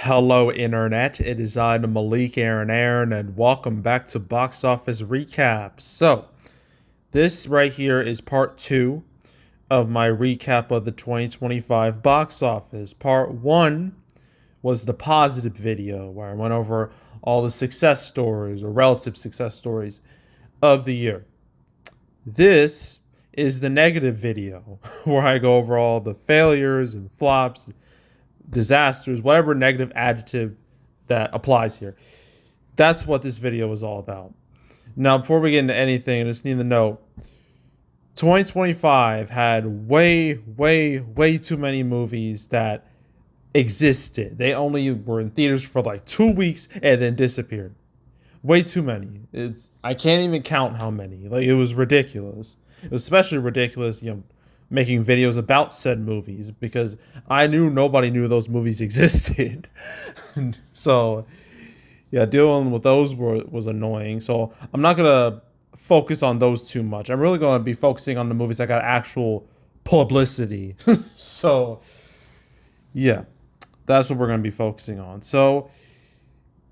Hello, Internet. It is I, the Malik Aaron, and welcome back to Box Office Recap. So, this right here is part two of my recap of the 2025 box office. Part one was the positive video where I went over all the success stories or relative success stories of the year. This is the negative video where I go over all the failures and flops, disasters, whatever negative adjective that applies here. That's what this video is all about. Now, before we get into anything, I just need to know 2025 had way too many movies that existed. They only were in theaters for like 2 weeks and then disappeared. Way too many. I can't even count how many. Like, it was ridiculous. It was especially ridiculous, making videos about said movies because I knew nobody knew those movies existed. So, yeah, dealing with those was annoying. So I'm not gonna focus on those too much. I'm really gonna be focusing on the movies that got actual publicity. So, yeah, that's what we're gonna be focusing on. So,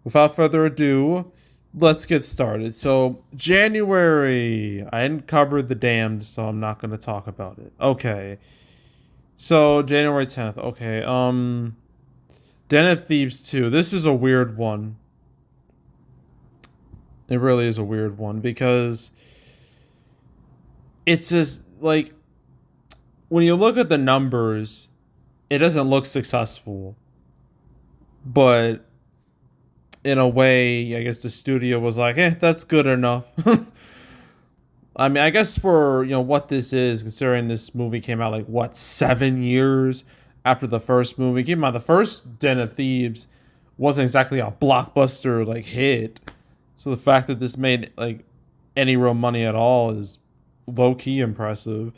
without further ado, let's get started. So, January, I hadn't covered The Damned, so I'm not going to talk about it. Okay. So, January 10th. Okay. Den of Thieves 2. This is a weird one. It really is a weird one because it's just like when you look at the numbers, it doesn't look successful. But in a way, I guess the studio was like, that's good enough. I mean, I guess for, what this is, considering this movie came out like, 7 years after the first movie came out. The first Den of Thieves wasn't exactly a blockbuster, hit. So the fact that this made, any real money at all is low-key impressive.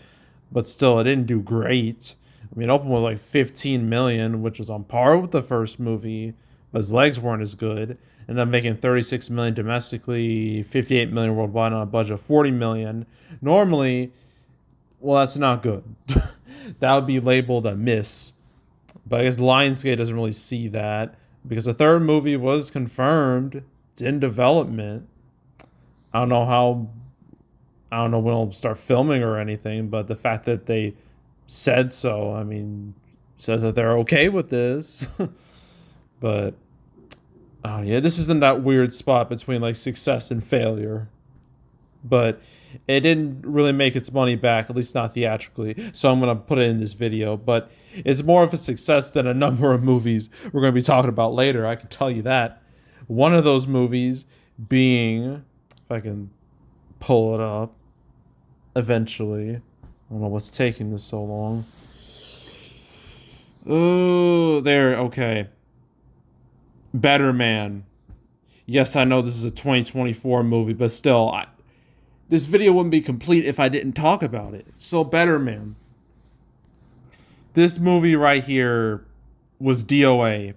But still, it didn't do great. I mean, it opened with, 15 million, which was on par with the first movie. But his legs weren't as good. Ended up making 36 million domestically, 58 million worldwide on a budget of 40 million. Normally, well, that's not good. That would be labeled a miss. But I guess Lionsgate doesn't really see that because the third movie was confirmed. It's in development. I don't know when it'll start filming or anything, but the fact that they said so, I mean, says that they're okay with this. But oh yeah, this is in that weird spot between success and failure. But it didn't really make its money back, at least not theatrically. So I'm gonna put it in this video. But it's more of a success than a number of movies we're gonna be talking about later. I can tell you that. One of those movies being, if I can pull it up eventually. I don't know what's taking this so long. Oh, there, okay. Better Man. Yes, I know this is a 2024 movie, but still, this video wouldn't be complete if I didn't talk about it. So, Better Man. This movie right here was DOA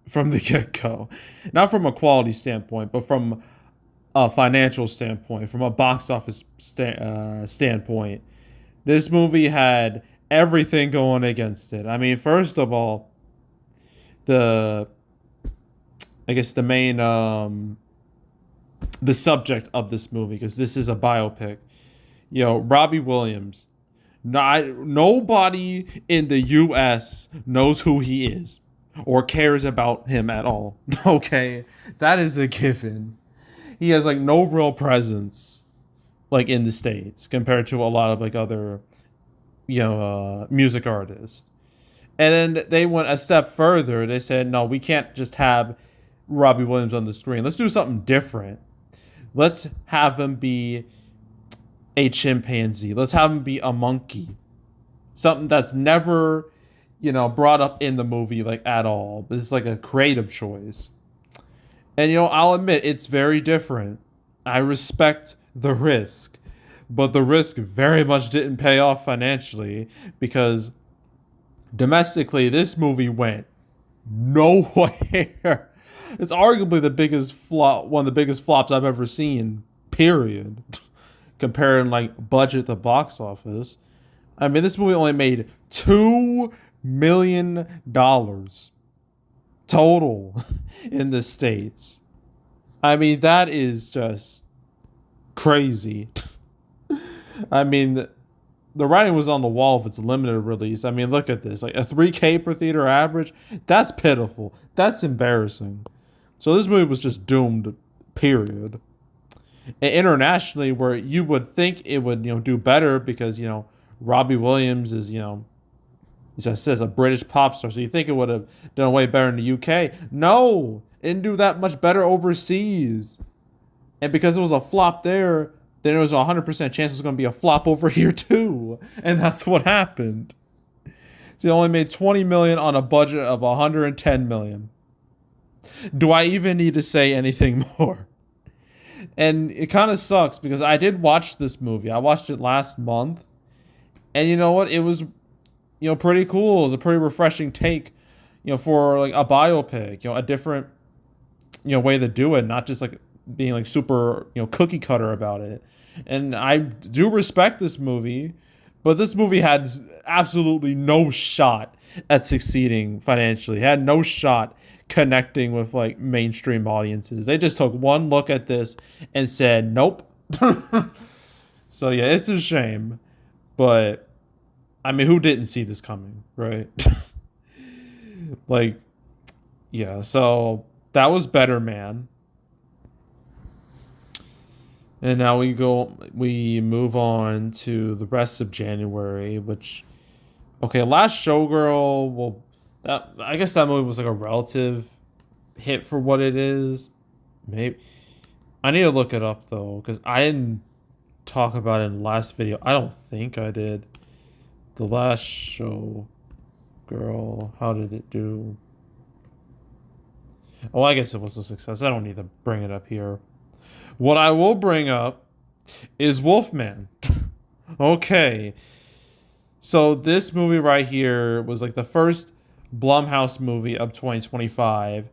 from the get-go. Not from a quality standpoint, but from a financial standpoint, from a box office standpoint. This movie had everything going against it. I mean, first of all, the main, the subject of this movie, because this is a biopic. Robbie Williams. Nobody in the U.S. knows who he is or cares about him at all. Okay? That is a given. He has, no real presence, in the States compared to a lot of, other, music artists. And then they went a step further. They said, no, we can't just have Robbie Williams on the screen. Let's do something different. Let's have him be a chimpanzee. Let's have him be a monkey. Something that's never, brought up in the movie at all. This is a creative choice. And I'll admit it's very different. I respect the risk, but the risk very much didn't pay off financially because domestically this movie went nowhere. It's arguably the biggest flop, one of the biggest flops I've ever seen, period. Comparing budget to box office. I mean, this movie only made $2 million. total in the States. I mean, that is just crazy. I mean, the writing was on the wall if it's a limited release. I mean, look at this. Like a 3K per theater average, that's pitiful. That's embarrassing. So this movie was just doomed, period. And internationally, where you would think it would, do better because, Robbie Williams is, he says a British pop star. So you think it would have done way better in the UK. No, it didn't do that much better overseas. And because it was a flop there, then there was a 100% chance it was going to be a flop over here too. And that's what happened. So they only made 20 million on a budget of 110 million. Do I even need to say anything more? And it kind of sucks because I did watch this movie. I watched it last month. And you know what? It was, pretty cool. It was a pretty refreshing take, for like a biopic, a different, way to do it. Not just like being like super, cookie cutter about it. And I do respect this movie, but this movie had absolutely no shot at succeeding financially. It had no shot connecting with like mainstream audiences. They just took one look at this and said, nope. So yeah, it's a shame. But I mean, who didn't see this coming, right? Like, yeah, so that was Better Man. And now we move on to the rest of January, which, okay, Last Showgirl, well, I guess that movie was like a relative hit for what it is. Maybe. I need to look it up, though, because I didn't talk about it in the last video. I don't think I did. The Last Showgirl, how did it do? Oh, I guess it was a success. I don't need to bring it up here. What I will bring up is Wolfman. Okay. So this movie right here was like the first Blumhouse movie of 2025.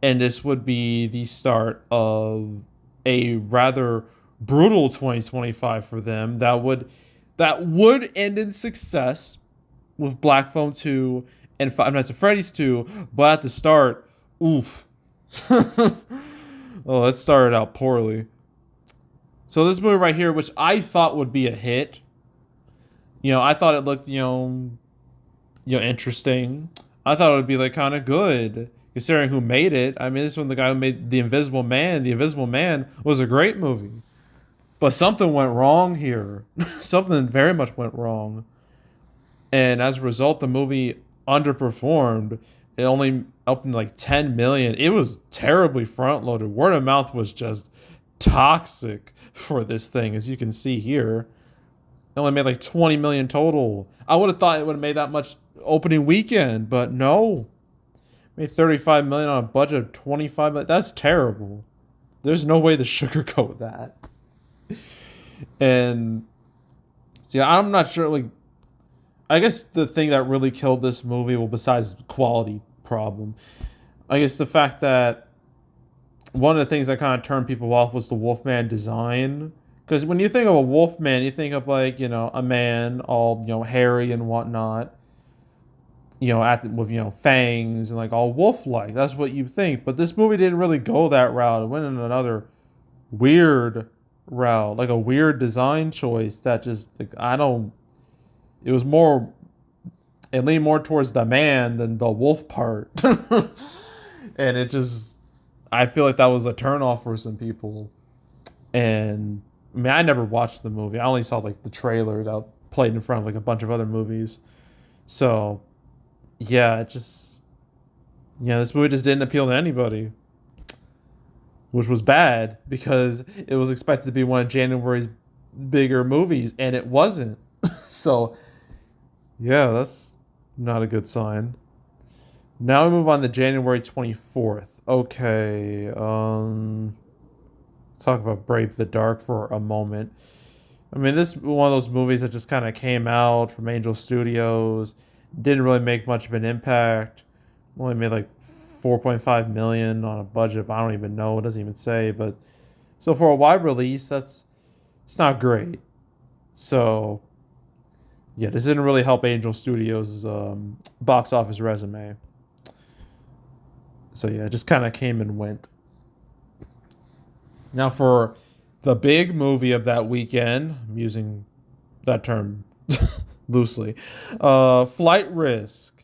And this would be the start of a rather brutal 2025 for them that would end in success with Black Phone 2 and Five Nights at Freddy's 2. But at the start, oof. Oh, that started out poorly. So this movie right here, which I thought would be a hit, I thought it looked, interesting. I thought it would be like kind of good, considering who made it. I mean, this one, the guy who made The Invisible Man. The Invisible Man was a great movie, but something went wrong here. Something very much went wrong, and as a result, the movie underperformed. It only opened like 10 million. It was terribly front loaded. Word of mouth was just toxic for this thing, as you can see here. It only made like 20 million total. I would have thought it would have made that much opening weekend, but no. Made 35 million on a budget of 25 million. That's terrible. There's no way to sugarcoat that. And see, I'm not sure, like, I guess the thing that really killed this movie, well, besides the quality problem, I guess the fact that one of the things that kind of turned people off was the Wolfman design. Because when you think of a Wolfman, you think of like, a man all, hairy and whatnot, with, fangs and like all wolf-like. That's what you think. But this movie didn't really go that route. It went in another weird route, like a weird design choice that just, like, it was more, it leaned more towards the man than the wolf part. And it just, I feel like that was a turnoff for some people. And I mean, I never watched the movie. I only saw like the trailer that played in front of like a bunch of other movies. So yeah, this movie just didn't appeal to anybody, which was bad because it was expected to be one of January's bigger movies, and it wasn't. So yeah, that's not a good sign. Now we move on to January 24th. Okay, let's talk about Brave the Dark for a moment. I mean, this is one of those movies that just kind of came out from Angel Studios. Didn't really make much of an impact. Only made like 4.5 million on a budget of, I don't even know. It doesn't even say. But so for a wide release, it's not great. So yeah, this didn't really help Angel Studios' box office resume. So yeah, it just kind of came and went. Now for the big movie of that weekend, I'm using that term loosely, Flight Risk.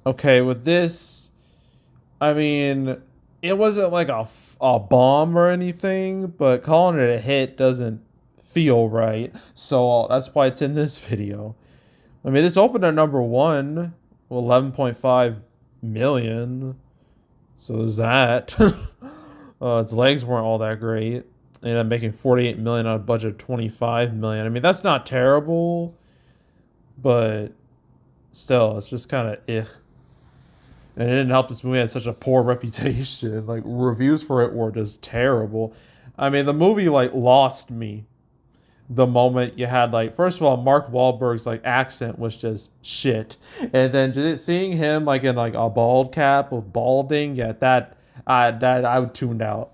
Okay, with this, I mean, it wasn't like a bomb or anything, but calling it a hit doesn't feel right. So that's why it's in this video. I mean, this opened at number one, 11.5 million. So there's that. Its legs weren't all that great. And I'm making 48 million on a budget of 25 million. I mean, that's not terrible, but still, it's just kind of And it didn't help this movie had such a poor reputation. Like, reviews for it were just terrible. I mean, the movie, like, lost me the moment you had, like, first of all, Mark Wahlberg's, like, accent was just shit. And then just seeing him, like, in, like, a bald cap with balding, yeah, that I tuned out.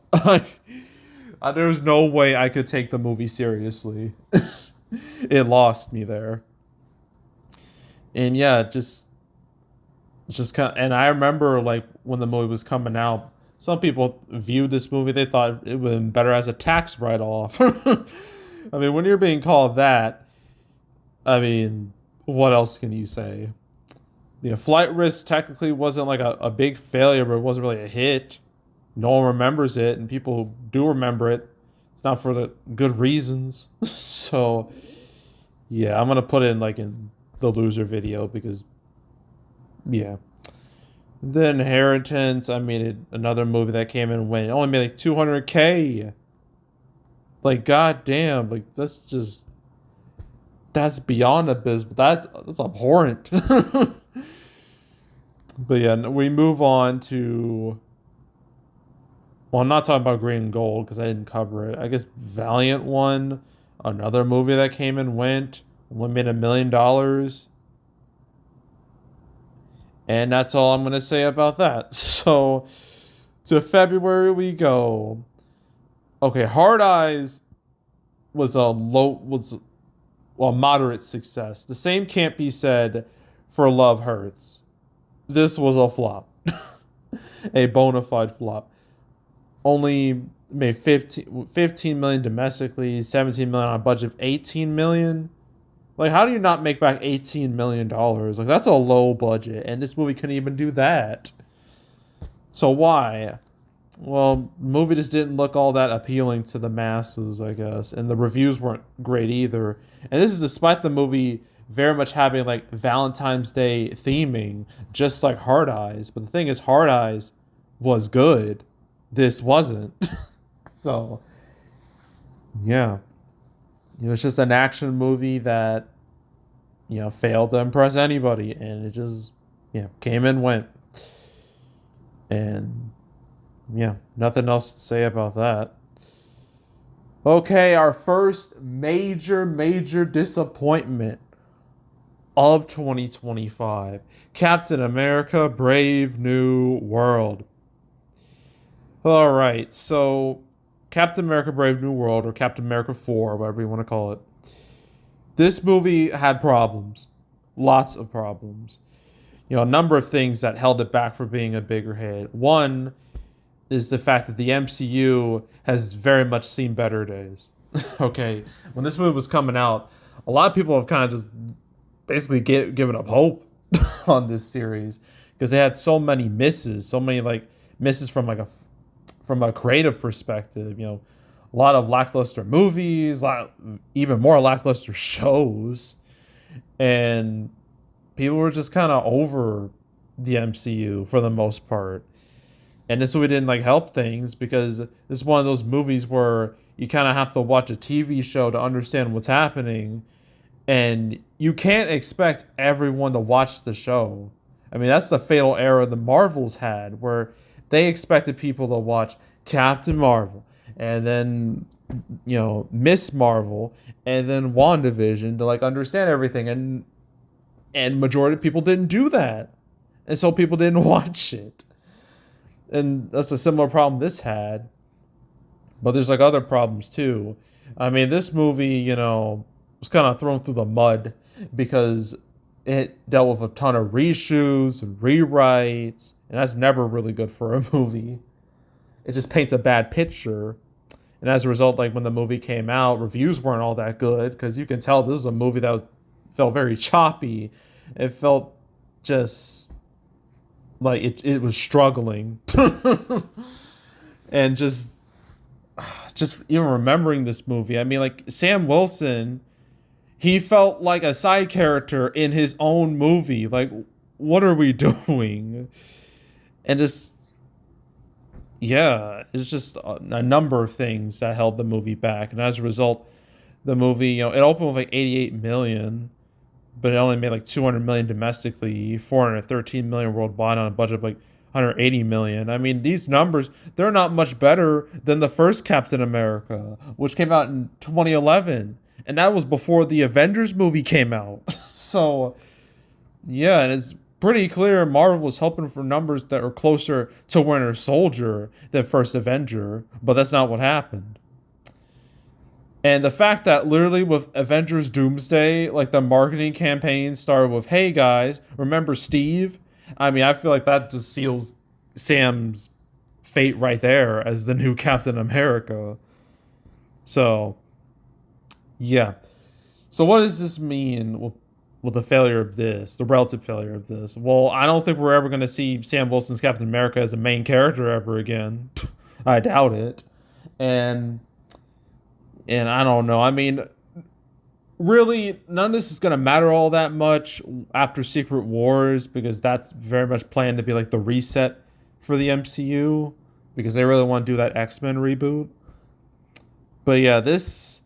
There was no way I could take the movie seriously. It lost me there. And yeah, just kind of, and I remember like when the movie was coming out, some people viewed this movie, they thought it would have been better as a tax write-off. I mean, when you're being called that, I mean, what else can you say? You know, Flight Risk technically wasn't like a big failure, but it wasn't really a hit. No one remembers it, and people who do remember it, it's not for the good reasons. So, yeah, I'm gonna put it in like in the loser video because, yeah. The Inheritance, I mean, another movie that came in and went. It only made like 200K. Like, goddamn, like that's beyond abysmal. That's abhorrent. But yeah, we move on to. Well, I'm not talking about Green and Gold because I didn't cover it. I guess Valiant won. Another movie that came and went. Only made $1 million. And that's all I'm going to say about that. So, to February we go. Okay, Hard Eyes was a moderate success. The same can't be said for Love Hurts. This was a flop. A bona fide flop. Only made 15 million domestically, 17 million on a budget of 18 million. Like, how do you not make back $18 million? Like, that's a low budget, and this movie couldn't even do that. So why? Well, the movie just didn't look all that appealing to the masses, I guess, and the reviews weren't great either. And this is despite the movie very much having, like, Valentine's Day theming, just like Hard Eyes. But the thing is, Hard Eyes was good. This wasn't. So, yeah. It was just an action movie that, you know, failed to impress anybody. And it just, yeah, came and went. And, yeah, nothing else to say about that. Okay, our first major disappointment of 2025. Captain America: Brave New World. All right, so Captain America: Brave New World, or Captain America 4, whatever you want to call it. This movie had problems. Lots of problems. You know, a number of things that held it back from being a bigger hit. One is the fact that the MCU has very much seen better days. Okay, when this movie was coming out, a lot of people have kind of just basically given up hope on this series because they had so many misses, misses from from a creative perspective. You know, a lot of lackluster movies, even more lackluster shows, and people were just kind of over the MCU for the most part. And this movie didn't help things because this is one of those movies where you kind of have to watch a TV show to understand what's happening, and you can't expect everyone to watch the show. I mean, that's the fatal error the Marvels had, where they expected people to watch Captain Marvel and then, you know, Miss Marvel and then WandaVision to understand everything, and majority of people didn't do that, and so people didn't watch it. And that's a similar problem this had. But there's other problems too. I mean, this movie, you know, was kind of thrown through the mud because It dealt with a ton of reshoots and rewrites, and that's never really good for a movie. It just paints a bad picture. And as a result, like when the movie came out, reviews weren't all that good because you can tell this is a movie that felt very choppy. It felt just like it was struggling. And just even remembering this movie, I mean, like Sam Wilson, he felt like a side character in his own movie. Like, what are we doing? And just yeah, it's just a number of things that held the movie back, and as a result, the movie, it opened with like 88 million, but it only made like 200 million domestically, 413 million worldwide on a budget of like 180 million. I mean, these numbers, they're not much better than the first Captain America, which came out in 2011, and that was before the Avengers movie came out. So yeah, and it's pretty clear Marvel was hoping for numbers that were closer to Winter Soldier than First Avenger, but that's not what happened. And the fact that literally with Avengers Doomsday, like the marketing campaign started with, "Hey guys, remember Steve?" I mean, I feel like that just seals Sam's fate right there as the new Captain America. So, yeah. So what does this mean with the failure of this, the relative failure of this? Well, I don't think we're ever going to see Sam Wilson's Captain America as the main character ever again. I doubt it. And I don't know. I mean, really, none of this is going to matter all that much after Secret Wars, because that's very much planned to be like the reset for the MCU, because they really want to do that X-Men reboot. But yeah, this,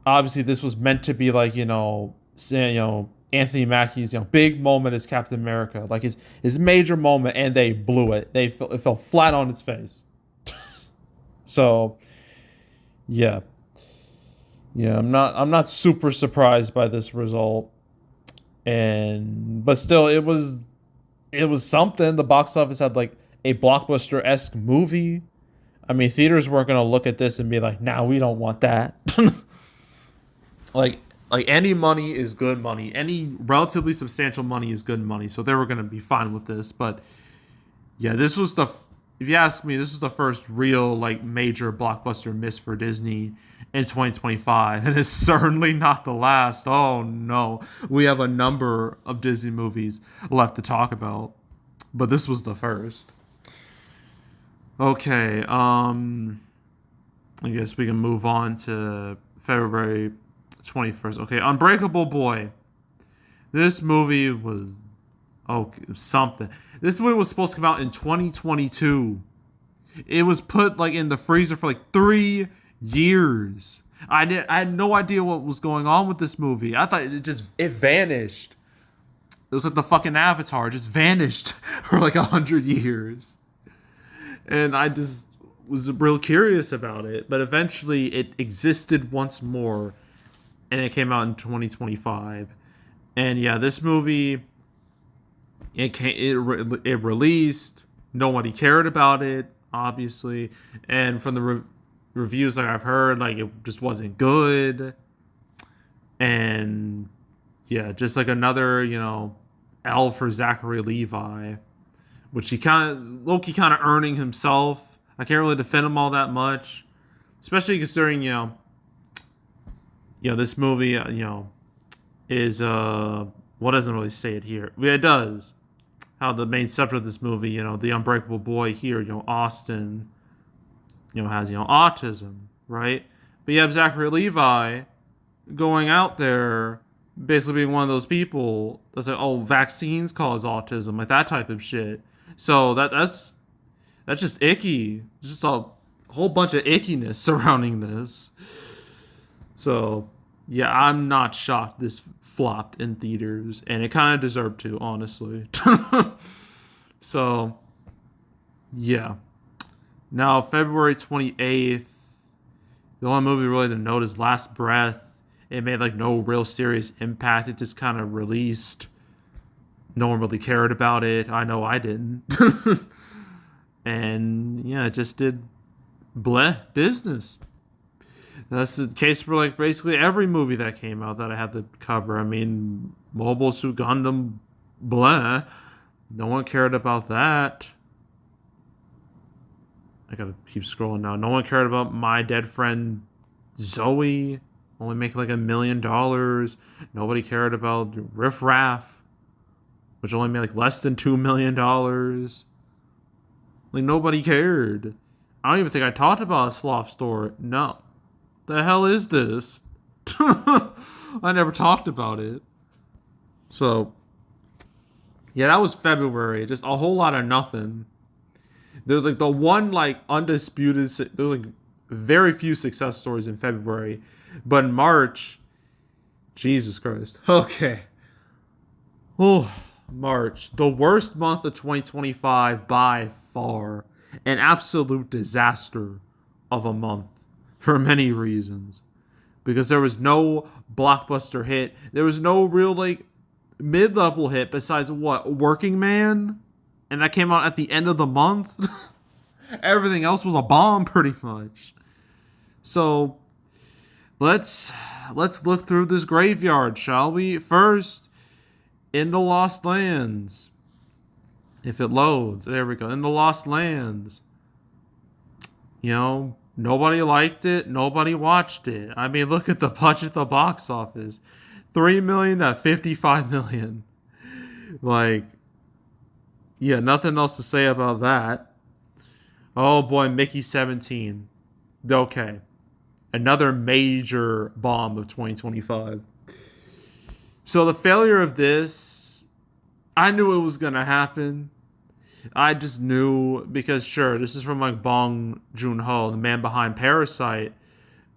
obviously this was meant to be like, Anthony Mackie's, big moment as Captain America, like his major moment, and they blew it. It fell flat on its face. So, yeah. Yeah, I'm not super surprised by this result. But still, it was something. The box office had like a blockbuster-esque movie. I mean, theaters weren't going to look at this and be like, "Nah, we don't want that." like any money is good money. Any relatively substantial money is good money. So they were going to be fine with this, but yeah, this was if you ask me, this is the first real like major blockbuster miss for Disney in 2025, and it's certainly not the last. Oh no, we have a number of Disney movies left to talk about, but this was the first. Okay, I guess we can move on to February 21st. Okay, Unbreakable Boy. This movie was something. This movie was supposed to come out in 2022. It was put like in the freezer for like 3 years. I had no idea what was going on with this movie. I thought it vanished. It was like the fucking Avatar, just vanished for like 100 years. And I just was real curious about it. But eventually it existed once more, and it came out in 2025. And yeah, this movie, it released. Nobody cared about it, obviously, and from the reviews that I've heard, like it just wasn't good. And yeah, just like another L for Zachary Levi, which he Loki kind of earning himself. I can't really defend him all that much, especially considering this movie is what doesn't really say it here. Yeah, it does. How the main subject of this movie, the Unbreakable Boy here, Austin, has, autism, right? But you have Zachary Levi going out there, basically being one of those people that's like, oh, vaccines cause autism, like that type of shit. So that's just icky. Just a whole bunch of ickiness surrounding this. So yeah, I'm not shocked this flopped in theaters, and it kind of deserved to, honestly. So, yeah. Now, February 28th, the only movie really to note is Last Breath. It made like no real serious impact. It just kind of released. No one really cared about it. I know I didn't. And yeah, it just did bleh business. That's the case for like basically every movie that came out that I had to cover. I mean, Mobile Suit Gundam, blah. No one cared about that. I gotta keep scrolling now. No one cared about My Dead Friend Zoe, only making like $1 million. Nobody cared about Riff Raff, which only made like less than $2 million. Like nobody cared. I don't even think I talked about a Sloth Store. No. The hell is this? I never talked about it. So, yeah, that was February. Just a whole lot of nothing. There was like the one like undisputed. There was like very few success stories in February, but in March, Jesus Christ. Okay. Oh, March, the worst month of 2025 by far, an absolute disaster of a month for many reasons. Because there was no blockbuster hit. There was no real like mid-level hit besides what? Working Man? And that came out at the end of the month. Everything else was a bomb pretty much. So let's look through this graveyard, shall we? First, In the Lost Lands. If it loads. There we go. In the Lost Lands. You know, nobody liked it. Nobody watched it. I mean, look at the budget at the box office. $3 million to $55 million. Like, yeah, nothing else to say about that. Oh boy, Mickey 17. Okay. Another major bomb of 2025. So the failure of this, I knew it was going to happen. I just knew because, sure, this is from like Bong Joon-ho, the man behind Parasite.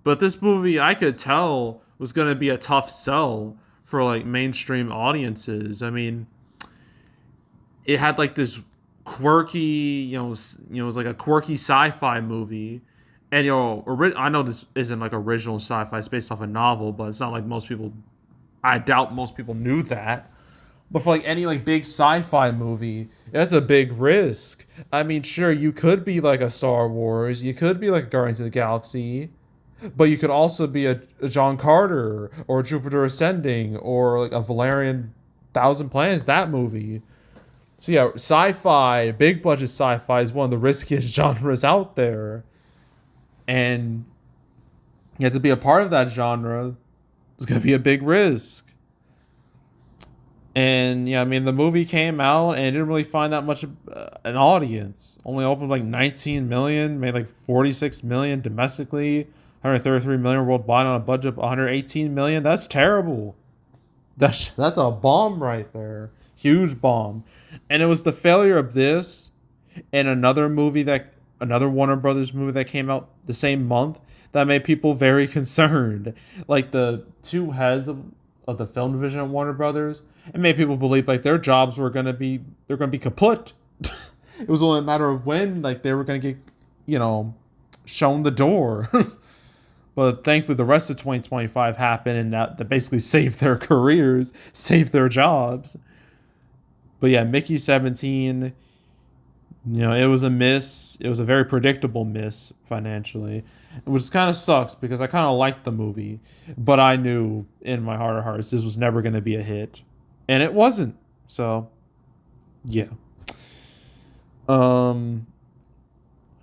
But this movie, I could tell, was going to be a tough sell for like mainstream audiences. I mean, it had like this quirky, it was like a quirky sci-fi movie. And, I know this isn't like original sci-fi, it's based off a novel, but it's not like I doubt most people knew that. But for like any like big sci-fi movie, that's a big risk. I mean, sure, you could be like a Star Wars, you could be like Guardians of the Galaxy, but you could also be a John Carter or Jupiter Ascending or like a Valerian Thousand Planets, that movie. So yeah, sci-fi, big budget sci-fi is one of the riskiest genres out there. And you have to be a part of that genre. It's going to be a big risk. And yeah, I mean, the movie came out and it didn't really find that much an audience. Only opened like 19 million, made like 46 million domestically, 133 million worldwide on a budget of 118 million. That's terrible. That's a bomb right there. Huge bomb. And it was the failure of this and another Warner Brothers movie that came out the same month that made people very concerned. Like the two heads of the film division at Warner Brothers, it made people believe like their jobs were gonna be kaput. It was only a matter of when like they were gonna get, shown the door. But thankfully the rest of 2025 happened and that basically saved their careers, saved their jobs. But yeah, Mickey 17, it was a miss. It was a very predictable miss financially, which kind of sucks because I kind of liked the movie, but I knew in my heart of hearts this was never going to be a hit, and it wasn't. So, yeah. Moving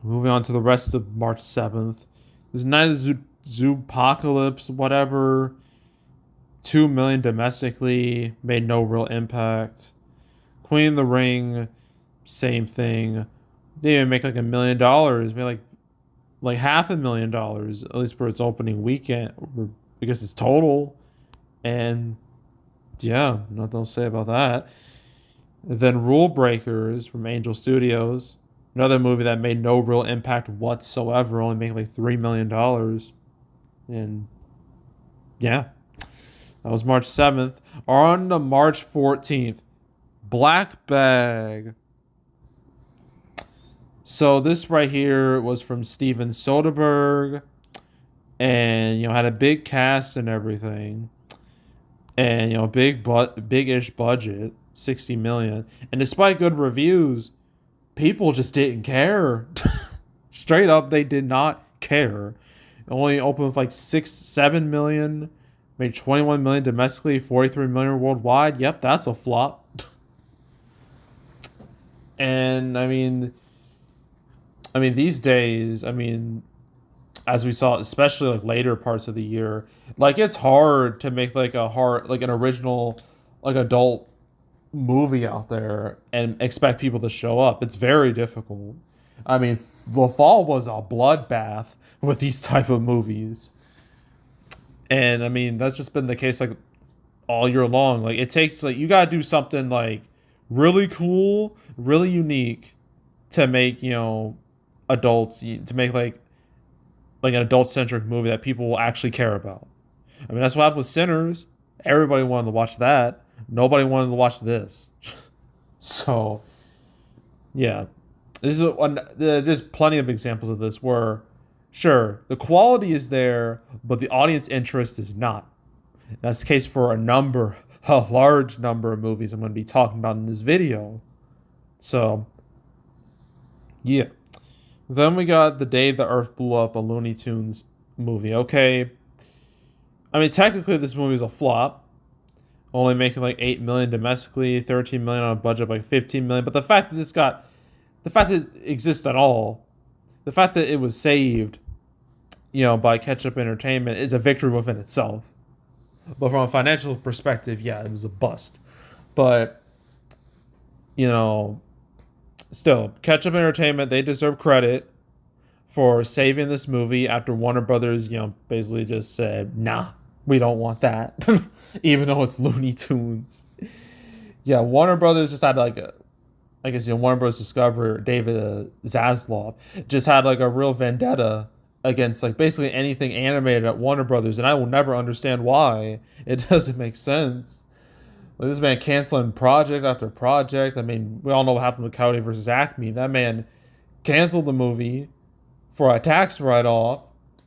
on to the rest of March 7th. There's Night of the Zoopocalypse, whatever. 2 million domestically, made no real impact. Queen of the Ring, same thing. They didn't even make like $1 million. Made like $500,000, at least for its opening weekend. I guess it's total. And yeah, nothing else to say about that. Then Rule Breakers from Angel Studios, another movie that made no real impact whatsoever, only made like $3 million. And yeah, that was March 7th. On to March 14th. Black Bag. So this right here was from Steven Soderbergh, and had a big cast and everything, and big-ish budget, 60 million. And despite good reviews, people just didn't care. Straight up, they did not care. It only opened with like 7 million, made 21 million domestically, 43 million worldwide. Yep, that's a flop. And these days, as we saw, especially like later parts of the year, like it's hard to make like an original, like adult movie out there and expect people to show up. It's very difficult. The fall was a bloodbath with these type of movies, and that's just been the case like all year long. Like it takes like you gotta do something like really cool, really unique to make adults to make like an adult centric movie that people will actually care about. That's what happened with Sinners. Everybody wanted to watch that. Nobody wanted to watch this. So, yeah, there's plenty of examples of this where, sure, the quality is there, but the audience interest is not. That's the case for a large number of movies I'm going to be talking about in this video. So, yeah. Then we got The Day the Earth Blew Up, a Looney Tunes movie. Okay. Technically this movie is a flop. Only making like 8 million domestically, 13 million on a budget of like 15 million. But the fact that it exists at all, the fact that it was saved, by Ketchup Entertainment is a victory within itself. But from a financial perspective, yeah, it was a bust. But, still, Ketchup Entertainment, they deserve credit for saving this movie after Warner Brothers, basically just said, nah, we don't want that. Even though it's Looney Tunes. Yeah, Warner Brothers just had Warner Bros. Discovery, David Zaslav, just had like a real vendetta against like basically anything animated at Warner Brothers, and I will never understand why. It doesn't make sense. Like this man canceling project after project. We all know what happened with Coyote versus Acme. That man canceled the movie for a tax write-off.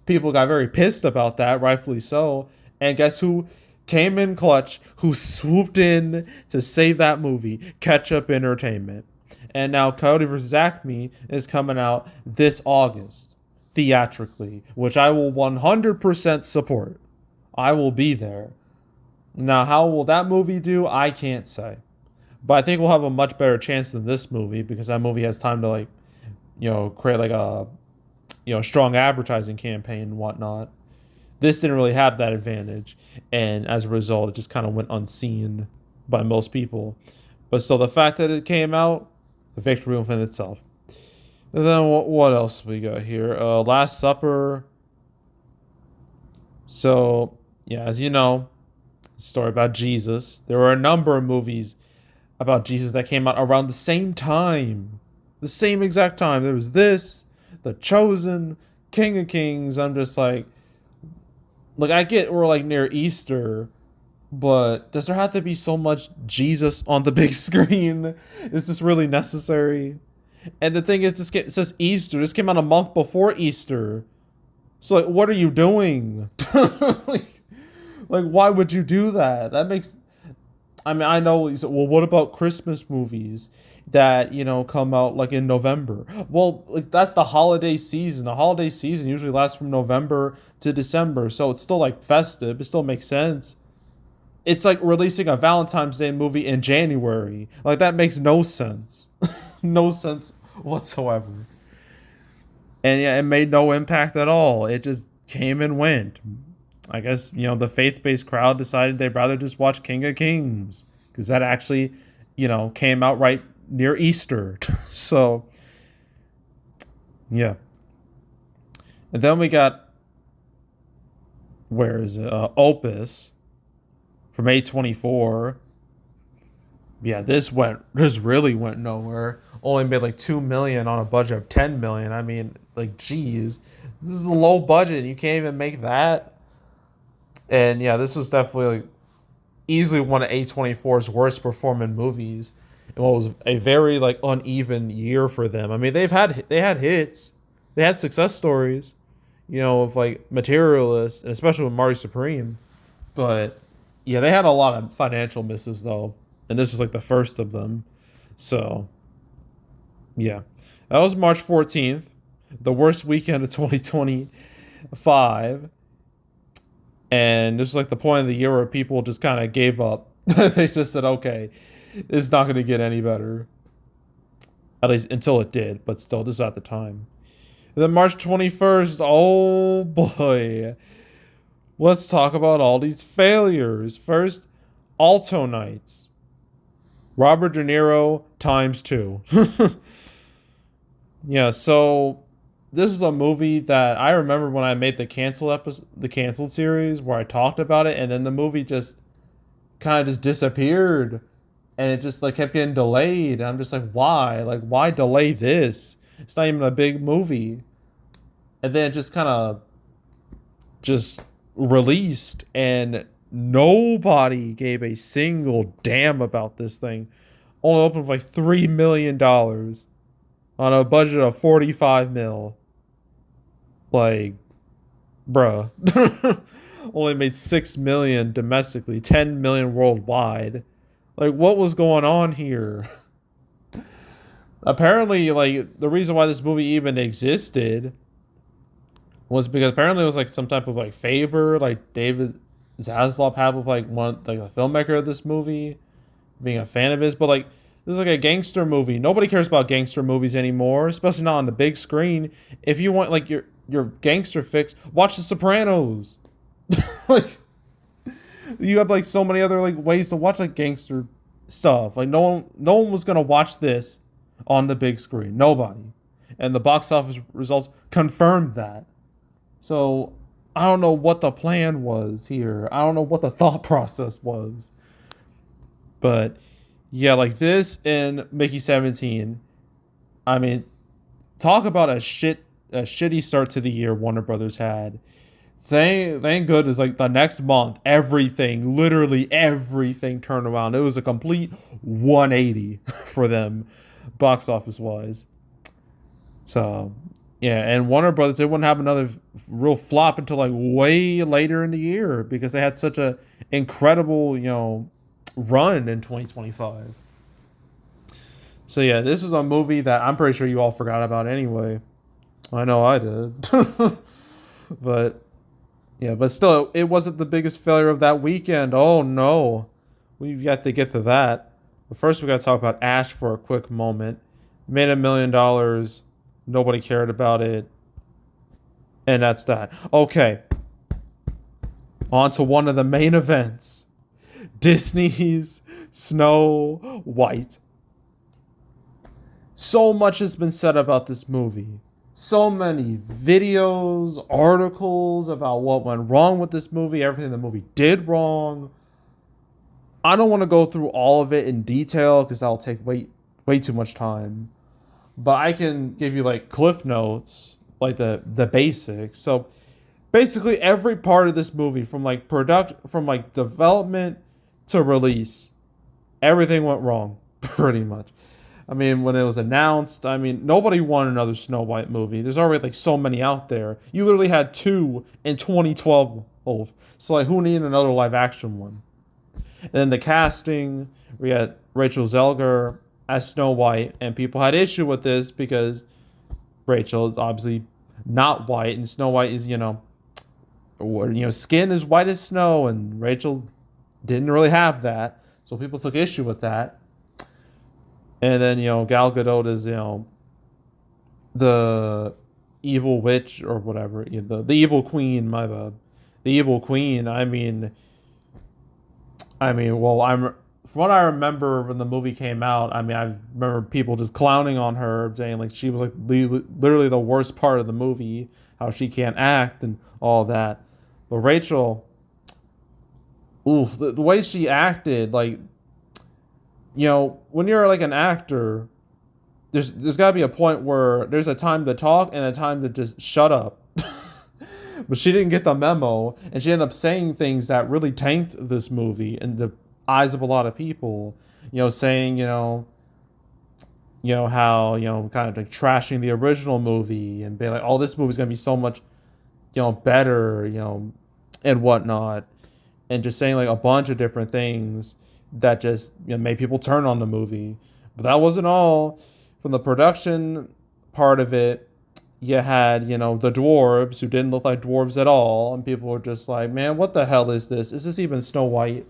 People got very pissed about that, rightfully so. And guess who came in clutch, who swooped in to save that movie? Ketchup Entertainment. And now Coyote vs. Acme is coming out this August, theatrically, which I will 100% support. I will be there. Now, how will that movie do? I can't say. But I think we'll have a much better chance than this movie because that movie has time to create like a strong advertising campaign and whatnot. This didn't really have that advantage, and as a result, it just kind of went unseen by most people. But still, the fact that it came out, a victory within itself. And then what else we got here? Last Supper. So, yeah, as you know, a story about Jesus. There were a number of movies about Jesus that came out around the same time. The same exact time. There was this, The Chosen, King of Kings. I'm just like I get we're like near Easter, but does there have to be so much Jesus on the big screen? Is this really necessary? And the thing is, it says Easter. This came out a month before Easter. So what are you doing? Why would you do that? That makes... I know you said, well, what about Christmas movies that, come out in November? Well, that's the holiday season. The holiday season usually lasts from November to December. So it's still festive. It still makes sense. It's like releasing a Valentine's Day movie in January. That makes no sense. No sense whatsoever. And yeah, it made no impact at all. It just came and went. I guess, the faith-based crowd decided they'd rather just watch King of Kings because that actually, came out right near Easter. So, yeah. And then we got, where is it? Opus from A24. Yeah, this really went nowhere. Only made 2 million on a budget of 10 million. Geez, this is a low budget. You can't even make that. And yeah, this was definitely easily one of A24's worst performing movies. It was a very uneven year for them. They had hits, they had success stories, of Materialist, and especially with Marty Supreme. But yeah, they had a lot of financial misses though, and this was the first of them. So yeah, that was March 14th, the worst weekend of 2020. 5. And this is like the point of the year where people just kind of gave up. They just said, okay, it's not going to get any better. At least until it did, but still, this is at the time. And then March 21st, oh boy. Let's talk about all these failures. First, Alto Nights. Robert De Niro times 2. Yeah, so this is a movie that I remember when I made the canceled series where I talked about it, and then the movie just kind of just disappeared, and it just like kept getting delayed. And I'm just like, why? Like, why delay this? It's not even a big movie. And then it just kind of just released, and nobody gave a single damn about this thing. Only opened with like $3 million on a budget of 45 mil. Like, bruh. Only made 6 million domestically, 10 million worldwide. Like, what was going on here? Apparently, like, the reason why this movie even existed was because apparently it was like some type of like favor like David Zaslav had with like the filmmaker of this movie, being a fan of his. But like, this is like a gangster movie. Nobody cares about gangster movies anymore, especially not on the big screen. If you want like your gangster fix, watch The Sopranos. Like, you have like so many other like ways to watch like gangster stuff. Like, no one was gonna watch this on the big screen. Nobody. And the box office results confirmed that. So I don't know what the plan was here. I don't know what the thought process was. But yeah, like this and Mickey 17. I mean, talk about a shitty start to the year Warner Brothers had. Thank goodness, like the next month, literally everything turned around. It was a complete 180 for them, box office wise. So yeah, and Warner Brothers, they wouldn't have another real flop until like way later in the year because they had such a incredible, run in 2025. So yeah, this is a movie that I'm pretty sure you all forgot about anyway. I know I did. But yeah, but still, it wasn't the biggest failure of that weekend. Oh no. We've got to get to that. But first we got to talk about Ash for a quick moment. Made $1 million. Nobody cared about it. And that's that. Okay. On to one of the main events. Disney's Snow White. So much has been said about this movie. So many videos, articles about what went wrong with this movie, everything the movie did wrong. I don't want to go through all of it in detail because that'll take way too much time. But I can give you like cliff notes, like the basics. So basically every part of this movie from like development to release, everything went wrong pretty much. I mean, when it was announced, I mean, nobody wanted another Snow White movie. There's already like so many out there. You literally had 2 in 2012. So like, who needed another live action one? And then the casting, we had Rachel Zelger as Snow White, and people had issue with this because Rachel is obviously not white, and Snow White is, skin is white as snow, and Rachel didn't really have that. So people took issue with that. And then, Gal Gadot is, the evil witch or whatever. The evil queen, my bad. The evil queen, from what I remember when the movie came out, I remember people just clowning on her, saying like she was like literally the worst part of the movie, how she can't act and all that. But Rachel, the way she acted, like, when you're like an actor, there's got to be a point where there's a time to talk and a time to just shut up. But she didn't get the memo, and she ended up saying things that really tanked this movie in the eyes of a lot of people. Saying, how, kind of like trashing the original movie and being like, oh, this movie's going to be so much, better, and whatnot. And just saying like a bunch of different things that just made people turn on the movie. But that wasn't all. From the production part of it, you had, the dwarves who didn't look like dwarves at all, and people were just like, man, what the hell is this? Is this even Snow White?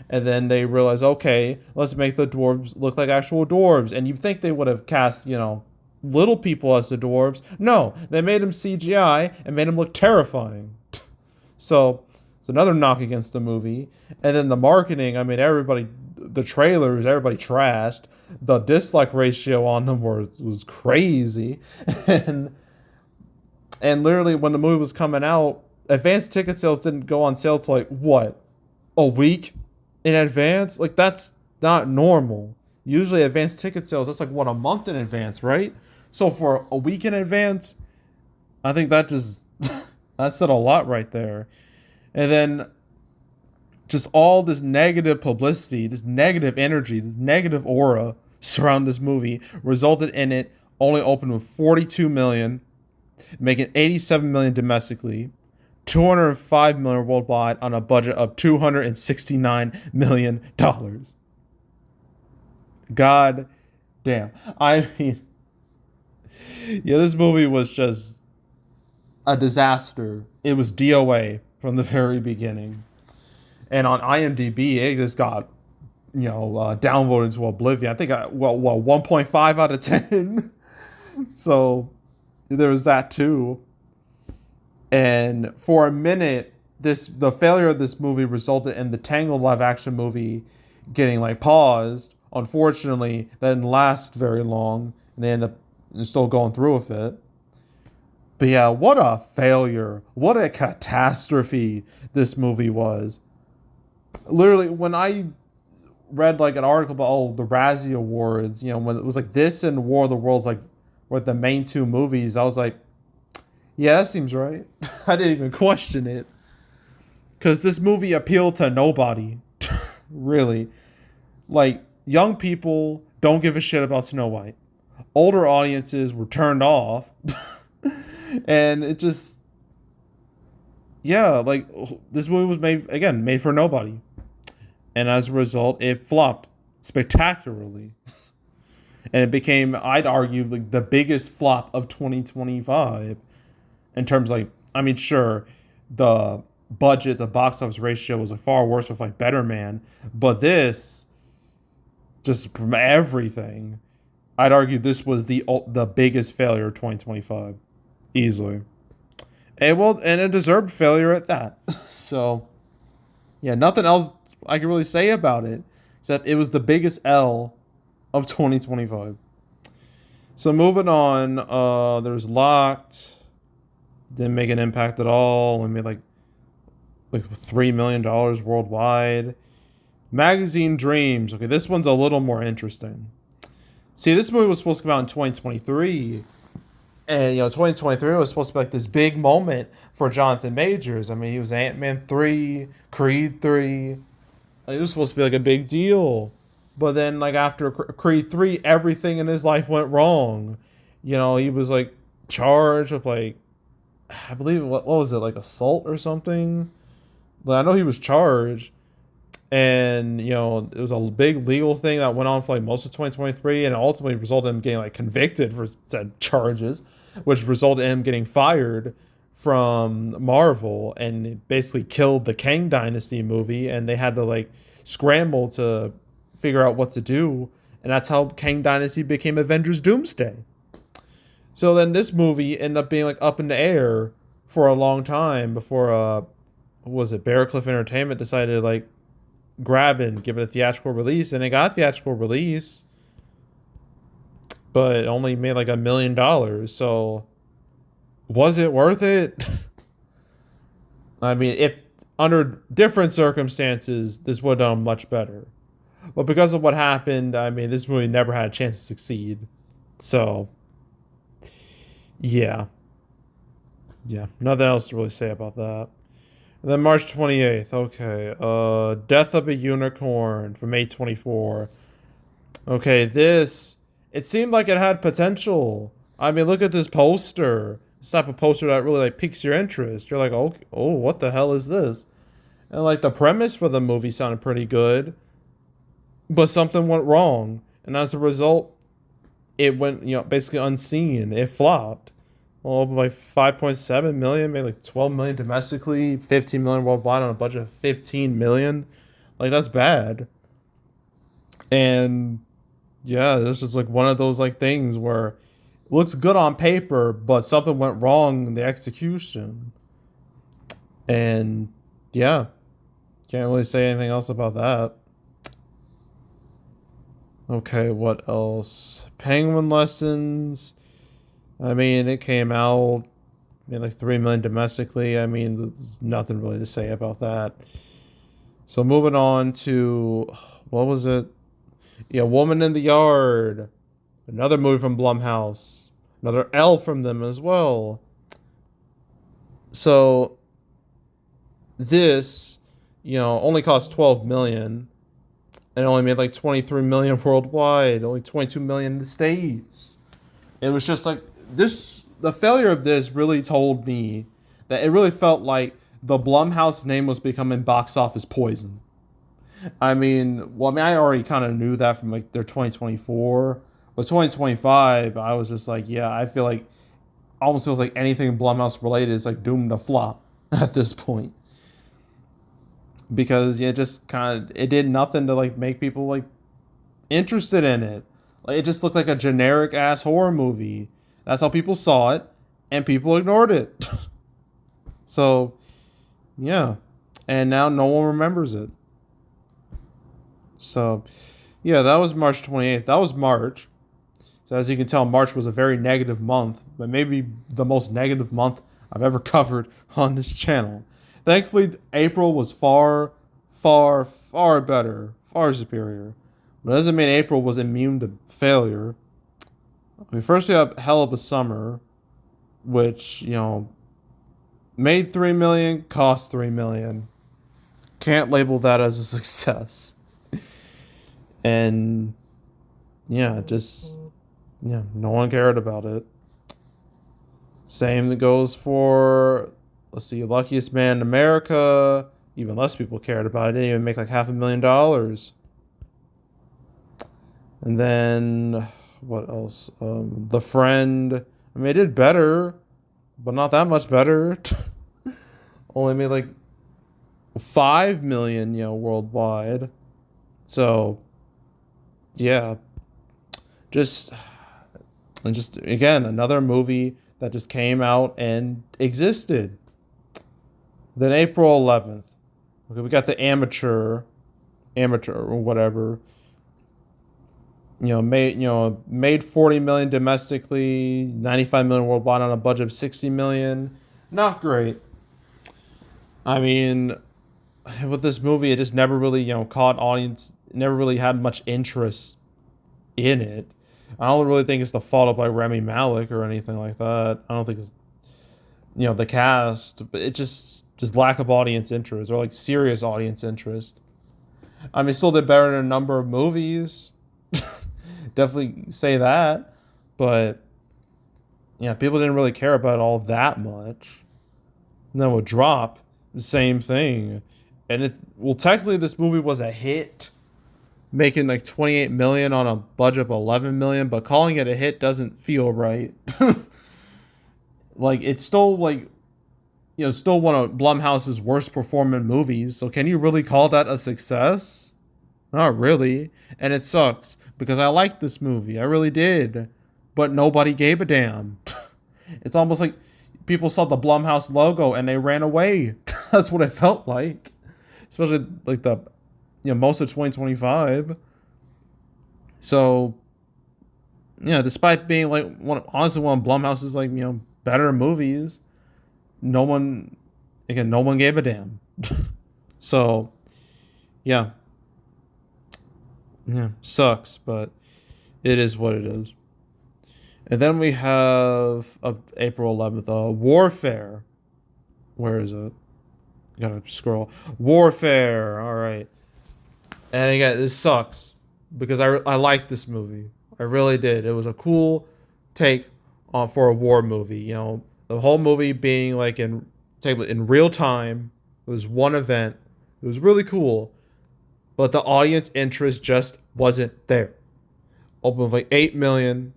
And then they realized, okay, let's make the dwarves look like actual dwarves. And you'd think they would have cast, little people as the dwarves. No, they made them CGI and made them look terrifying. So it's another knock against the movie. And then the marketing, I mean, the trailers, everybody trashed. The dislike ratio on them was crazy. And literally when the movie was coming out, advanced ticket sales didn't go on sale till like, what, a week in advance? Like, that's not normal. Usually advanced ticket sales, that's like, what, a month in advance, right? So for a week in advance, I think that just, that said a lot right there. And then just all this negative publicity, this negative energy, this negative aura surrounding this movie resulted in it only opening with 42 million, making 87 million domestically, 205 million worldwide on a budget of $269 million. God damn. I mean, yeah, this movie was just a disaster. It was DOA from the very beginning. And on IMDb, it just got, downvoted to oblivion. I think, 1.5 out of 10. So there was that too. And for a minute, the failure of this movie resulted in the Tangled live action movie getting like paused. Unfortunately, that didn't last very long, and they ended up still going through with it. But yeah, what a failure. What a catastrophe this movie was. Literally, when I read like an article about the Razzie Awards, when it was like this and War of the Worlds like were the main two movies, I was like, yeah, that seems right. I didn't even question it. Because this movie appealed to nobody. Really. Like, young people don't give a shit about Snow White. Older audiences were turned off. And it just... Yeah, like, this movie was made for nobody. And as a result, it flopped spectacularly. And it became, I'd argue, like the biggest flop of 2025. In terms of, like, I mean, sure, the budget, the box office ratio was like far worse with like Better Man, but this, just from everything, I'd argue this was the biggest failure of 2025, easily. And it deserved failure at that. So, yeah, nothing else I can really say about it except it was the biggest L of 2025. So moving on, there's Locked. Didn't make an impact at all. And made like $3 million worldwide. Magazine Dreams. Okay, this one's a little more interesting. See, this movie was supposed to come out in 2023. And, 2023 was supposed to be like this big moment for Jonathan Majors. I mean, he was Ant-Man 3, Creed 3. Like, it was supposed to be like a big deal. But then, like, after Creed 3, everything in his life went wrong. He was like charged with like, I believe, what was it, like assault or something? But I know he was charged. And, it was a big legal thing that went on for like most of 2023. And it ultimately resulted in him getting like convicted for said charges, which resulted in him getting fired from Marvel. And it basically killed the Kang Dynasty movie. And they had to like scramble to figure out what to do. And that's how Kang Dynasty became Avengers Doomsday. So then this movie ended up being like up in the air for a long time before, what was it, Bear Cliff Entertainment decided to like grab it and give it a theatrical release. And it got a theatrical release, but it only made like $1 million. So was it worth it? I mean, if under different circumstances, this would have done much better. But because of what happened, I mean, this movie never had a chance to succeed. So... Yeah, nothing else to really say about that. And then March 28th, okay. Death of a Unicorn from May 24. Okay, it seemed like it had potential. I mean, look at this poster. It's type of poster that really like piques your interest. You're like, oh, what the hell is this? And like the premise for the movie sounded pretty good, but something went wrong. And as a result, it went, basically unseen. It flopped. Well, like 5.7 million, made like 12 million domestically, 15 million worldwide on a budget of 15 million. Like that's bad. And yeah, this is like one of those like things where it looks good on paper, but something went wrong in the execution. And yeah, can't really say anything else about that. Okay, what else? Penguin Lessons. I mean, it came out made like 3 million domestically. I mean, there's nothing really to say about that. So moving on to what was it? Yeah, Woman in the Yard. Another movie from Blumhouse. Another L from them as well. So this, only cost 12 million and only made like 23 million worldwide, only 22 million in the States. It was just like this. The failure of this really told me that it really felt like the Blumhouse name was becoming box office poison. I mean, well, I mean, I already kind of knew that from like their 2024, but 2025, I was just like, yeah, I feel like almost feels like anything Blumhouse related is like doomed to flop at this point because it just kind of it did nothing to like make people like interested in it. Like it just looked like a generic ass horror movie. That's how people saw it, and people ignored it. So, yeah, and now no one remembers it. So, yeah, that was March 28th. That was March. So as you can tell, March was a very negative month, but maybe the most negative month I've ever covered on this channel. Thankfully, April was far, far, far better, far superior. But it doesn't mean April was immune to failure. I mean, first we have Hell of a Summer, which, made 3 million, cost 3 million. Can't label that as a success. And yeah, no one cared about it. Same that goes for, let's see, Luckiest Man in America. Even less people cared about it. It didn't even make like $500,000. And then what else? The Friend. I mean, it did better, but not that much better. Only made like 5 million, worldwide. So, yeah, just again another movie that just came out and existed. Then April 11th, okay, we got the amateur or whatever. Made 40 million domestically, 95 million worldwide on a budget of 60 million. Not great. I mean, with this movie, it just never really, caught audience. Never really had much interest in it. I don't really think it's the fault of like Rami Malek or anything like that. I don't think it's the cast, but it just lack of audience interest or like serious audience interest. I mean, it still did better in a number of movies. Definitely say that, but yeah, people didn't really care about it all that much. And then with Drop, the same thing. And technically this movie was a hit, making like 28 million on a budget of 11 million, but calling it a hit doesn't feel right. Like it's still like still one of Blumhouse's worst performing movies. So can you really call that a success? Not really. And it sucks because I liked this movie. I really did. But nobody gave a damn. It's almost like people saw the Blumhouse logo and they ran away. That's what it felt like. Especially like the most of 2025. So yeah, despite being like honestly one of Blumhouse's like, better movies, no one gave a damn. So yeah. Yeah, sucks, but it is what it is. And then we have April 11th, Warfare. Where is it? Gotta scroll. Warfare. All right. And again, this sucks because I liked this movie. I really did. It was a cool take on for a war movie. The whole movie being like in real time. It was one event. It was really cool. But the audience interest just wasn't there. Opened with like 8 million,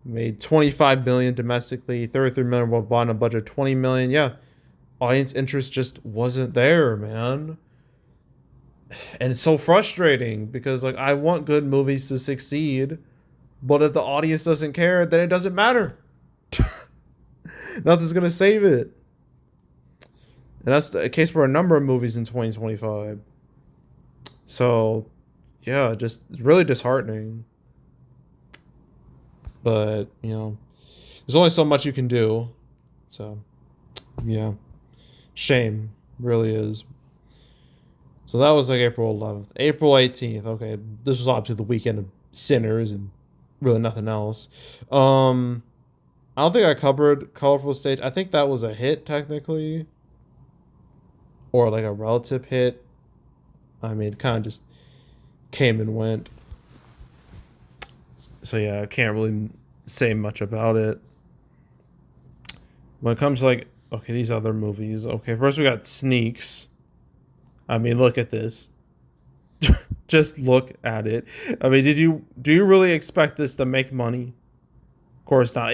Made 25 million domestically, 33 million worldwide on a budget of 20 million. Yeah, audience interest just wasn't there, man. And it's so frustrating because like I want good movies to succeed, but if the audience doesn't care, then it doesn't matter. Nothing's gonna save it. And that's the case for a number of movies in 2025. So, yeah, just it's really disheartening. But, there's only so much you can do. So, yeah. Shame. Really is. So that was like April 11th. April 18th. Okay, this was obviously the weekend of Sinners and really nothing else. I don't think I covered Colorful Stage. I think that was a hit, technically. Or like a relative hit. I mean, it kind of just came and went. So yeah, I can't really say much about it. When it comes to like, okay, these other movies. Okay, first we got Sneaks. I mean, look at this. Just look at it. I mean, do you really expect this to make money? Of course not.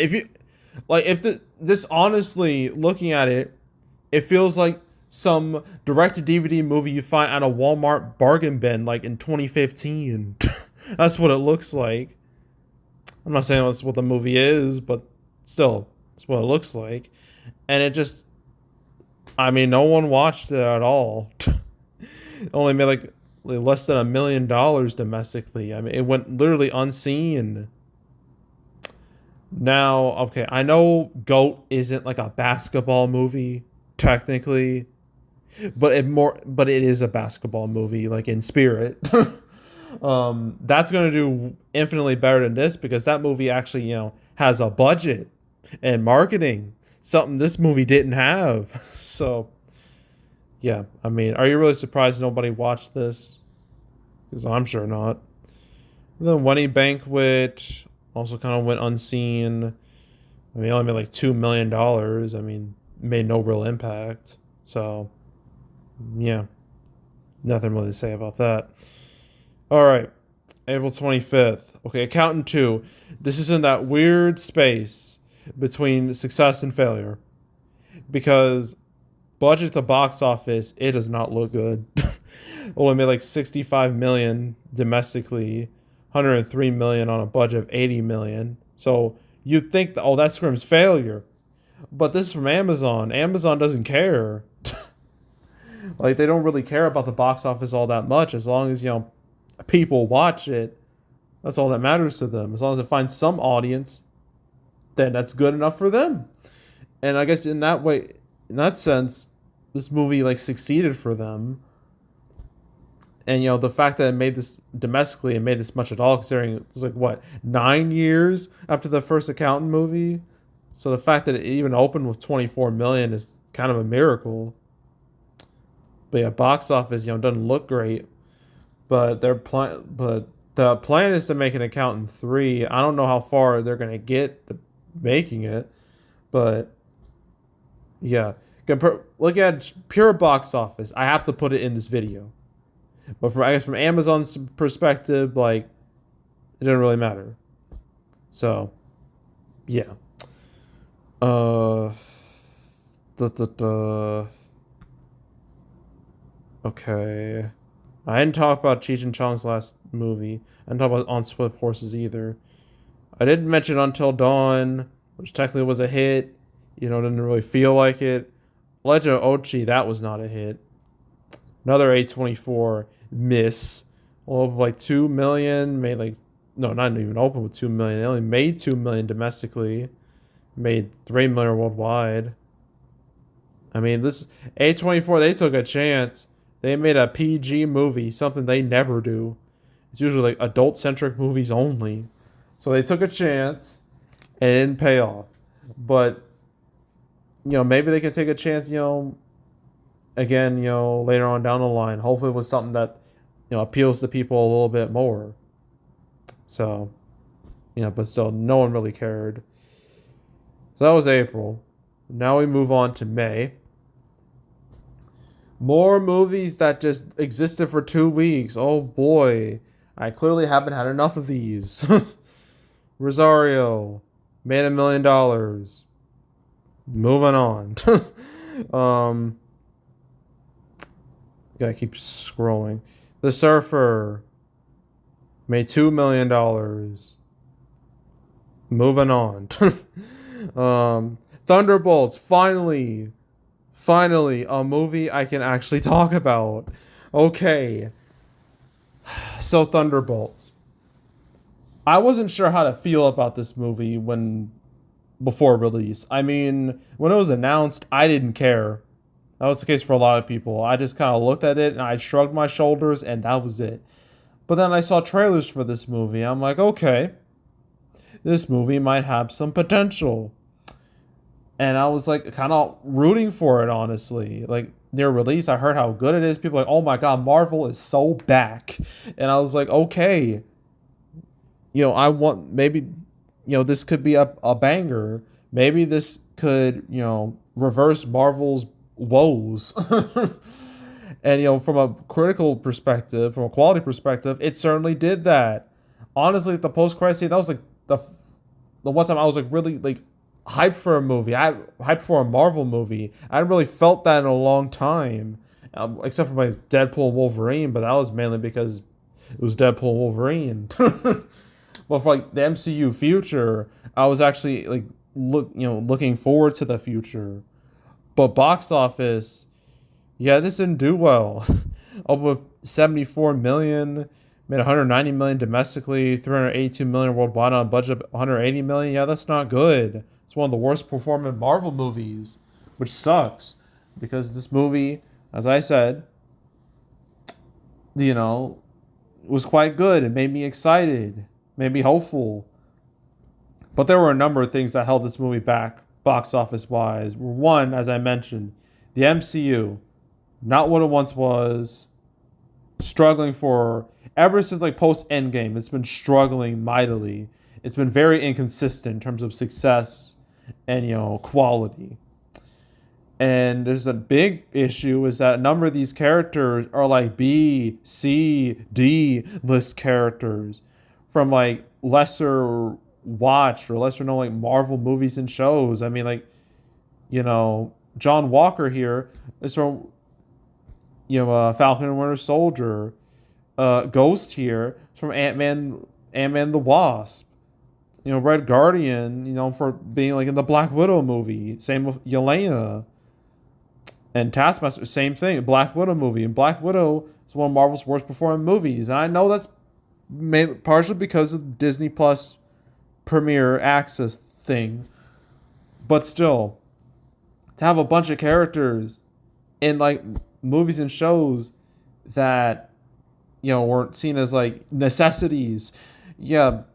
This honestly, looking at it, it feels like some direct-to-DVD movie you find at a Walmart bargain bin like in 2015. That's what it looks like. I'm not saying that's what the movie is, but still, it's what it looks like. And it just, I mean, no one watched it at all. It only made like less than $1 million domestically. I mean, it went literally unseen. Now, okay, I know GOAT isn't like a basketball movie, technically. But it is a basketball movie, like in spirit. That's gonna do infinitely better than this because that movie actually, has a budget and marketing, something this movie didn't have. So, yeah, I mean, are you really surprised nobody watched this? Because I'm sure not. The Wedding Banquet also kind of went unseen. I mean, it only made like $2 million. I mean, made no real impact. So. Yeah, nothing really to say about that. All right, April 25th. Okay, Accountant 2. This is in that weird space between success and failure. Because budget to box office, it does not look good. Only made like 65 million domestically, 103 million on a budget of 80 million. So you'd think, that screams failure. But this is from Amazon. Amazon doesn't care. Like, they don't really care about the box office all that much. As long as, people watch it, that's all that matters to them. As long as it finds some audience, then that's good enough for them. And I guess in that sense, this movie, like, succeeded for them. And, the fact that it made this domestically and made this much at all, considering it's like, 9 years after the first Accountant movie? So the fact that it even opened with 24 million is kind of a miracle. But yeah, box office, doesn't look great. But the plan is to make an Accountant 3. I don't know how far they're gonna get to making it, but yeah, look at pure box office. I have to put it in this video, but from Amazon's perspective, like, it doesn't really matter. So yeah, Okay. I didn't talk about Cheech and Chong's last movie. I didn't talk about On Swift Horses either. I didn't mention Until Dawn, which technically was a hit. Didn't really feel like it. Legend of Ochi, that was not a hit. Another A24 miss. Like 2 million, made like, no, not even open with 2 million. It only made 2 million domestically. Made 3 million worldwide. I mean, this A24, they took a chance. They made a PG movie, something they never do. It's usually like adult-centric movies only. So they took a chance and it didn't pay off. But, maybe they can take a chance, again, later on down the line. Hopefully it was something that, appeals to people a little bit more. So, but still, no one really cared. So that was April. Now we move on to May. More movies that just existed for 2 weeks. Oh boy. I clearly haven't had enough of these. Rosario. made $1 million. Moving on. um, gotta keep scrolling. The Surfer made $2 million. Moving on. Thunderbolts, finally, a movie I can actually talk about. Okay, so Thunderbolts. I wasn't sure how to feel about this movie before release. I mean, when it was announced, I didn't care. That was the case for a lot of people. I just kind of looked at it and I shrugged my shoulders and that was it. But then I saw trailers for this movie. I'm like, okay, this movie might have some potential. And I was like kind of rooting for it, honestly. Like near release, I heard how good it is. People were like, oh my God, Marvel is so back. And I was like, okay, I want maybe, this could be a banger. Maybe this could, reverse Marvel's woes. And, from a critical perspective, from a quality perspective, it certainly did that. Honestly, the post-credit scene, that was like the one time I was like really like hyped for a movie. I hyped for a Marvel movie. I hadn't really felt that in a long time, except for my Deadpool and Wolverine, but that was mainly because it was Deadpool and Wolverine. But for like the MCU future, I was actually like looking forward to the future. But box office, yeah, this didn't do well. Up with 74 million, made 190 million domestically, 382 million worldwide on a budget of 180 million. Yeah, that's not good. It's one of the worst performing Marvel movies, which sucks because this movie, as I said, was quite good. It made me excited, made me hopeful. But there were a number of things that held this movie back, box office wise. One, as I mentioned, the MCU, not what it once was, struggling for ever since like post Endgame. It's been struggling mightily. It's been very inconsistent in terms of success and quality. And there's a big issue is that a number of these characters are like B, C, D list characters from like lesser watched or lesser known like Marvel movies and shows. I mean, like, John Walker here is from Falcon and Winter Soldier. Ghost here is from Ant-Man the Wasp. Red Guardian, for being like in the Black Widow movie. Same with Yelena. And Taskmaster, same thing. Black Widow movie. And Black Widow is one of Marvel's worst performing movies. And I know that's partially because of Disney Plus Premier Access thing. But still, to have a bunch of characters in like movies and shows that weren't seen as like necessities, that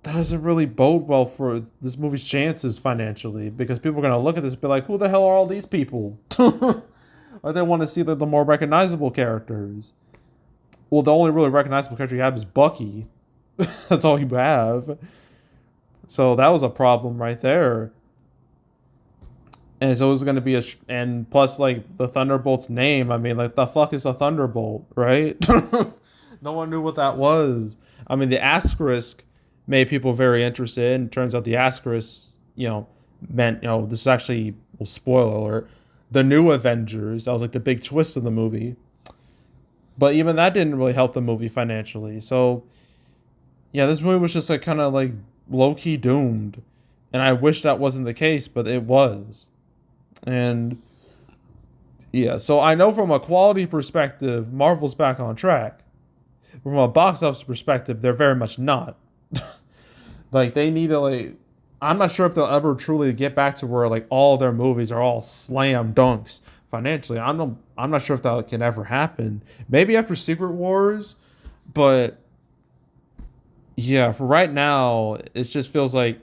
doesn't really bode well for this movie's chances financially, because people are going to look at this and be like, who the hell are all these people? Like, they want to see the more recognizable characters. Well, the only really recognizable character you have is Bucky. That's all you have. So that was a problem right there. And so it was going to be and plus like the Thunderbolts name. I mean, like, the fuck is a Thunderbolt, right? No one knew what that was. I mean, the asterisk made people very interested. And it turns out the asterisk, meant, this is actually, well, spoiler alert, the new Avengers. That was like the big twist of the movie. But even that didn't really help the movie financially. So, yeah, this movie was just like kind of like low-key doomed. And I wish that wasn't the case, but it was. And yeah, so I know from a quality perspective, Marvel's back on track. From a box office perspective, they're very much not. Like, they need to, like, I'm not sure if they'll ever truly get back to where like all their movies are all slam dunks financially. I'm not sure if that can ever happen. Maybe after Secret Wars, but yeah, for right now, it just feels like,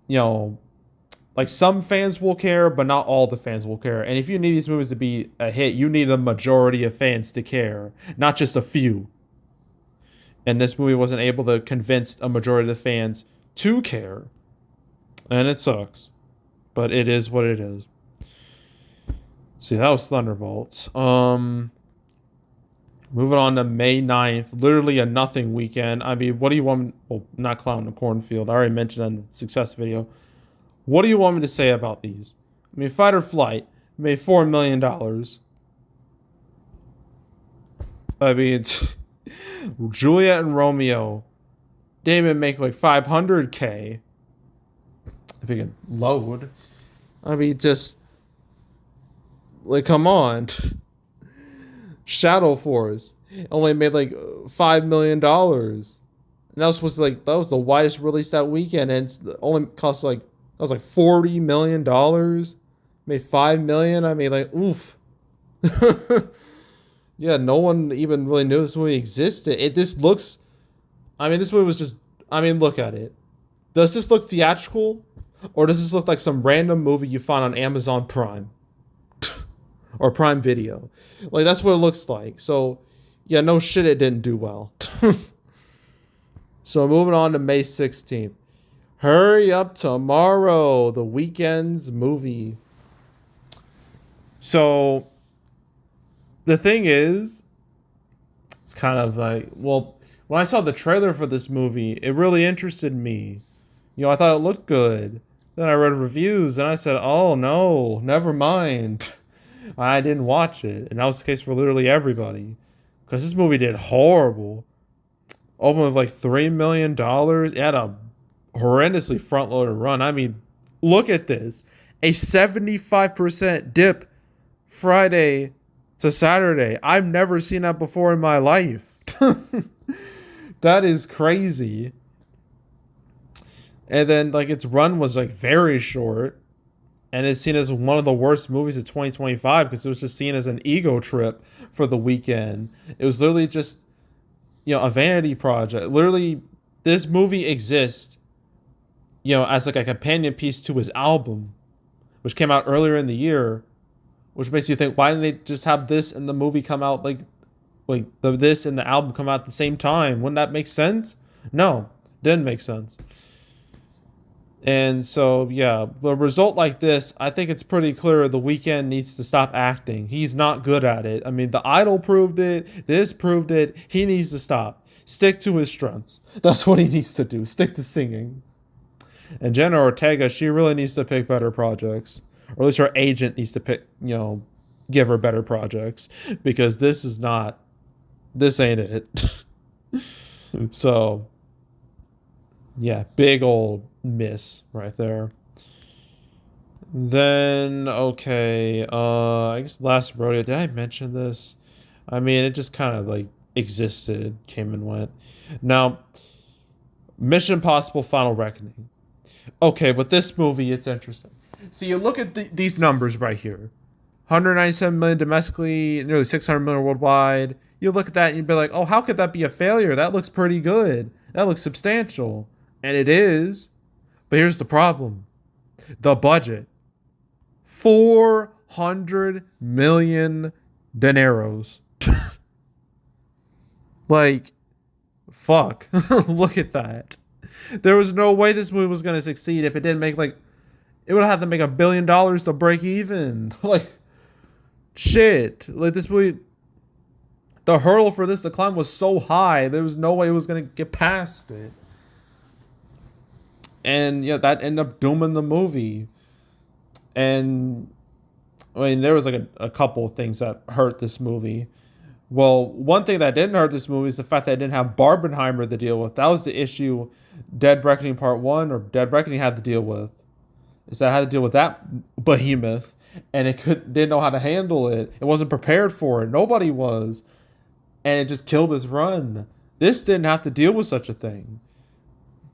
like some fans will care, but not all the fans will care. And if you need these movies to be a hit, you need a majority of fans to care, not just a few. And this movie wasn't able to convince a majority of the fans to care. And it sucks. But it is what it is. See, that was Thunderbolts. Moving on to May 9th, literally a nothing weekend. I mean, what do you want me, well, not Clown in the Cornfield. I already mentioned in the success video. What do you want me to say about these? I mean, Fight or Flight made $4 million. I mean, it's Juliet and Romeo didn't even make like 500K. If you can load. I mean, just like, come on. Shadow Force only made like $5 million. And that was supposed to that was the widest release that weekend, and it's only cost like that was like $40 million. Made 5 million. I mean, like, oof. Yeah, no one even really knew this movie existed. This looks. I mean, this movie was just. I mean, look at it. Does this look theatrical, or does this look like some random movie you find on Amazon Prime or Prime Video? Like, that's what it looks like. So, yeah, no shit, it didn't do well. So moving on to May 16th. Hurry Up Tomorrow, the weekend's movie. So the thing is, it's kind of like, well, when I saw the trailer for this movie, it really interested me. You know, I thought it looked good. Then I read reviews and I said, oh no, never mind. I didn't watch it. And that was the case for literally everybody. Because this movie did horrible. Opened with like $3 million. It had a horrendously front-loaded run. I mean, look at this. A 75% dip Friday to Saturday. I've never seen that before in my life. That is crazy. And then like its run was like very short. And it's seen as one of the worst movies of 2025 because it was just seen as an ego trip for the weekend. It was literally just, you know, a vanity project. Literally, this movie exists, you know, as like a companion piece to his album, which came out earlier in the year, which makes you think, why didn't they just have this and the movie come out this and the album come out at the same time? Wouldn't that make sense? No, didn't make sense. And so, yeah, a result like this, I think it's pretty clear The Weeknd needs to stop acting. He's not good at it. I mean, The Idol proved it. This proved it. He needs to stop. Stick to his strengths. That's what he needs to do. Stick to singing. And Jenna Ortega, she really needs to pick better projects. Or at least her agent needs to pick, you know, give her better projects. Because this ain't it. So, yeah, big old miss right there. Then okay, I guess Last Rodeo. Did I mention this? I mean, it just kind of like existed, came and went. Now, Mission Impossible: Final Reckoning. Okay, but this movie, it's interesting. So you look at these numbers right here: 197 million domestically, nearly 600 million worldwide. You look at that and you'd be like, oh, how could that be a failure? That looks pretty good. That looks substantial. And it is. But here's the problem. The budget. 400 million dineros. Like, fuck. Look at that. There was no way this movie was going to succeed if it didn't make it would have to make $1 billion to break even. Like, shit. Like, this movie, the hurdle for this to climb was so high, there was no way it was going to get past it. And yeah, that ended up dooming the movie. And I mean, there was like a couple of things that hurt this movie. Well, one thing that didn't hurt this movie is the fact that it didn't have Barbenheimer to deal with. That was the issue Dead Reckoning Part 1 or Dead Reckoning had to deal with. Is that it had to deal with that behemoth, and it didn't know how to handle it. It wasn't prepared for it. Nobody was. And it just killed its run. This didn't have to deal with such a thing.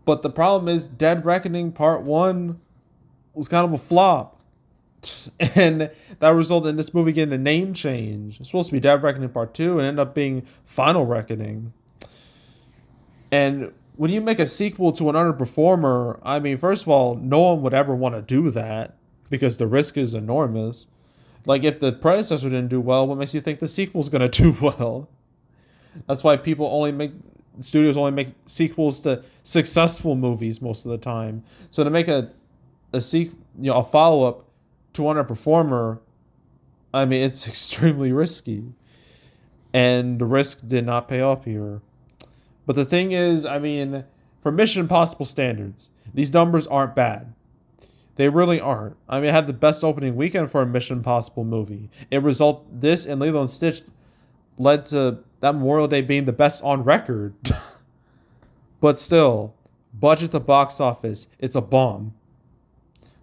But the problem is Dead Reckoning Part 1 was kind of a flop. And that resulted in this movie getting a name change. It's supposed to be Dead Reckoning Part 2 and ended up being Final Reckoning. And when you make a sequel to an underperformer, I mean, first of all, no one would ever want to do that because the risk is enormous. Like, if the predecessor didn't do well, what makes you think the sequel's going to do well? That's why studios only make sequels to successful movies most of the time. So to make a follow-up to Underperformer, I mean, it's extremely risky. and the risk did not pay off here. But the thing is, I mean, for Mission Impossible standards, these numbers aren't bad. They really aren't. I mean, it had the best opening weekend for a Mission Impossible movie. This and Lilo and Stitch led to that Memorial Day being the best on record. But still, budget the box office, it's a bomb.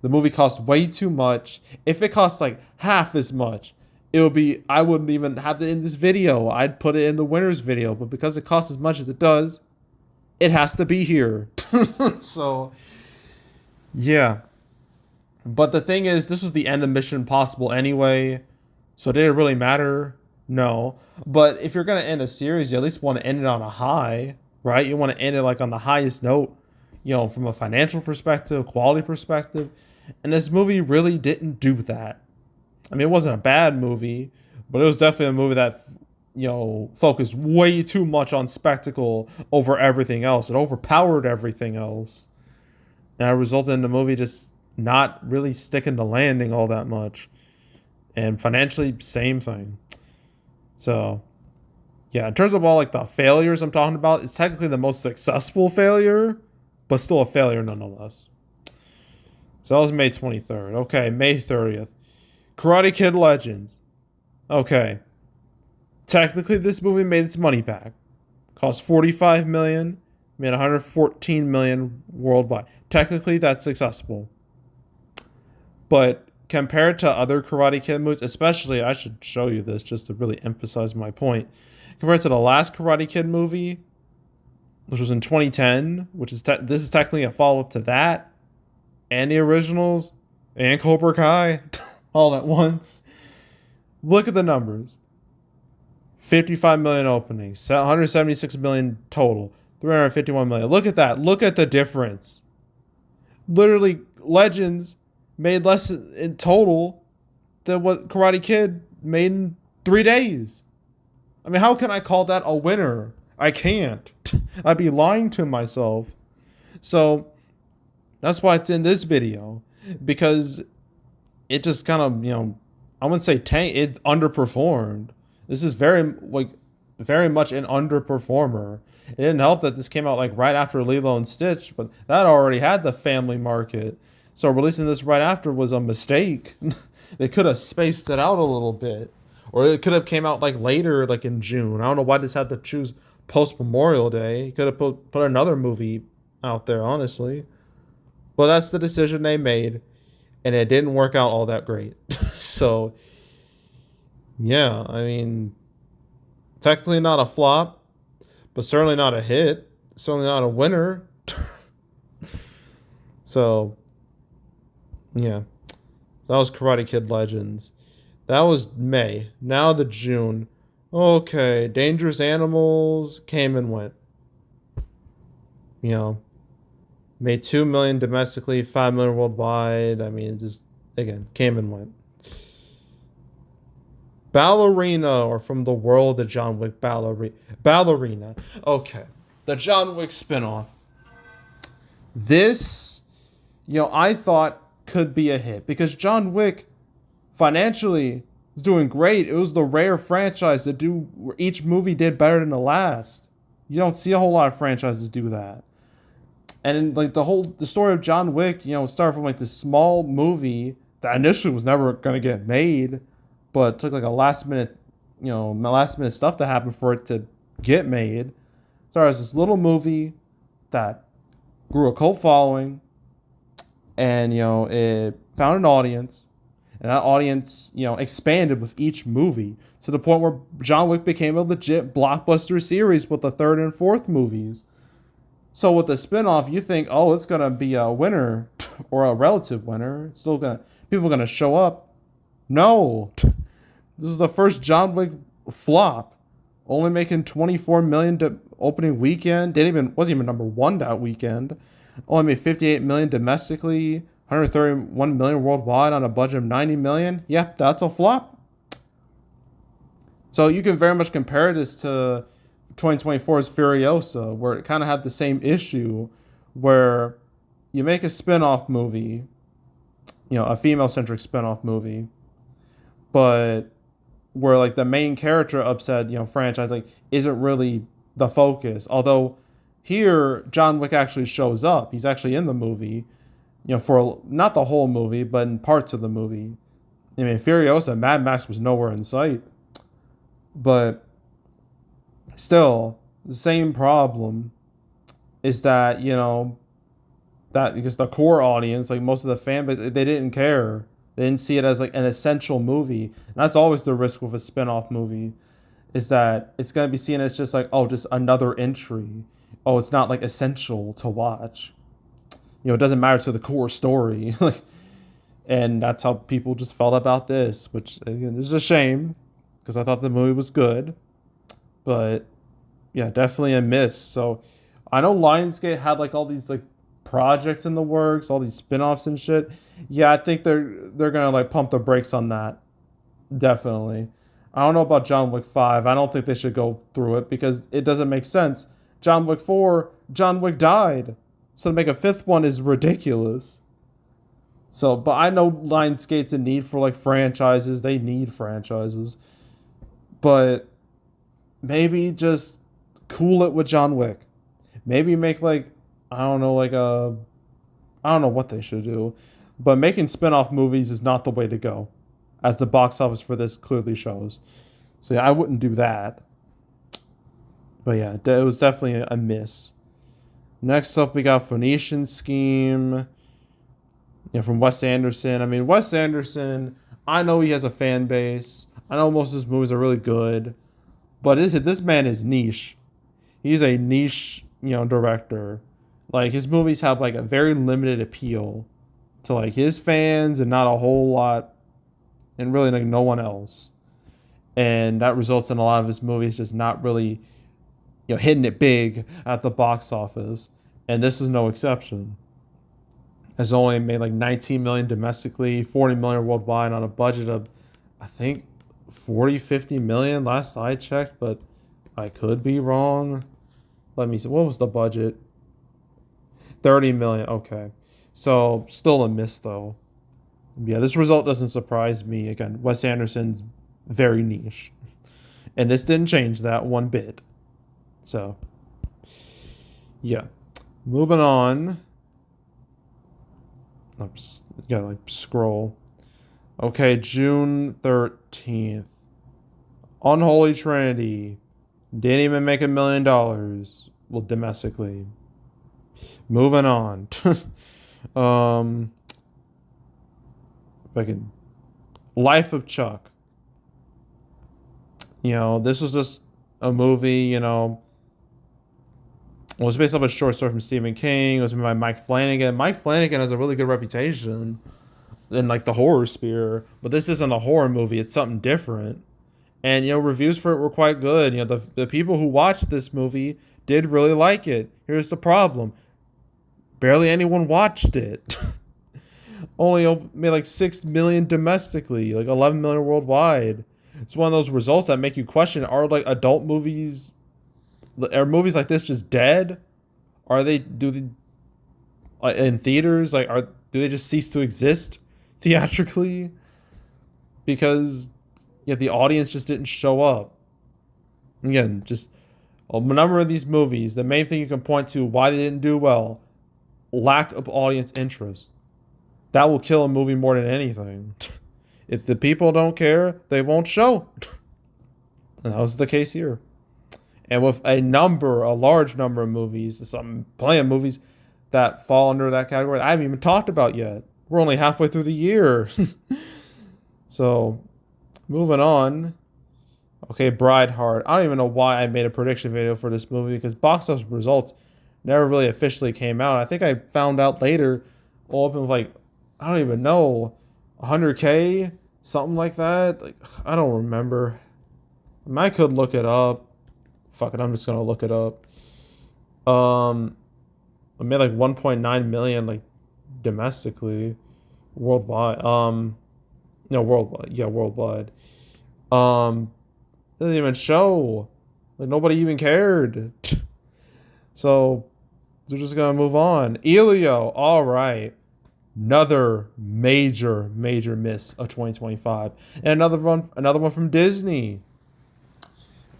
The movie cost way too much. If it cost like half as much, I wouldn't even have it in this video. I'd put it in the winner's video. But because it costs as much as it does, it has to be here. So, yeah. But the thing is, this was the end of Mission Impossible anyway. So did it really matter? No. But if you're going to end a series, you at least want to end it on a high, right? You want to end it like on the highest note, from a financial perspective, quality perspective. And this movie really didn't do that. I mean, it wasn't a bad movie, but it was definitely a movie that, focused way too much on spectacle over everything else. It overpowered everything else. And it resulted in the movie just not really sticking to landing all that much. And financially, same thing. So, yeah, in terms of all like the failures I'm talking about, it's technically the most successful failure, but still a failure nonetheless. So that was May 23rd. Okay, May 30th. Karate Kid Legends. Okay. Technically, this movie made its money back. Cost $45 million, made $114 million worldwide. Technically, that's successful. But compared to other Karate Kid movies, especially, I should show you this just to really emphasize my point. Compared to the last Karate Kid movie, which was in 2010, this is technically a follow-up to that, and the originals, and Cobra Kai, all at once. Look at the numbers. 55 million openings, 176 million total, 351 million. Look at that. Look at the difference. Literally, Legends made less in total than what Karate Kid made in 3 days. I mean, how can I call that a winner? I can't. I'd be lying to myself. So that's why it's in this video, because it just kind of, I wouldn't say it underperformed. This is very much an underperformer. It didn't help that this came out like right after Lilo and Stitch, but that already had the family market. So releasing this right after was a mistake. They could have spaced it out a little bit, or it could have came out like later, like in June. I don't know why this had to choose post Memorial Day. You could have put another movie out there, honestly. But that's the decision they made, and it didn't work out all that great. So, yeah, I mean, technically not a flop, but certainly not a hit. Certainly not a winner. So, yeah. That was Karate Kid Legends. That was May. Now the June. Okay, Dangerous Animals came and went. Made 2 million domestically, 5 million worldwide. I mean, just, again, came and went. Ballerina, or From the World of John Wick, Ballerina. Okay. The John Wick spinoff. This, I thought could be a hit, because John Wick financially was doing great. It was the rare franchise where each movie did better than the last. You don't see a whole lot of franchises do that. And like the story of John Wick, started from like this small movie that initially was never going to get made, but took like a last minute stuff to happen for it to get made. Started as this little movie that grew a cult following, and it found an audience, and that audience expanded with each movie to the point where John Wick became a legit blockbuster series with the third and fourth movies. So with the spinoff, you think, oh, it's gonna be a winner or a relative winner. It's still people are gonna show up. No, this is the first John Wick flop, only making 24 million opening weekend. Wasn't even number one that weekend. Only made 58 million domestically, 131 million worldwide on a budget of 90 million. Yep, that's a flop. So you can very much compare this to 2024's Furiosa, where it kind of had the same issue, where you make a spin-off movie, a female-centric spin-off movie, but where like the main character of said, franchise like isn't really the focus. Although here John Wick actually shows up. He's actually in the movie, for not the whole movie, but in parts of the movie. I mean, Furiosa, Mad Max was nowhere in sight. But still, the same problem is that, that because the core audience, like most of the fan base, they didn't care. They didn't see it as like an essential movie. And that's always the risk with a spin-off movie, is that it's going to be seen as just like, oh, just another entry. Oh, it's not like essential to watch. It doesn't matter to the core story. And that's how people just felt about this, which again is a shame because I thought the movie was good. But yeah, definitely a miss. So I know Lionsgate had like all these like projects in the works, all these spin-offs and shit. Yeah, I think they're gonna like pump the brakes on that. Definitely. I don't know about John Wick 5. I don't think they should go through it because it doesn't make sense. John Wick 4, John Wick died. So to make a fifth one is ridiculous. So, but I know Lionsgate's in need for like franchises. They need franchises. But maybe just cool it with John Wick. Maybe make like, I don't know what they should do. But making spin-off movies is not the way to go, as the box office for this clearly shows. So yeah, I wouldn't do that. But yeah, it was definitely a miss. Next up, we got Phoenician Scheme. From Wes Anderson. I mean, Wes Anderson, I know he has a fan base. I know most of his movies are really good. But this man is niche. He's a niche, director. Like, his movies have, like, a very limited appeal to, like, his fans and not a whole lot, and really, like, no one else. And that results in a lot of his movies just not really, hitting it big at the box office. And this is no exception. Has only made like 19 million domestically, 40 million worldwide on a budget of, I think, 50 million last I checked, but I could be wrong. Let me see. What was the budget? 30 million. Okay. So still a miss though. Yeah, this result doesn't surprise me. Again, Wes Anderson's very niche. And this didn't change that one bit. So, yeah. Moving on. Gotta like scroll. Okay, June 13th. Unholy Trinity. Didn't even make $1 million. Well, domestically. Moving on. Fucking Life of Chuck. This was just a movie, it was based off a short story from Stephen King. It was made by Mike Flanagan. Mike Flanagan has a really good reputation in like the horror sphere, but this isn't a horror movie. It's something different. And reviews for it were quite good. The people who watched this movie did really like it. Here's the problem: barely anyone watched it. Only made like 6 million domestically, like 11 million worldwide. It's one of those results that make you question: are like adult movies? Are movies like this just dead? In theaters? Like, do they just cease to exist theatrically? Because the audience just didn't show up. Again, just a number of these movies, the main thing you can point to why they didn't do well: lack of audience interest. That will kill a movie more than anything. If the people don't care, they won't show. And that was the case here. And with a large number of movies, plenty of movies that fall under that category I haven't even talked about yet. We're only halfway through the year. So, moving on. Okay, Brideheart. I don't even know why I made a prediction video for this movie, because box office results never really officially came out. I think I found out later, all up in like, I don't even know, 100K? Something like that? Like, I don't remember. I could look it up. Fuck it, I'm just gonna look it up. I made like 1.9 million like domestically, worldwide. No, worldwide. Yeah, worldwide. Doesn't even show. Like, nobody even cared. So we're just gonna move on. Elio, all right. Another major miss of 2025. And another one from Disney.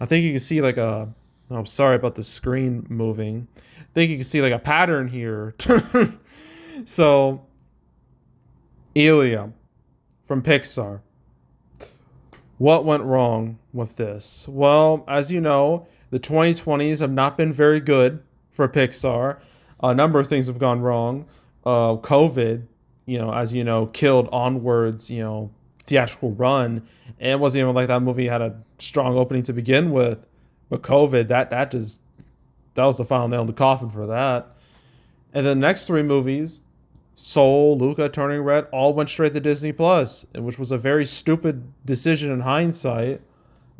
I think you can see like a. Oh, I'm sorry about the screen moving. I think you can see like a pattern here. So, Elio from Pixar. What went wrong with this? Well, as you know, the 2020s have not been very good for Pixar. A number of things have gone wrong. COVID, as you know, killed Onward's, theatrical run. And it wasn't even like that movie had a strong opening to begin with. But COVID, that was the final nail in the coffin for that. And the next three movies, Soul, Luca, Turning Red, all went straight to Disney Plus, which was a very stupid decision in hindsight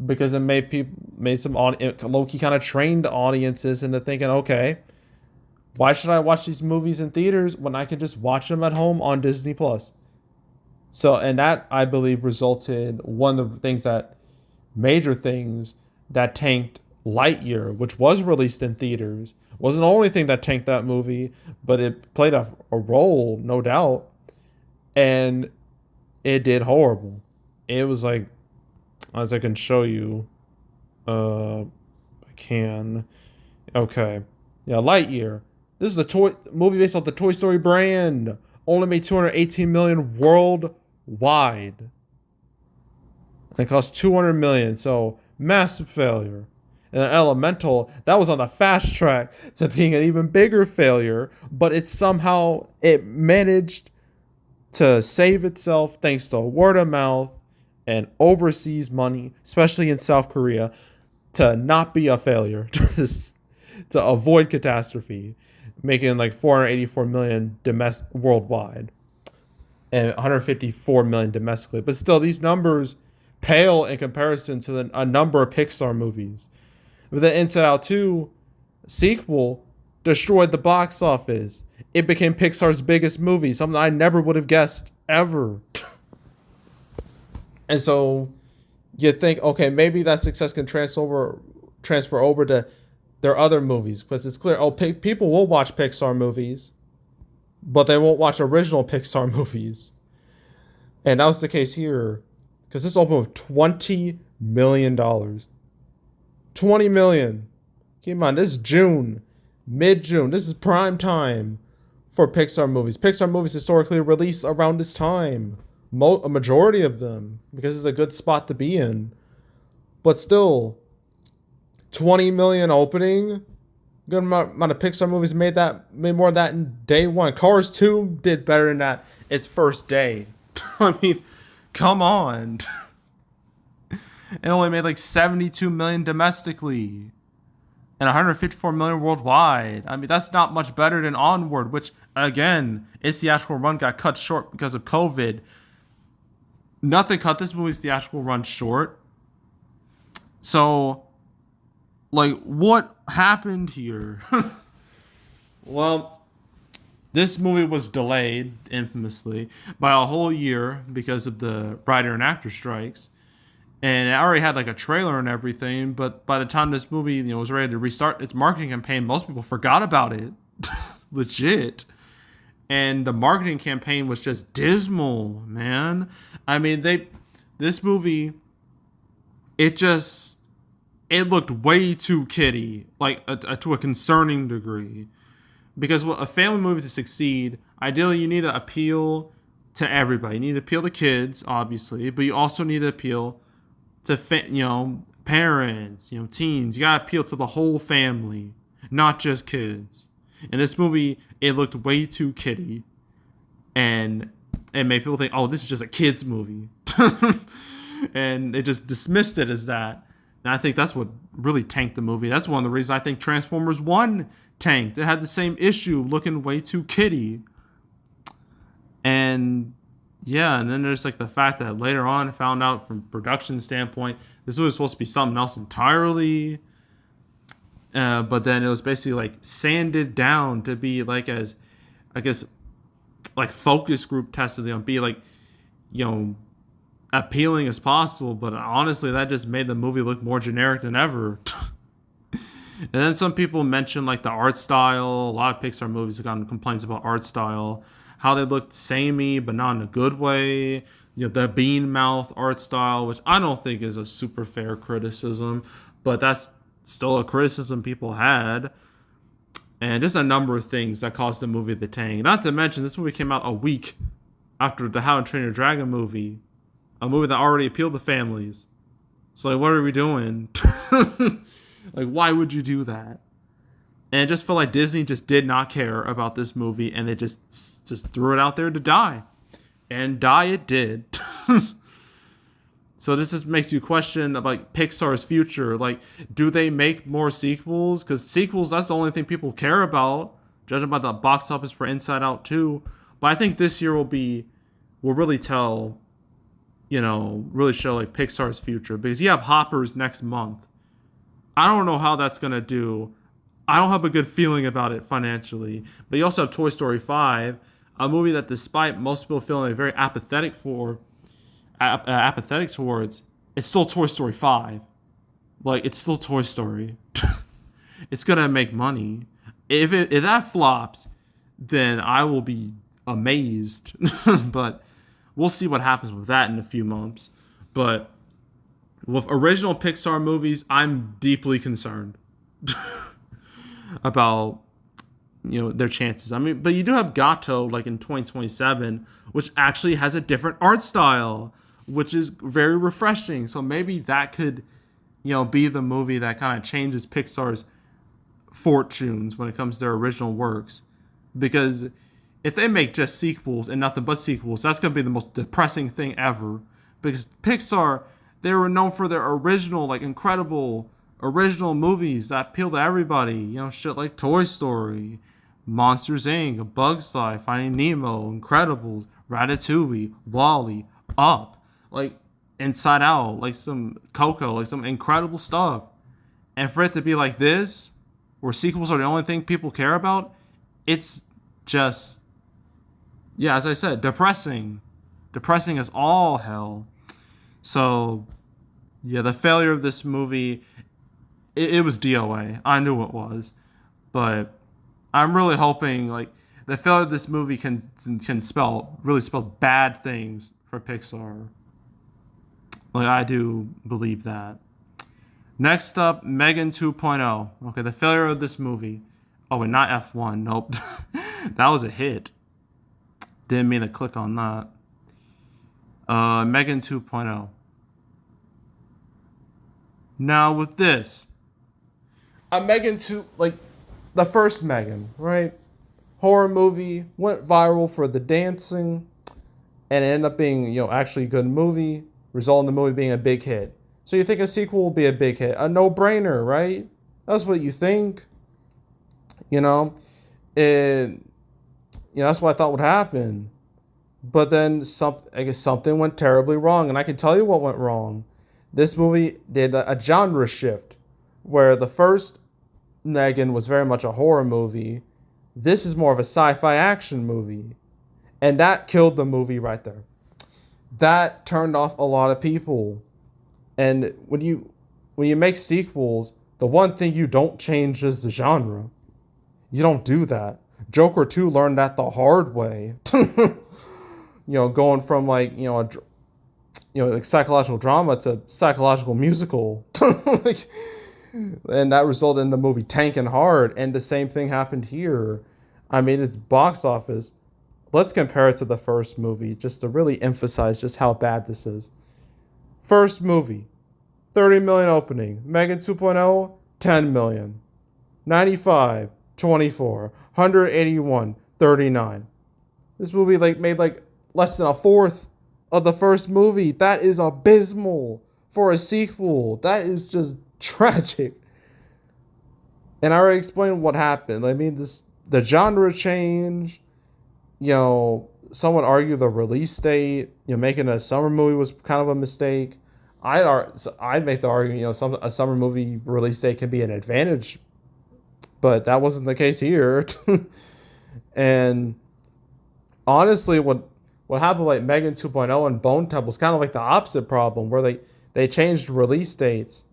because it made some low-key kind of trained audiences into thinking, okay, why should I watch these movies in theaters when I can just watch them at home on Disney Plus? So, and that I believe resulted one of the major things that tanked Lightyear, which was released in theaters. Wasn't the only thing that tanked that movie, but it played a role, no doubt. And it did horrible. It was like, as I can show you, I can. Okay. Yeah, Lightyear. This is a movie based off the Toy Story brand. Only made $218 million worldwide. And it cost $200 million, so massive failure. And then Elemental, that was on the fast track to being an even bigger failure, but it managed to save itself thanks to word of mouth and overseas money, especially in South Korea, to not be a failure, to avoid catastrophe, making like $484 million worldwide and $154 million domestically. But still, these numbers pale in comparison to a number of Pixar movies. But then Inside Out 2 sequel destroyed the box office. It became Pixar's biggest movie, something I never would have guessed ever. And so you think, okay, maybe that success can transfer over to their other movies, because it's clear, people will watch Pixar movies, but they won't watch original Pixar movies. And that was the case here, because this opened with $20 million. $20 million. Keep in mind, this is June, mid-June. This is prime time for Pixar movies. Pixar movies historically release around this time. A majority of them, because it's a good spot to be in. But still, $20 million opening. Good amount of Pixar movies made more than that in day one. Cars 2 did better than that its first day. I mean, come on. It only made like $72 million domestically and $154 million worldwide. I mean, that's not much better than Onward, which, again, its theatrical run got cut short because of COVID. Nothing cut this movie's theatrical run short. So, like, what happened here? Well, this movie was delayed, infamously, by a whole year because of the writer and actor strikes. And it already had like a trailer and everything, but by the time this movie, was ready to restart its marketing campaign, most people forgot about it. Legit. And the marketing campaign was just dismal, man. I mean, this movie, it looked way too kiddie, like to a concerning degree. Because a family movie to succeed, ideally you need to appeal to everybody. You need to appeal to kids, obviously, but you also need to appeal to parents, teens. You gotta appeal to the whole family, not just kids. In this movie, it looked way too kiddie, and it made people think, oh, this is just a kids movie. And they just dismissed it as that. And I think that's what really tanked the movie. That's one of the reasons I think Transformers 1 tanked. It had the same issue, looking way too kiddie. And yeah, and then there's like the fact that later on I found out from production standpoint, this was supposed to be something else entirely. But then it was basically like sanded down to be like as, I guess, like focus group tested on, be like, appealing as possible. But honestly, that just made the movie look more generic than ever. And then some people mentioned like the art style. A lot of Pixar movies have gotten complaints about art style. how they looked samey, but not in a good way. The bean mouth art style, which I don't think is a super fair criticism, but that's still a criticism people had. And just a number of things that caused the movie to tank. Not to mention, this movie came out a week after the How to Train Your Dragon movie, a movie that already appealed to families. So, like, what are we doing? Like, why would you do that? And it just felt like Disney just did not care about this movie, and they just threw it out there to die. And die it did. So this just makes you question about Pixar's future. Like, do they make more sequels? Because sequels, that's the only thing people care about, judging by the box office for Inside Out 2. But I think this year will really tell, really show like Pixar's future. Because you have Hoppers next month. I don't know how that's going to do. I don't have a good feeling about it financially. But you also have Toy Story 5, a movie that despite most people feeling very apathetic towards, it's still Toy Story 5. Like, it's still Toy Story. It's gonna make money. If that flops, then I will be amazed. But we'll see what happens with that in a few months. But with original Pixar movies, I'm deeply concerned about their chances. I mean, but you do have Gato like in 2027, which actually has a different art style, which is very refreshing. So maybe that could, be the movie that kind of changes Pixar's fortunes when it comes to their original works. Because if they make just sequels and nothing but sequels, that's going to be the most depressing thing ever. Because Pixar, they were known for their original, like incredible original movies that appeal to everybody. Shit like Toy Story, Monsters Inc., A Bug's Life, Finding Nemo, Incredibles, Ratatouille, WALL-E, Up. Like Inside Out, like some Coco, like some incredible stuff. And for it to be like this, where sequels are the only thing people care about, it's just, as I said, depressing. Depressing as all hell. So, the failure of this movie, it was DOA. I knew it was. But I'm really hoping, like, the failure of this movie can spell bad things for Pixar. Like, I do believe that. Next up, Megan 2.0. Okay, the failure of this movie. Oh, wait, not F1. Nope. That was a hit. Didn't mean to click on that. Megan 2.0. Now, with this, Megan 2, like, the first Megan, right? Horror movie, went viral for the dancing, and it ended up being, actually a good movie, resulting in the movie being a big hit. So you think a sequel will be a big hit. A no-brainer, right? That's what you think. And, that's what I thought would happen. But then something went terribly wrong, and I can tell you what went wrong. This movie did a genre shift, where the first Megan was very much a horror movie. This is more of a sci-fi action movie. And that killed the movie right there. That turned off a lot of people. And when you make sequels, the one thing you don't change is the genre. You don't do that. Joker 2 learned that the hard way. Going from like psychological drama to psychological musical. And that resulted in the movie tanking hard. And the same thing happened here. I mean, it's box office. Let's compare it to the first movie just to really emphasize just how bad this is. First movie, 30 million opening. Megan 2.0, 10 million. 95, 24. 181, 39. This movie made less than a fourth of the first movie. That is abysmal for a sequel. That is just tragic. And I already explained what happened. I mean, the genre change. Some would argue the release date. Making a summer movie was kind of a mistake. I'd make the argument. A summer movie release date can be an advantage, but that wasn't the case here. And honestly, what happened like Megan 2.0 and Bone Temple was kind of like the opposite problem, where they changed release dates.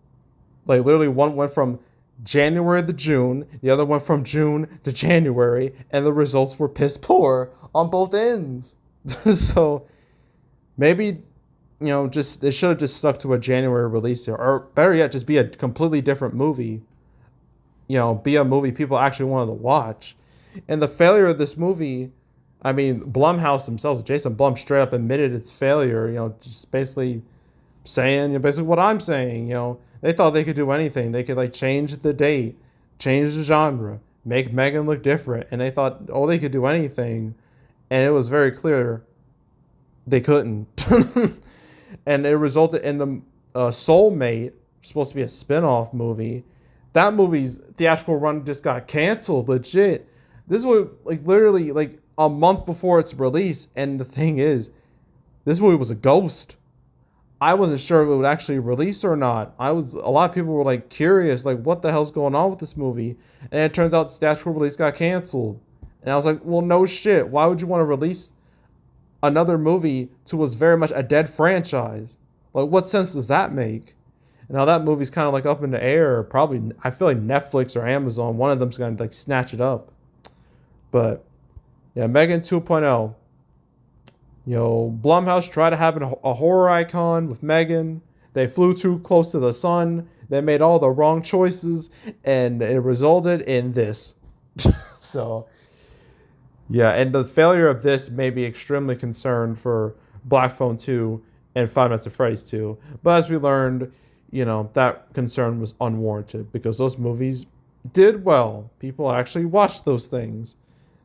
Like literally one went from January to June. The other went from June to January, and the results were piss poor on both ends. So maybe just they should have just stuck to a January release here, or better yet, just be a completely different movie. Be a movie people actually wanted to watch. And the failure of this movie, I mean, Blumhouse themselves, Jason Blum straight up admitted its failure. Just basically saying basically what I'm saying. They thought they could do anything. They could like change the date, change the genre, make Megan look different, and they thought, oh, they could do anything, and it was very clear they couldn't. And it resulted in the Soulmate, supposed to be a spin-off movie. That movie's theatrical run just got canceled, legit. This was like literally like a month before its release, and the thing is, this movie was a ghost. I wasn't sure if it would actually release or not. A lot of people were like curious, like what the hell's going on with this movie? And it turns out the theatrical release got canceled. And I was like, well, no shit. Why would you want to release another movie to what's very much a dead franchise? Like, what sense does that make? And now that movie's kind of like up in the air. Probably, I feel like Netflix or Amazon, one of them's gonna like snatch it up. But yeah, Megan 2.0. Blumhouse tried to have a horror icon with Megan. They flew too close to the sun. They made all the wrong choices, and it resulted in this. So, yeah, and the failure of this made me extremely concerned for Black Phone 2 and Five Nights at Freddy's 2. But as we learned, that concern was unwarranted because those movies did well. People actually watched those things.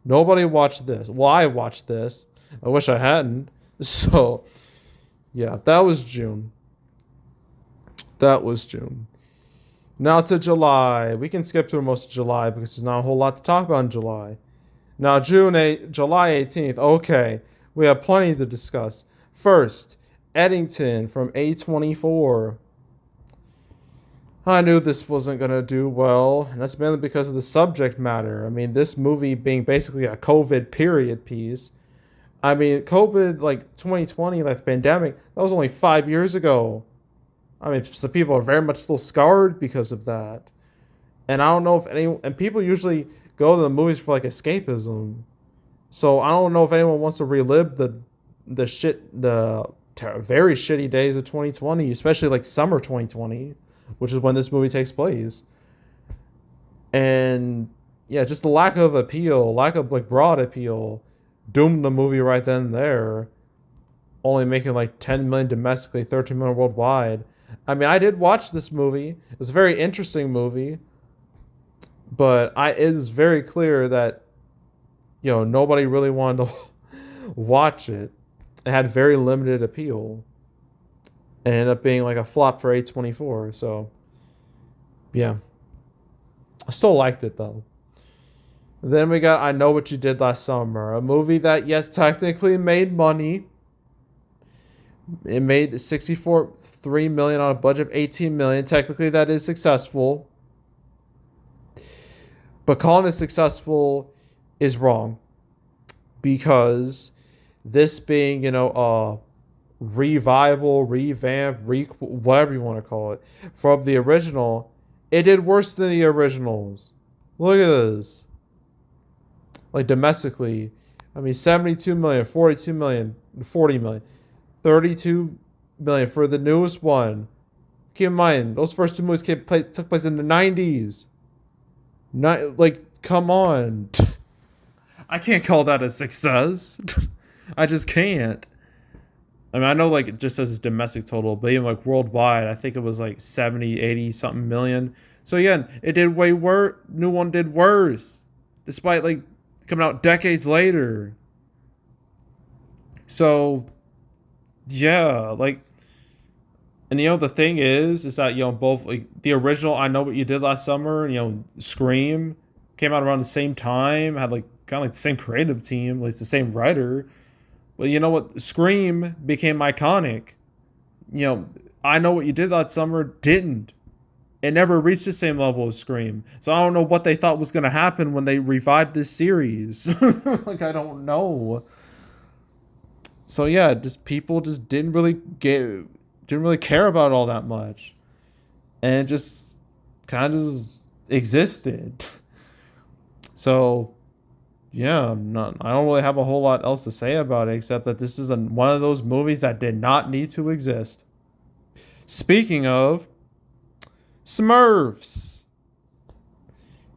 Nobody watched this. Well, I watched this. I wish I hadn't. So, yeah, that was June. Now to July. We can skip through most of July because there's not a whole lot to talk about in July. Now, July 18th. Okay, we have plenty to discuss. First, Eddington from A24. I knew this wasn't going to do well, and that's mainly because of the subject matter. I mean, this movie being basically a COVID period piece. I mean, COVID, like 2020, like the pandemic, that was only 5 years ago. I mean, some people are very much still scarred because of that. And I don't know if anyone, and people usually go to the movies for like escapism. So I don't know if anyone wants to relive the very shitty days of 2020, especially like summer 2020, which is when this movie takes place. And yeah, just the lack of appeal, lack of like broad appeal, doomed the movie right then and there, only making like 10 million domestically, 13 million worldwide. I mean, I did watch this movie. It was a very interesting movie, but it is very clear that nobody really wanted to watch it. It had very limited appeal. It ended up being like a flop for A24. So, yeah. I still liked it, though. Then we got I Know What You Did Last Summer. A movie that, yes, technically made money. It made $63 million on a budget of $18 million. Technically, that is successful. But calling it successful is wrong. Because this being, a revival, revamp, whatever you want to call it, from the original, it did worse than the originals. Look at this. Like domestically, I mean, 72 million, 42 million, 40 million, 32 million for the newest one. Keep in mind, those first two movies took place in the 90s. Come on. I can't call that a success. I just can't. I mean, I know like it just says it's domestic total, but even like worldwide, I think it was like 70, 80 something million. So again, it did way worse. New one did worse, despite like coming out decades later. So, yeah, like, and the thing is that both like the original I Know What You Did Last Summer, Scream came out around the same time, had like kind of like the same creative team, like the same writer. But you know what? Scream became iconic. I Know What You Did Last Summer didn't. It never reached the same level of Scream. So I don't know what they thought was going to happen when they revived this series. Like, I don't know. So yeah, just people just didn't really care about it all that much. And it just kind of existed. So yeah, I don't really have a whole lot else to say about it except that this is one of those movies that did not need to exist. Speaking of Smurfs,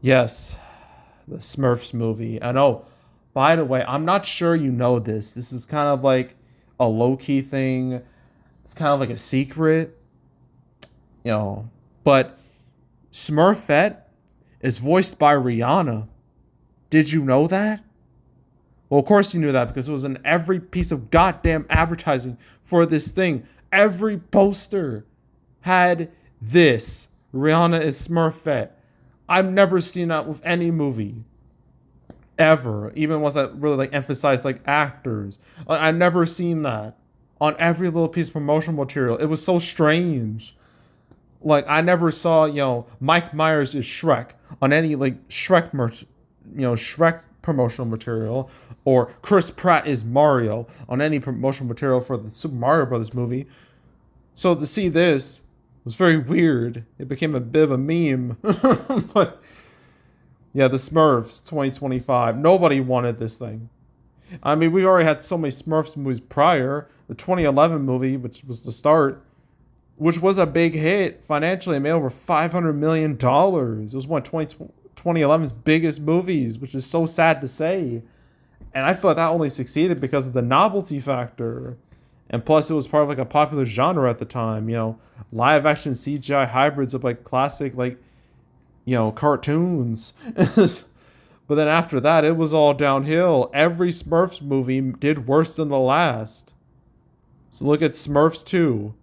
yes, the Smurfs movie. I know. By the way, I'm not sure you know this. This is kind of like a low key thing. It's kind of like a secret, you know. But Smurfette is voiced by Rihanna. Did you know that? Well, of course you knew that because it was in every piece of goddamn advertising for this thing. Every poster had this. Rihanna is Smurfette. I've never seen that with any movie. Ever. Even ones that really like emphasize like actors. Like, I've never seen that on every little piece of promotional material. It was so strange. Like I never saw, Mike Myers is Shrek on any like Shrek merch, Shrek promotional material, or Chris Pratt is Mario on any promotional material for the Super Mario Brothers movie. So to see this was very weird. It became a bit of a meme. But yeah, the Smurfs 2025. Nobody wanted this thing. I mean, we already had so many Smurfs movies prior. The 2011 movie, which was the start, which was a big hit financially. It made over $500 million. It was one of 2011's biggest movies, which is so sad to say. And I feel like that only succeeded because of the novelty factor. And plus, it was part of like a popular genre at the time. Live action CGI hybrids of like classic, like, cartoons. But then after that, it was all downhill. Every Smurfs movie did worse than the last. So look at Smurfs 2.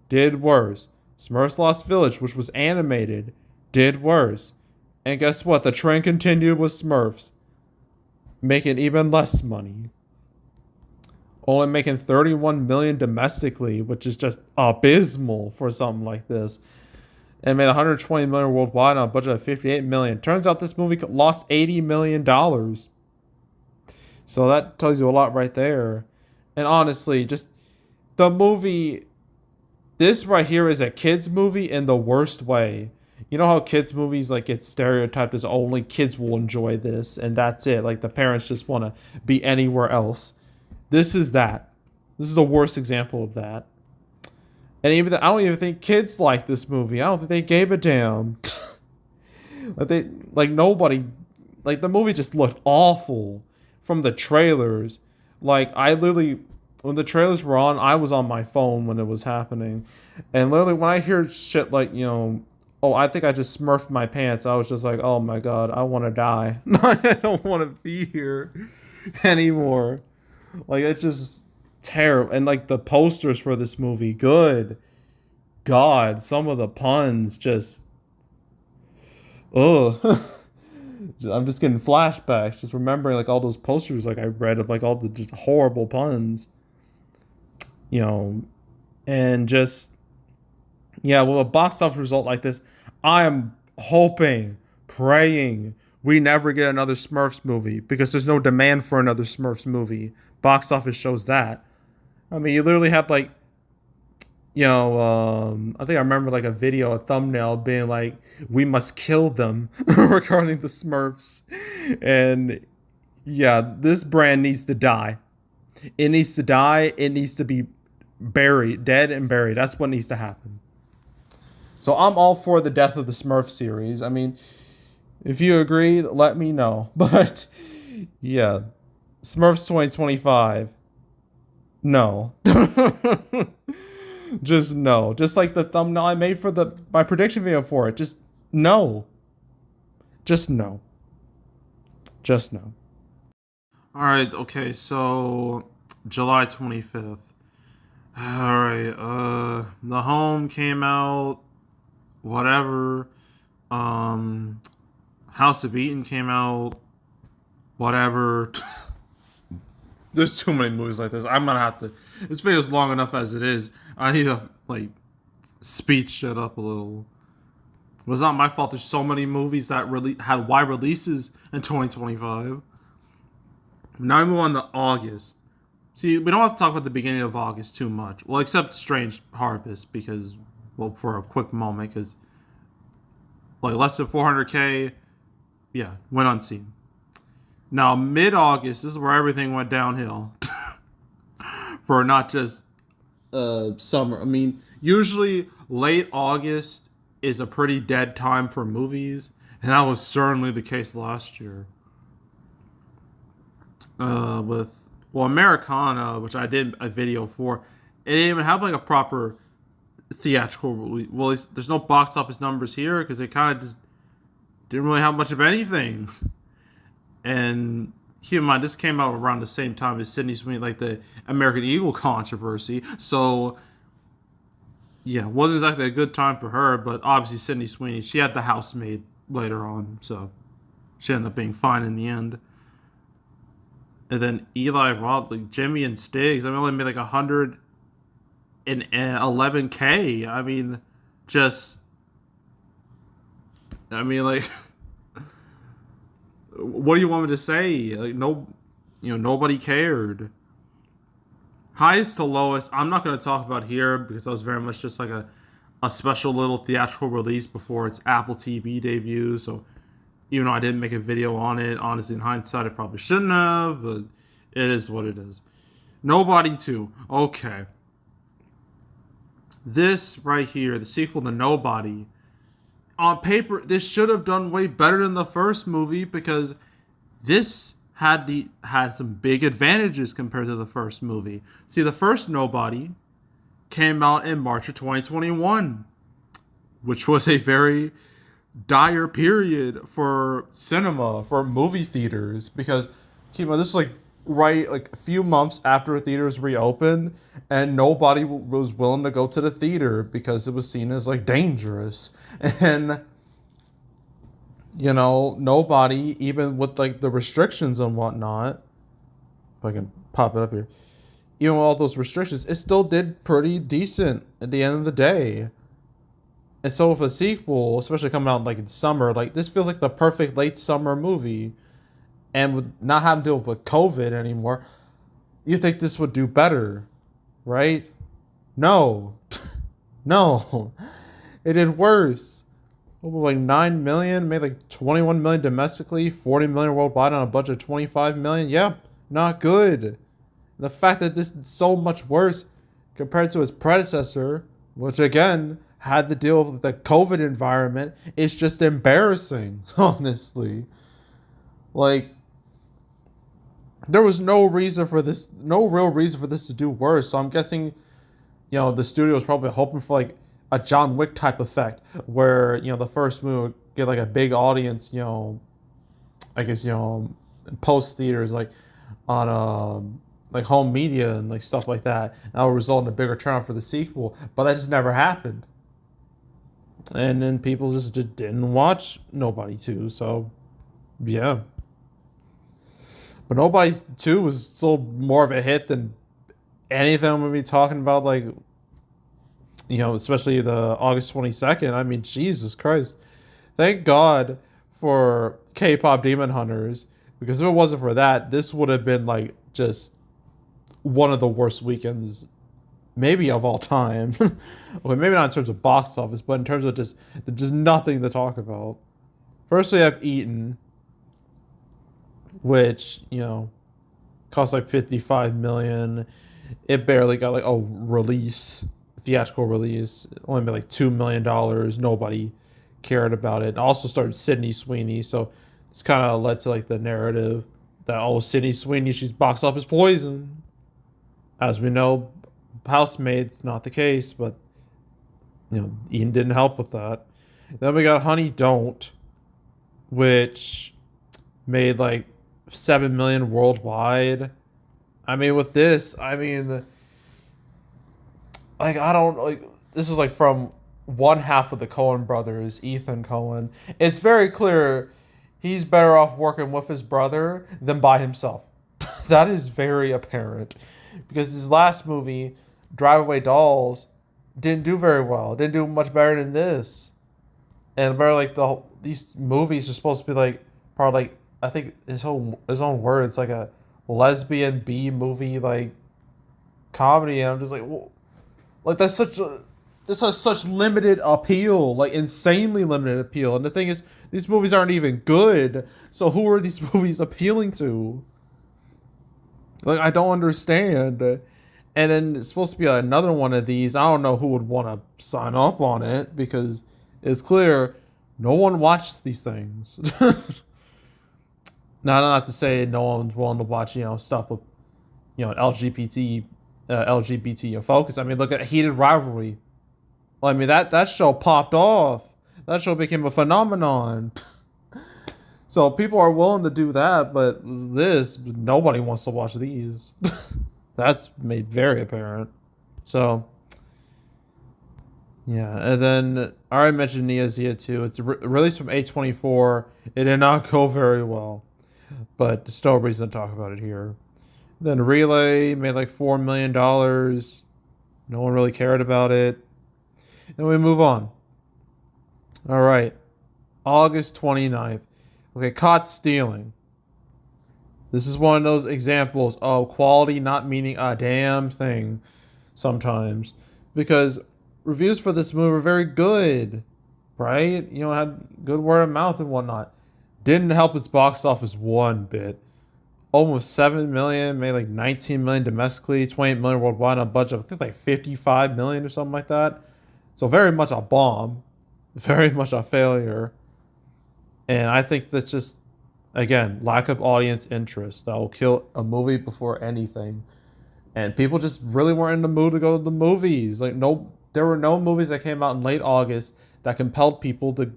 Did worse. Smurfs Lost Village, which was animated, did worse. And guess what? The trend continued with Smurfs, making even less money. Only making $31 million domestically, which is just abysmal for something like this. And made $120 million worldwide on a budget of $58 million. Turns out this movie lost $80 million. So that tells you a lot right there. And honestly, just the movie, this right here is a kids movie in the worst way. You know how kids movies like get stereotyped as only kids will enjoy this and that's it. Like the parents just want to be anywhere else. This is that. This is the worst example of that. And even I don't even think kids like this movie. I don't think they gave a damn. Nobody, like the movie just looked awful from the trailers. Like I literally, when the trailers were on, I was on my phone when it was happening. And literally when I hear shit like, oh, I think I just smurfed my pants, I was just like, oh my God, I want to die. I don't want to be here anymore. Like, it's just terrible. And like the posters for this movie, good God, some of the puns just, ugh. I'm just getting flashbacks, just remembering like all those posters like I read of like all the just horrible puns. And just, yeah, well, a box office result like this, I am hoping, praying we never get another Smurfs movie because there's no demand for another Smurfs movie. Box office shows that. I mean, you literally have like, I think I remember like a video, a thumbnail being like, we must kill them regarding the Smurfs. And yeah, this brand needs to die. It needs to die. It needs to be buried, dead and buried. That's what needs to happen. So I'm all for the death of the Smurf series. I mean, if you agree, let me know. But yeah, Smurfs 2025. No. Just no. Just like the thumbnail I made for my prediction video for it. Just no. Just no. Just no. Alright, okay, so July 25th. Alright, The Home came out. Whatever. House of Eden came out. Whatever. There's too many movies like this. I'm gonna have to. This video's long enough as it is. I need to like speed shit up a little. It was not my fault. There's so many movies that really had wide releases in 2025. Now I move on to August. See, we don't have to talk about the beginning of August too much. Well, except Strange Harvest because, well, for a quick moment, because like less than 400K. Yeah, went unseen. Now, mid-August, this is where everything went downhill. For not just summer. I mean, usually late August is a pretty dead time for movies, and that was certainly the case last year. With Americana, which I did a video for, it didn't even have like a proper theatrical release. Well, there's no box office numbers here because they kind of just didn't really have much of anything. And keep in mind, this came out around the same time as Sydney Sweeney, like the American Eagle controversy. So, yeah, it wasn't exactly a good time for her, but obviously Sydney Sweeney, she had the housemaid later on, so she ended up being fine in the end. And then Eli Roth, like Jimmy and Stiggs, I mean, only made like 111K. I mean, like, what do you want me to say? Like, nobody cared. Highest to lowest, I'm not going to talk about here because that was very much just like a special little theatrical release before its Apple TV debut. So even though I didn't make a video on it, honestly, in hindsight, I probably shouldn't have, but it is what it is. Nobody 2. Okay. This right here, the sequel to Nobody, on paper, this should have done way better than the first movie because this had some big advantages compared to the first movie. See, the first Nobody came out in March of 2021, which was a very dire period for cinema, for movie theaters, because keep in mind, this is like a few months after theaters reopened, and nobody was willing to go to the theater because it was seen as like dangerous. And nobody, even with like the restrictions and whatnot, if I can pop it up here, even with all those restrictions, it still did pretty decent at the end of the day. And so with a sequel, especially coming out like in summer, like this feels like the perfect late summer movie. And with not having to deal with COVID anymore, you think this would do better, right? No. No. It did worse. Like 9 million, made like 21 million domestically, 40 million worldwide on a budget of 25 million. Yeah, not good. The fact that this is so much worse compared to its predecessor, which again had to deal with the COVID environment, is just embarrassing, honestly. Like, there was no real reason for this to do worse. So I'm guessing, the studio was probably hoping for like a John Wick type effect, where the first movie would get like a big audience, I guess in post theaters, like on like home media and like stuff like that. That will result in a bigger turnout for the sequel, but that just never happened. And then people just didn't watch Nobody 2, so yeah. But Nobody 2 was still more of a hit than anything we'll be talking about, like, especially the August 22nd. I mean, Jesus Christ. Thank God for K-pop Demon Hunters, because if it wasn't for that, this would have been like just one of the worst weekends maybe of all time. Okay, maybe not in terms of box office, but in terms of just nothing to talk about. First we have Eaton, which, cost like 55 million. It barely got like a theatrical release. It only made like $2 million. Nobody cared about it. It also started Sydney Sweeney, so it's kind of led to like the narrative that, Sydney Sweeney, she's box office poison. As we know, Housemaid's not the case, but Ian didn't help with that. Then we got Honey Don't, which made like 7 million worldwide. I mean, with this, this is like from one half of the Coen brothers, Ethan Coen. It's very clear he's better off working with his brother than by himself. That is very apparent, because his last movie, Drive Away Dolls, didn't do very well. Didn't do much better than this. And very like these movies are supposed to be like probably like, I think his own words, like a lesbian B movie like comedy, and I'm just like, well, like that's this has such limited appeal, like insanely limited appeal. And the thing is, these movies aren't even good. So who are these movies appealing to? Like, I don't understand. And then it's supposed to be another one of these. I don't know who would want to sign up on it because it's clear no one watches these things. Now, not to say no one's willing to watch, stuff with, LGBT focus. I mean, look at Heated Rivalry. Well, I mean, that show popped off. That show became a phenomenon. So people are willing to do that, but nobody wants to watch these. That's made very apparent. So, yeah. And then, I already mentioned Nia Zia 2. It's released from A24. It did not go very well. But there's no reason to talk about it here. Then Relay made like $4 million. No one really cared about it. And we move on. All right. August 29th. Okay, Caught Stealing. This is one of those examples of quality not meaning a damn thing sometimes. Because reviews for this movie were very good. Right? Had good word of mouth and whatnot. Didn't help its box office one bit. Almost 7 million, made like 19 million domestically, 28 million worldwide on a budget of I think like 55 million or something like that. So very much a bomb. Very much a failure. And I think that's just, again, lack of audience interest that will kill a movie before anything. And people just really weren't in the mood to go to the movies. There were no movies that came out in late August that compelled people to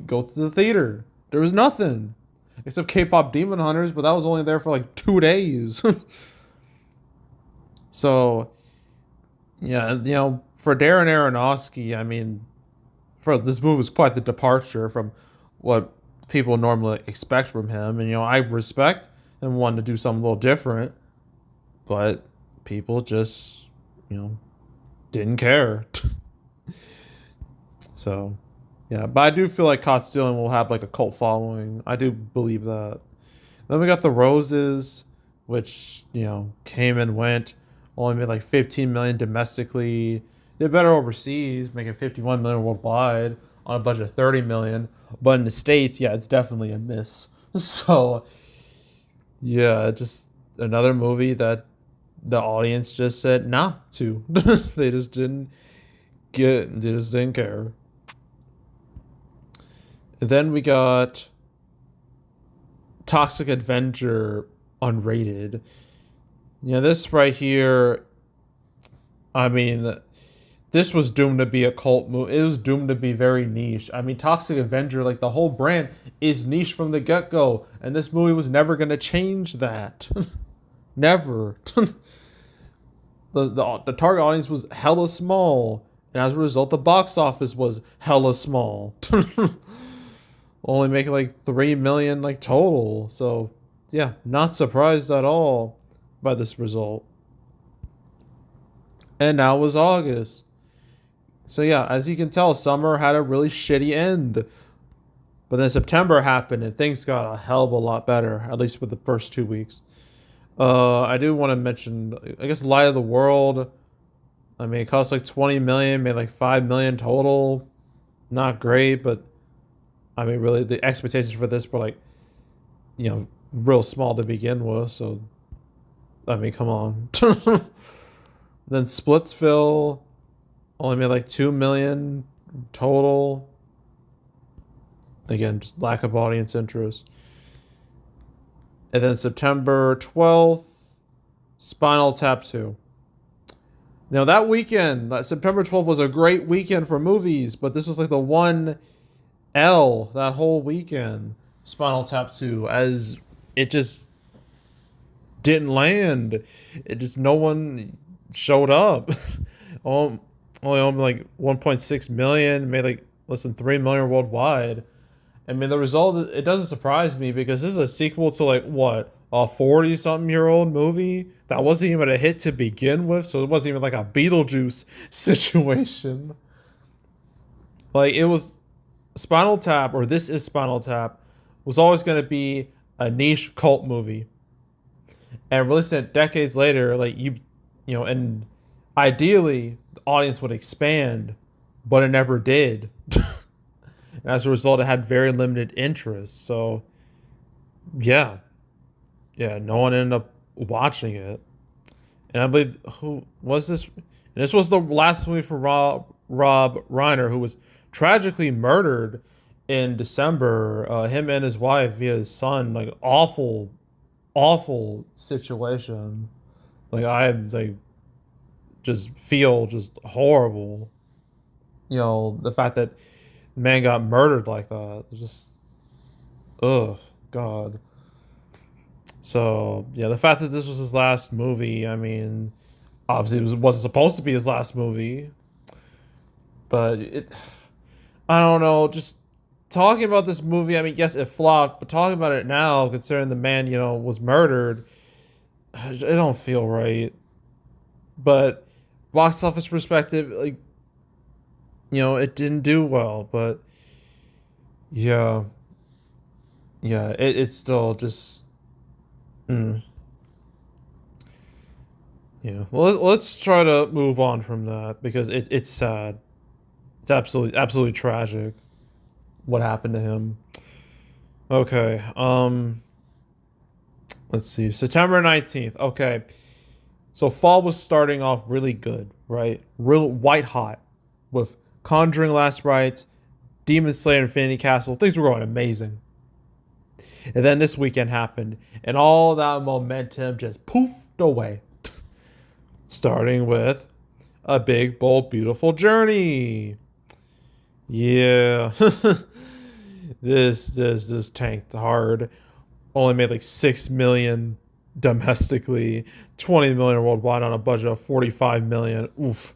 go to the theater. There was nothing. Except K-pop Demon Hunters, but that was only there for like 2 days. So, yeah, for Darren Aronofsky, I mean, for this movie was quite the departure from what people normally expect from him. And, I respect and wanted to do something a little different, but people just, didn't care. So, yeah, but I do feel like Caught Stealing will have like a cult following. I do believe that. Then we got The Roses, which, came and went. Only made like 15 million domestically. Did better overseas, making 51 million worldwide on a budget of 30 million. But in the States, yeah, it's definitely a miss. So, yeah, just another movie that the audience just said nah to. They just didn't care. Then we got Toxic Avenger unrated. This right here, I mean, this was doomed to be a cult movie. It was doomed to be very niche. I mean, Toxic Avenger, like the whole brand, is niche from the get-go. And this movie was never going to change that. Never. The target audience was hella small. And as a result, the box office was hella small. Only making like 3 million like total. So yeah, not surprised at all by this result. And now it was August. So yeah, as you can tell, summer had a really shitty end. But then September happened and things got a hell of a lot better, at least for the first 2 weeks. I do want to mention, I guess, Light of the World. I mean, it cost like 20 million, made like 5 million total. Not great, but I mean, really, the expectations for this were like, real small to begin with. So, I mean, come on. Then Splitsville only made like 2 million total. Again, just lack of audience interest. And then September 12th, Spinal Tap 2. Now, that weekend, September 12th, was a great weekend for movies, but this was like the one L that whole weekend. Spinal Tap 2, as it just didn't land. It just, no one showed up. Only like 1.6 million, made like less than 3 million worldwide. I mean, the result, it doesn't surprise me because this is a sequel to like, what, a 40-something-year-old movie that wasn't even a hit to begin with, so it wasn't even like a Beetlejuice situation. Like, it was Spinal Tap, or This Is Spinal Tap, was always going to be a niche cult movie. And releasing it decades later, like, and ideally the audience would expand, but it never did. And as a result, it had very limited interest. So yeah, yeah, no one ended up watching it. And I believe who was this? And this was the last movie for Rob Reiner, who was tragically murdered in December. Him and his wife via his son. Like awful, awful situation. Like I like just feel just horrible. The fact that man got murdered like that. Just ugh, God. So yeah, the fact that this was his last movie, I mean, obviously wasn't supposed to be his last movie, but I don't know, just talking about this movie, I mean, yes, it flopped, but talking about it now, considering the man, was murdered, it don't feel right. But box office perspective, like, it didn't do well, but yeah, yeah, it's still just, mm, yeah. Well, let's try to move on from that because it's sad. It's absolutely tragic what happened to him. Okay. Let's see. September 19th. Okay. So fall was starting off really good, right? Real white hot with Conjuring Last Rites, Demon Slayer Infinity Castle. Things were going amazing. And then this weekend happened, and all that momentum just poofed away. Starting with A Big, Bold, Beautiful Journey. Yeah. This tanked hard. Only made like 6 million domestically, 20 million worldwide on a budget of 45 million. Oof.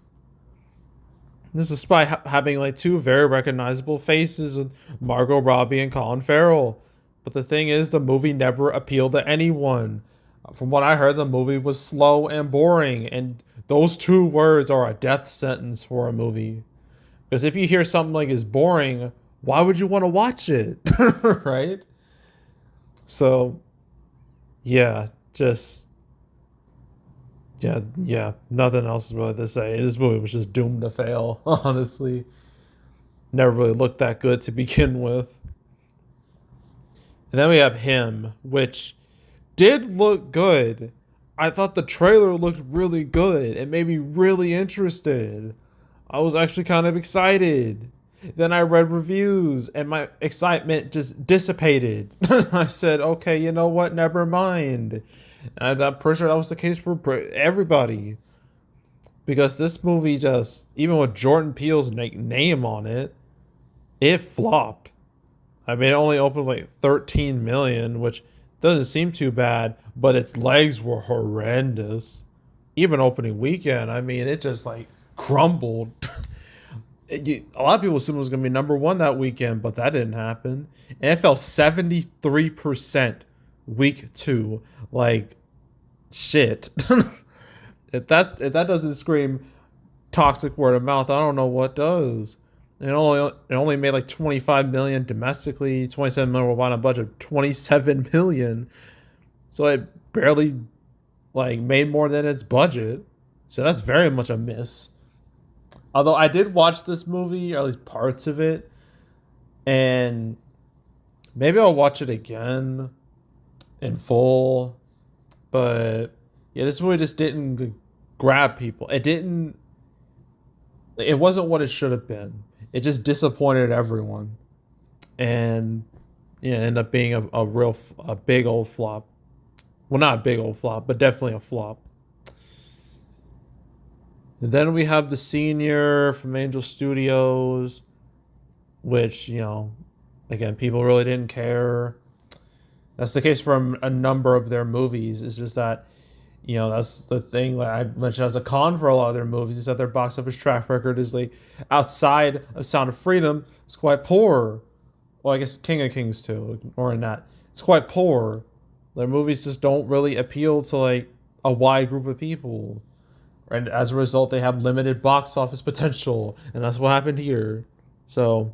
This is despite having like two very recognizable faces with Margot Robbie and Colin Farrell. But the thing is, the movie never appealed to anyone. From what I heard, the movie was slow and boring, and those two words are a death sentence for a movie. Because if you hear something like is boring, why would you want to watch it? Right? So, yeah, just yeah, nothing else is really to say. This movie was just doomed to fail, honestly. Never really looked that good to begin with. And then we have Him, which did look good. I thought the trailer looked really good. It made me really interested. I was actually kind of excited. Then I read reviews and my excitement just dissipated. I said, okay, you know what? Never mind. And I'm pretty sure that was the case for everybody. Because this movie just, even with Jordan Peele's name on it, it flopped. I mean, it only opened like 13 million, which doesn't seem too bad, but its legs were horrendous. Even opening weekend, I mean, it just like crumbled. A lot of people assumed it was going to be number one that weekend, but that didn't happen. And it fell 73% week two. Like, shit. If that doesn't scream toxic word of mouth, I don't know what does. It only made like 25 million domestically, 27 million worldwide on a budget of 27 million. So it barely like made more than its budget. So that's very much a miss. Although I did watch this movie, or at least parts of it, and maybe I'll watch it again in full. But yeah, this movie just didn't grab people. It wasn't what it should have been. It just disappointed everyone. And yeah, ended up being a big old flop. Well, not a big old flop, but definitely a flop. And then we have The Senior from Angel Studios, which, again, people really didn't care. That's the case for a number of their movies. It's just that, that's the thing that I mentioned as a con for a lot of their movies, is that their box office track record is like outside of Sound of Freedom, it's quite poor. Well, I guess King of Kings too, or in that. It's quite poor. Their movies just don't really appeal to like a wide group of people. And as a result, they have limited box office potential. And that's what happened here. So,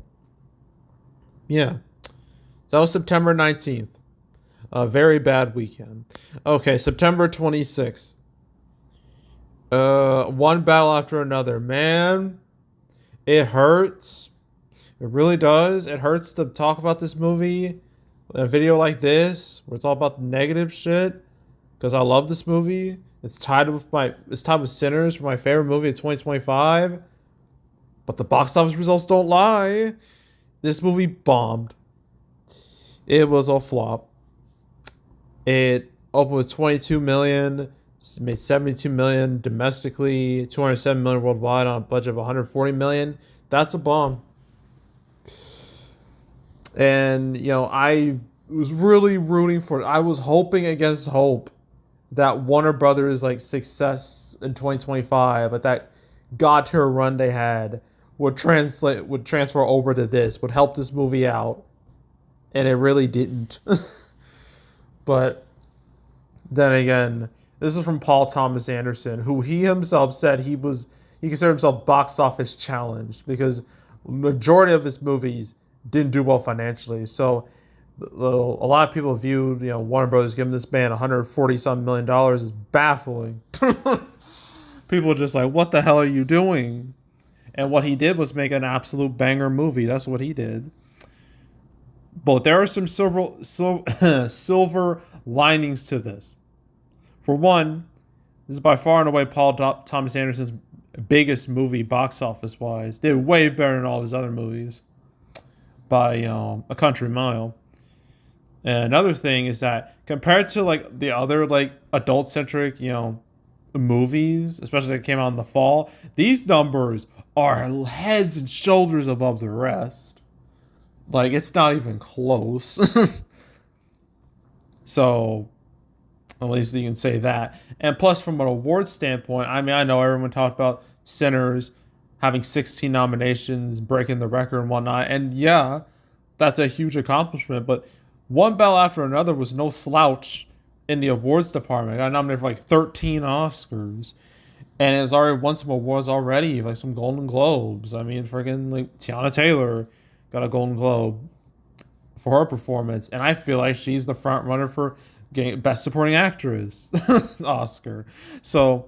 yeah. So that was September 19th. A very bad weekend. Okay, September 26th. One battle after another. Man, it hurts. It really does. It hurts to talk about this movie in a video like this, where it's all about the negative shit. Because I love this movie. It's tied with Sinners for my favorite movie of 2025. But the box office results don't lie. This movie bombed. It was a flop. It opened with 22 million, made 72 million domestically, 207 million worldwide on a budget of 140 million. That's a bomb. And I was really rooting for it. I was hoping against hope that Warner Brothers like success in 2025, but that god tier run they had would transfer over to this, would help this movie out, and it really didn't. But then again, this is from Paul Thomas Anderson, who he himself said he considered himself box office challenged because majority of his movies didn't do well financially. So a lot of people viewed Warner Brothers giving this man 140-some million dollars as baffling. People are just like, what the hell are you doing? And what he did was make an absolute banger movie. That's what he did. But there are some silver linings to this. For one, this is by far and away Paul Thomas Anderson's biggest movie box office wise. Did way better than all his other movies by a country mile. And another thing is that compared to like the other like adult centric movies, especially that came out in the fall, these numbers are heads and shoulders above the rest. Like, it's not even close. So at least you can say that. And plus, from an awards standpoint, I mean, I know everyone talked about Sinners having 16 nominations, breaking the record and whatnot. And yeah, that's a huge accomplishment. But One Battle After Another was no slouch in the awards department. I got nominated for like 13 Oscars. And it's already won some awards already, like some Golden Globes. I mean, freaking like Tiana Taylor got a Golden Globe for her performance. And I feel like she's the front runner for getting Best Supporting Actress Oscar. So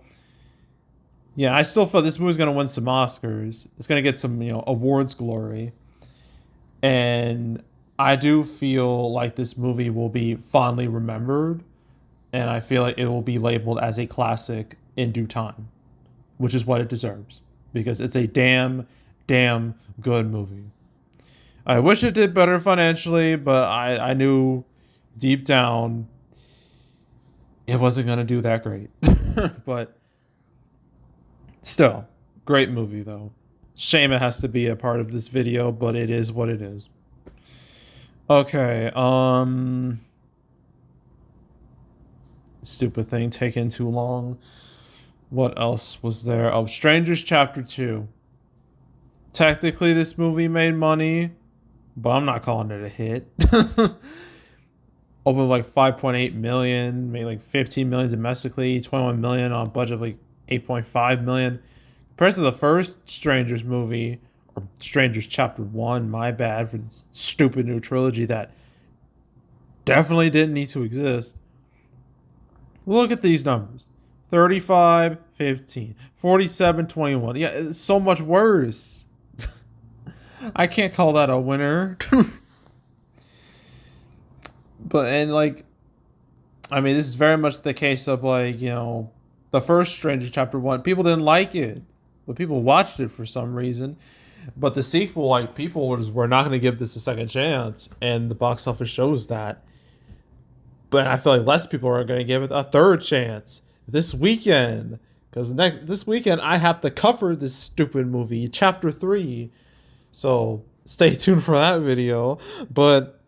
yeah, I still feel this movie's going to win some Oscars. It's going to get some, awards glory. And I do feel like this movie will be fondly remembered. And I feel like it will be labeled as a classic in due time, which is what it deserves. Because it's a damn good movie. I wish it did better financially, but I knew deep down it wasn't going to do that great. But still, great movie though. Shame it has to be a part of this video, but it is what it is. Okay, stupid thing taking too long. What else was there? Oh, Strangers Chapter 2. Technically, this movie made money, but I'm not calling it a hit. Opened like 5.8 million, made like 15 million domestically, 21 million on a budget of like 8.5 million. Compared to the first Strangers movie, or Strangers Chapter 1, my bad for this stupid new trilogy that definitely didn't need to exist. Look at these numbers. 35, 15, 47, 21. Yeah, it's so much worse. I can't call that a winner. This is very much the case of the first Stranger Chapter 1. People didn't like it, but people watched it for some reason. But the sequel, people were not going to give this a second chance, and the box office shows that. But I feel like less people are going to give it a third chance this weekend. Because this weekend, I have to cover this stupid movie, Chapter 3. So stay tuned for that video. But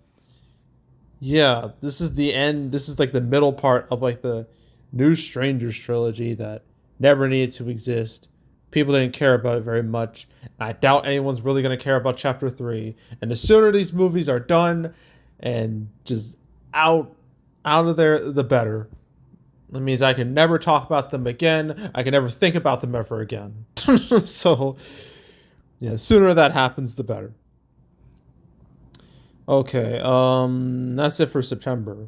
yeah, this is the end. This is like the middle part of the new Strangers trilogy that never needed to exist. People didn't care about it very much. I doubt anyone's really going to care about Chapter 3. And the sooner these movies are done and just out of there, the better. That means I can never talk about them again. I can never think about them ever again. So, yeah, the sooner that happens, the better. Okay, that's it for September.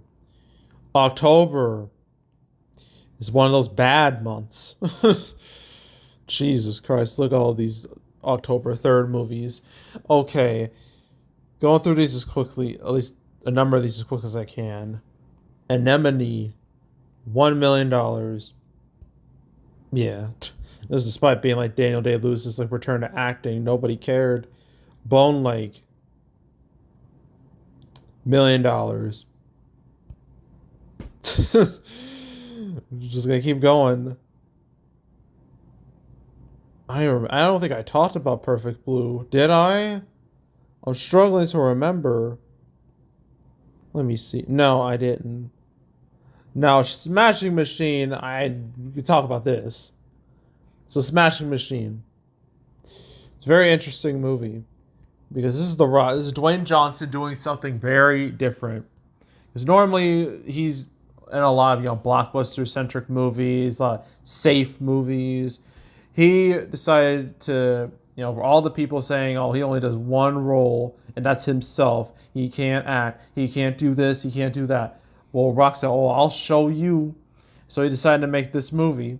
October. It's one of those bad months. Jesus Christ, look at all these October 3rd movies. Okay, going through these as quickly, at least a number of these as quick as I can. Anemone, $1 million. Yeah. This is despite being like Daniel Day-Lewis's like return to acting. Nobody cared. Bone Lake, $1 million. Just gonna keep going. I don't think I talked about Perfect Blue. Did I? I'm struggling to remember. Let me see. No, I didn't. Now, Smashing Machine, I could talk about this. So, Smashing Machine. It's a very interesting movie because this is this is Dwayne Johnson doing something very different. Because normally he's in a lot of blockbuster centric movies, a lot of safe movies. He decided to for all the people saying, oh, he only does one role and that's himself. He can't act. He can't do this. He can't do that. Well, Rock said, oh, I'll show you. So he decided to make this movie.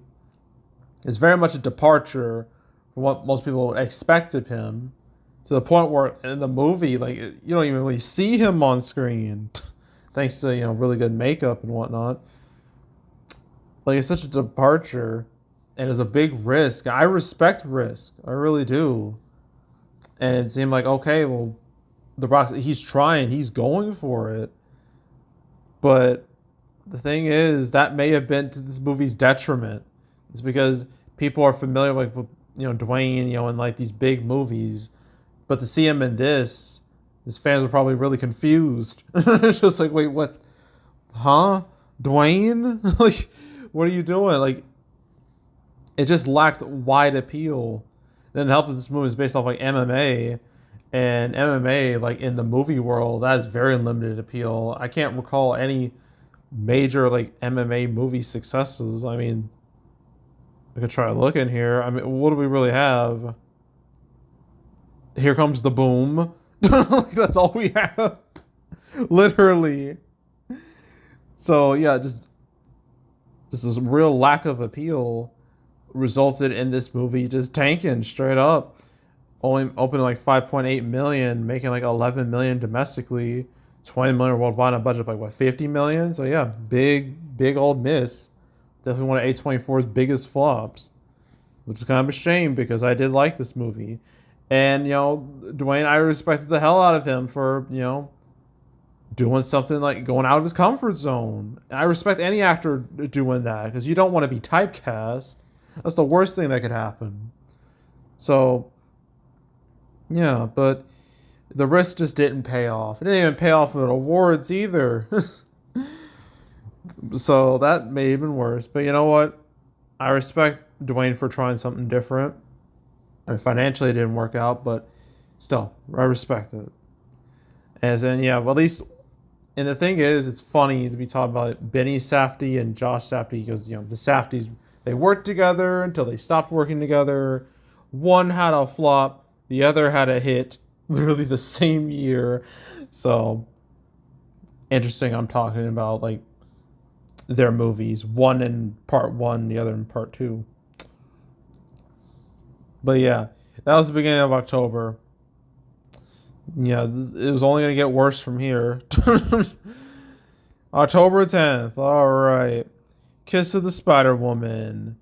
It's very much a departure from what most people expect of him, to the point where in the movie, like, you don't even really see him on screen, thanks to really good makeup and whatnot. Like, it's such a departure, and it's a big risk. I respect risk, I really do. And it seemed like, okay, well, The Rock, he's trying, he's going for it, but the thing is, that may have been to this movie's detriment. It's because people are familiar with Dwayne, in like these big movies, but to see him in this, his fans were probably really confused. It's just like, wait, what? Huh? Dwayne? Like, what are you doing? Like, it just lacked wide appeal. Then it helped that this movie is based off like MMA, and MMA, like in the movie world, that has very limited appeal. I can't recall any major like MMA movie successes. I mean, I could try looking here. I mean, what do we really have? Here Comes the Boom. Like, that's all we have. Literally. So yeah, just this real lack of appeal resulted in this movie just tanking straight up. Only opening like 5.8 million, making like 11 million domestically, 20 million worldwide on a budget of like what, 50 million? So yeah, big old miss. Definitely one of A24's biggest flops, which is kind of a shame because I did like this movie. And Dwayne, I respected the hell out of him for doing something like going out of his comfort zone. And I respect any actor doing that because you don't want to be typecast. That's the worst thing that could happen. So yeah, but the risk just didn't pay off. It didn't even pay off with awards either. So that made it even worse. But you know what? I respect Dwayne for trying something different. I mean, financially it didn't work out, but still, I respect it. As in, yeah, well, at least, and the thing is, it's funny to be talking about Benny Safdie and Josh Safdie because, the Safdies, they worked together until they stopped working together. One had a flop, the other had a hit, literally the same year. So, interesting, I'm talking about, like, their movies, one in part one, the other in part two. But yeah, that was the beginning of October. Yeah, it was only going to get worse from here. October 10th, alright. Kiss of the Spider-Woman.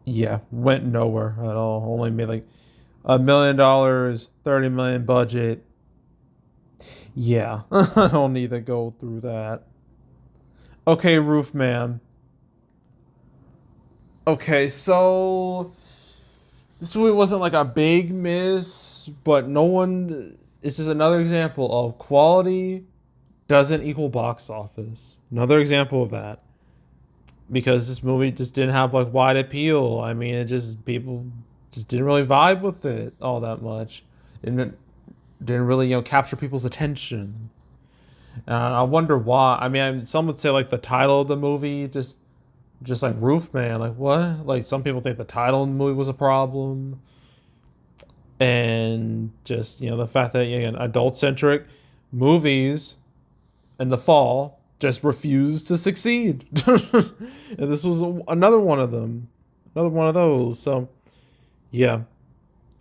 Yeah, went nowhere at all. Only made like $1 million, 30 million budget. Yeah, I don't need to go through that. Okay, Roofman. Okay, so this movie wasn't like a big miss, but no one. This is another example of quality doesn't equal box office. Another example of that. Because this movie just didn't have like wide appeal. I mean, people just didn't really vibe with it all that much. Didn't really capture people's attention. I wonder why. I mean, some would say like the title of the movie just like Roofman. Like what? Like some people think the title of the movie was a problem, and just the fact that again adult centric movies in the fall just refused to succeed. And this was another one of them, another one of those. So, yeah,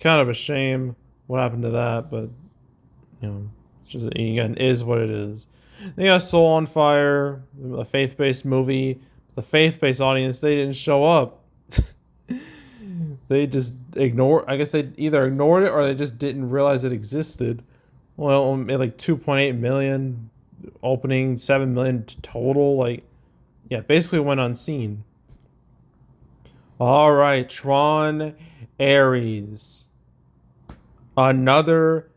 kind of a shame what happened to that, but it's just again it is what it is. They got Soul on Fire, a faith-based movie. The faith-based audience, they didn't show up. They just ignored. I guess they either ignored it or they just didn't realize it existed. Well, made like 2.8 million opening, 7 million total. Like, yeah, basically went unseen. All right, Tron Ares, another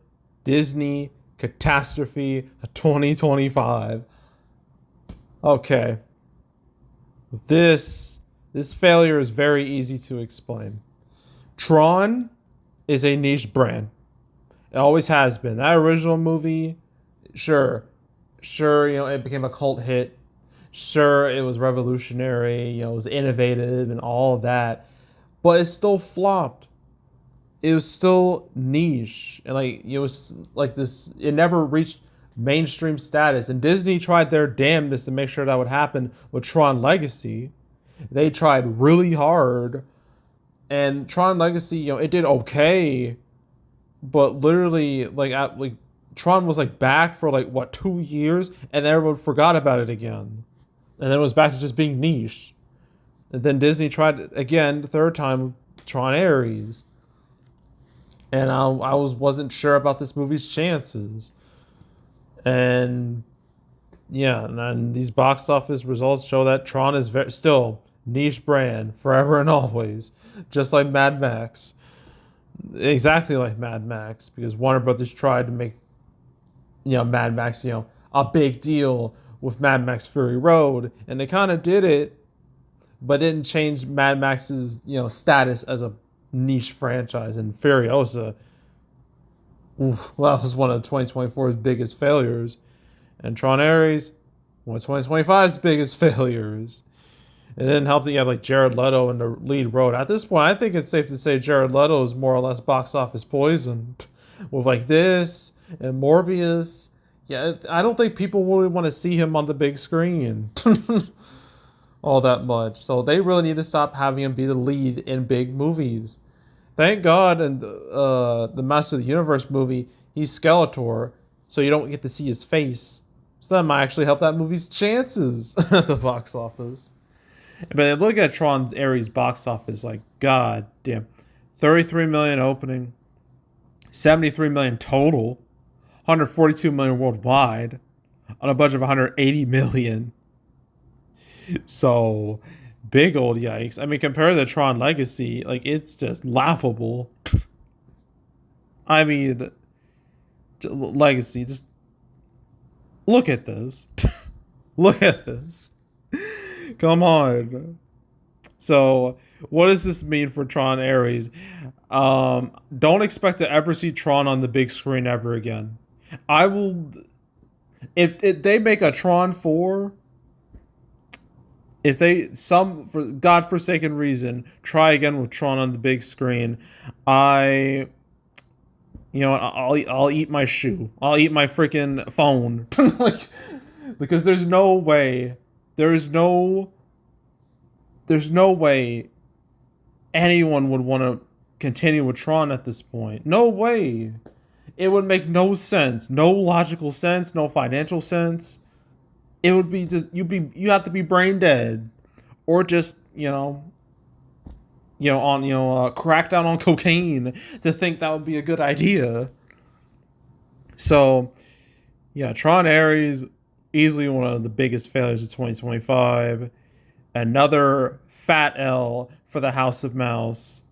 Disney catastrophe of 2025. Okay, this failure is very easy to explain. Tron is a niche brand. It always has been. That original movie, sure, it became a cult hit. Sure, it was revolutionary, it was innovative and all of that, but it still flopped. It was still niche, and it was like this. It never reached mainstream status. And Disney tried their damnedest to make sure that would happen with Tron Legacy. They tried really hard, and Tron Legacy, it did okay, but literally, Tron was back for 2 years, and everyone forgot about it again, and then it was back to just being niche. And then Disney tried again the third time, Tron Ares, and I wasn't sure about this movie's chances, and yeah, and these box office results show that Tron is still niche brand forever and always, just like Mad Max. Exactly like Mad Max, because Warner Brothers tried to make Mad Max a big deal with Mad Max Fury Road, and they kind of did it, but didn't change Mad Max's status as a niche franchise. And Furiosa, that was one of 2024's biggest failures, and Tron Ares, one of 2025's biggest failures. It didn't help that you have Jared Leto in the lead role. At this point, I think it's safe to say Jared Leto is more or less box office poisoned with this and Morbius. Yeah, I don't think people really want to see him on the big screen all that much. So they really need to stop having him be the lead in big movies. Thank God in the Master of the Universe movie, he's Skeletor, so you don't get to see his face. So that might actually help that movie's chances at the box office. But look at Tron Ares box office, god damn. 33 million opening, 73 million total, 142 million worldwide, on a budget of 180 million. So, big old yikes. I mean, compared to Tron Legacy, it's just laughable. I mean, Legacy, just look at this. Look at this. Come on. So, what does this mean for Tron Ares? Don't expect to ever see Tron on the big screen ever again. I will... If they make a Tron 4... If they, for godforsaken reason, try again with Tron on the big screen, I'll eat my shoe. I'll eat my freaking phone. Because there's no way anyone would want to continue with Tron at this point. No way. It would make no sense. No logical sense. No financial sense. It would be just you have to be brain dead, or just crack down on cocaine to think that would be a good idea. So, yeah, Tron Ares, easily one of the biggest failures of 2025. Another fat L for the House of Mouse.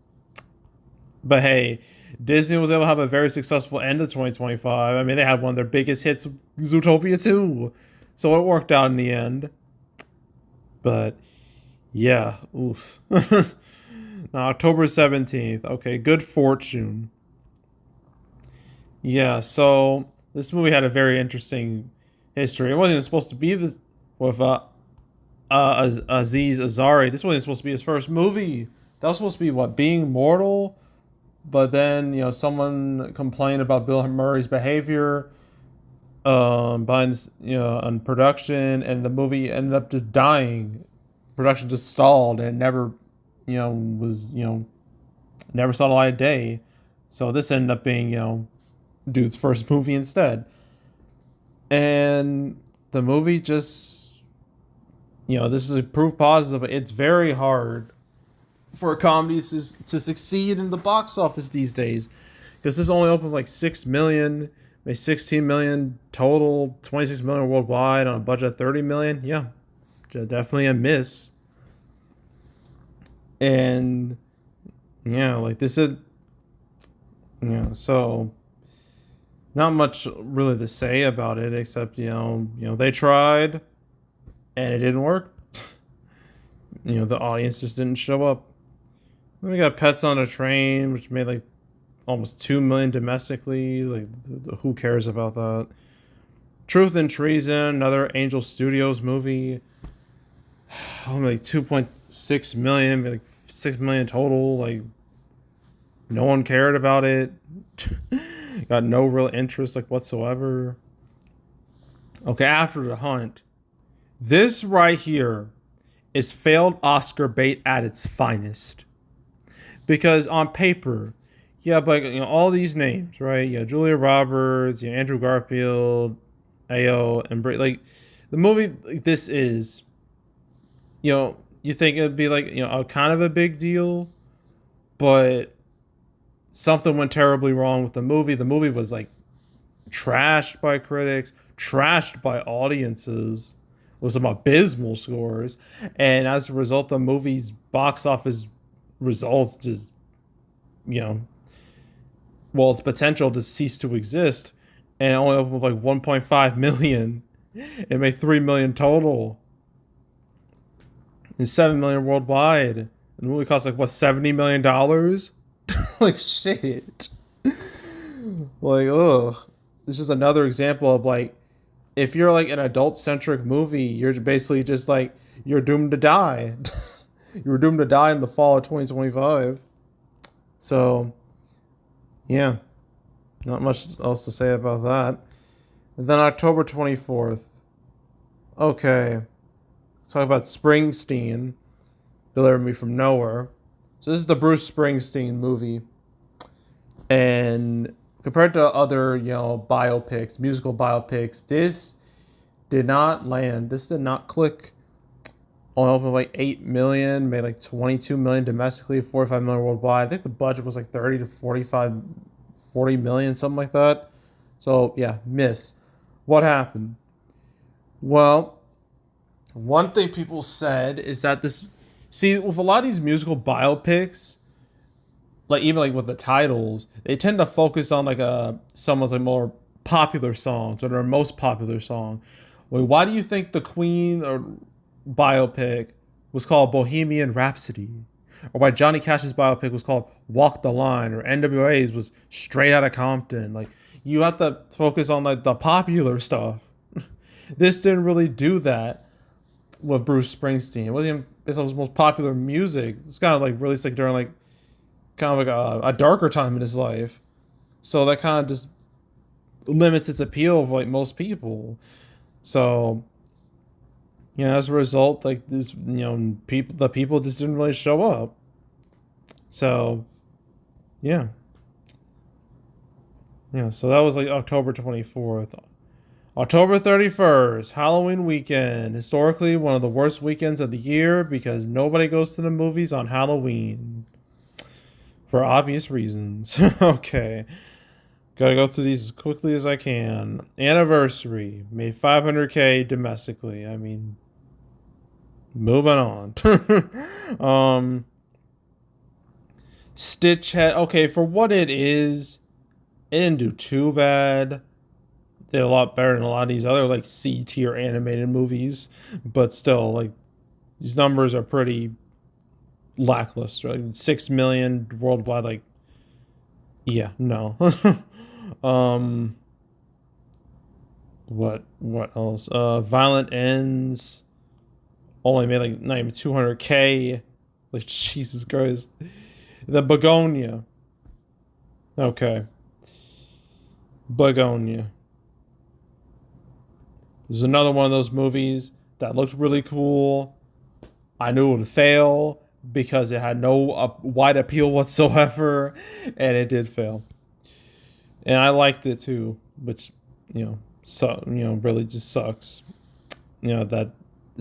But hey, Disney was able to have a very successful end of 2025. I mean, they had one of their biggest hits, Zootopia 2. So it worked out in the end. But yeah, oof. Now, October 17th. Okay, Good Fortune. Yeah, so this movie had a very interesting history. It wasn't supposed to be this with Aziz Ansari. This wasn't supposed to be his first movie. That was supposed to be Being Mortal. But then, someone complained about Bill Murray's behavior. behind this, on production, and the movie ended up just dying. Production just stalled and never, was never saw the light of day. So this ended up being dude's first movie instead, and the movie just this is a proof positive. It's very hard for comedies to succeed in the box office these days, because this only opened like 6 million, maybe 16 million total, 26 million worldwide on a budget of 30 million. Yeah, definitely a miss. And yeah, like this is so not much really to say about it, except they tried and it didn't work. The audience just didn't show up. Then we got Pets on a Train, which made like almost 2 million domestically. Like, who cares about that? Truth and Treason, another Angel Studios movie. Only like 2.6 million, like 6 million total. Like, no one cared about it. Got no real interest, like, whatsoever. Okay, After the Hunt. This right here is failed Oscar bait at its finest. Because on paper, but all these names, right? Julia Roberts, Andrew Garfield, Elio, and like the movie like this is, you think it'd be like a kind of a big deal, but something went terribly wrong with the movie. The movie was like trashed by critics, trashed by audiences, with some abysmal scores, and as a result, the movie's box office results just, its potential to cease to exist, and it only opened like 1.5 million. It made 3 million total and 7 million worldwide. And the movie cost like what, $70 million? Like shit. Like, ugh. This is another example of like, if you're like an adult centric movie, you're basically just like, you're doomed to die. You were doomed to die in the fall of 2025. So, yeah, not much else to say about that. And then October 24th. Okay, let's talk about Springsteen, Deliver Me From Nowhere. So this is the Bruce Springsteen movie. And compared to other, biopics, musical biopics, this did not land. This did not click. Only opened like 8 million, made like 22 million domestically, 45 million worldwide. I think the budget was like 30 to 40 million, something like that. So yeah, miss. What happened? Well, one thing people said is that with a lot of these musical biopics, like even like with the titles, they tend to focus on like someone's like more popular songs or their most popular song. Wait, why do you think the Queen or biopic was called Bohemian Rhapsody, or why Johnny Cash's biopic was called Walk the Line, or NWA's was Straight Outta Compton? Like, you have to focus on like the popular stuff. This didn't really do that with Bruce Springsteen. It wasn't even based on his most popular music. It's kind of like released like during like kind of like a darker time in his life, so that kind of just limits its appeal for like most people. So as a result, like this, the people just didn't really show up. So, yeah. So that was like October 24th. October 31st, Halloween weekend. Historically, one of the worst weekends of the year because nobody goes to the movies on Halloween. For obvious reasons. Okay. Gotta go through these as quickly as I can. Anniversary. Made $500K domestically. I mean, moving on. Stitch Head. Okay, for what it is, it didn't do too bad. Did a lot better than a lot of these other like C tier animated movies, but still, like, these numbers are pretty lackluster. Like 6 million worldwide. Like, yeah, no. What else? Violent Ends only made like not even 200K. Like, Jesus Christ. The Begonia. Okay. Begonia. There's another one of those movies that looked really cool. I knew it would fail because it had no wide appeal whatsoever, and it did fail. And I liked it too, which really just sucks. That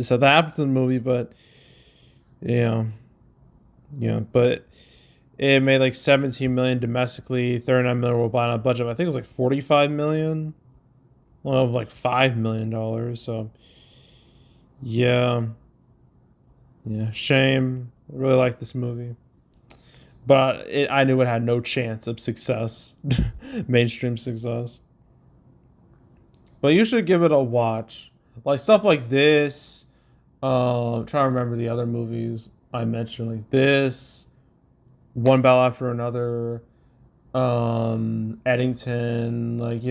so that happened to the movie, but yeah, but it made like 17 million domestically, 39 million worldwide on a budget. I think it was like 45 million, well, like $5 million. So yeah, shame. I really like this movie, but I knew it had no chance of success, mainstream success. But you should give it a watch. Like stuff like this. I'm trying to remember the other movies I mentioned, like this, One Battle After Another, Eddington, like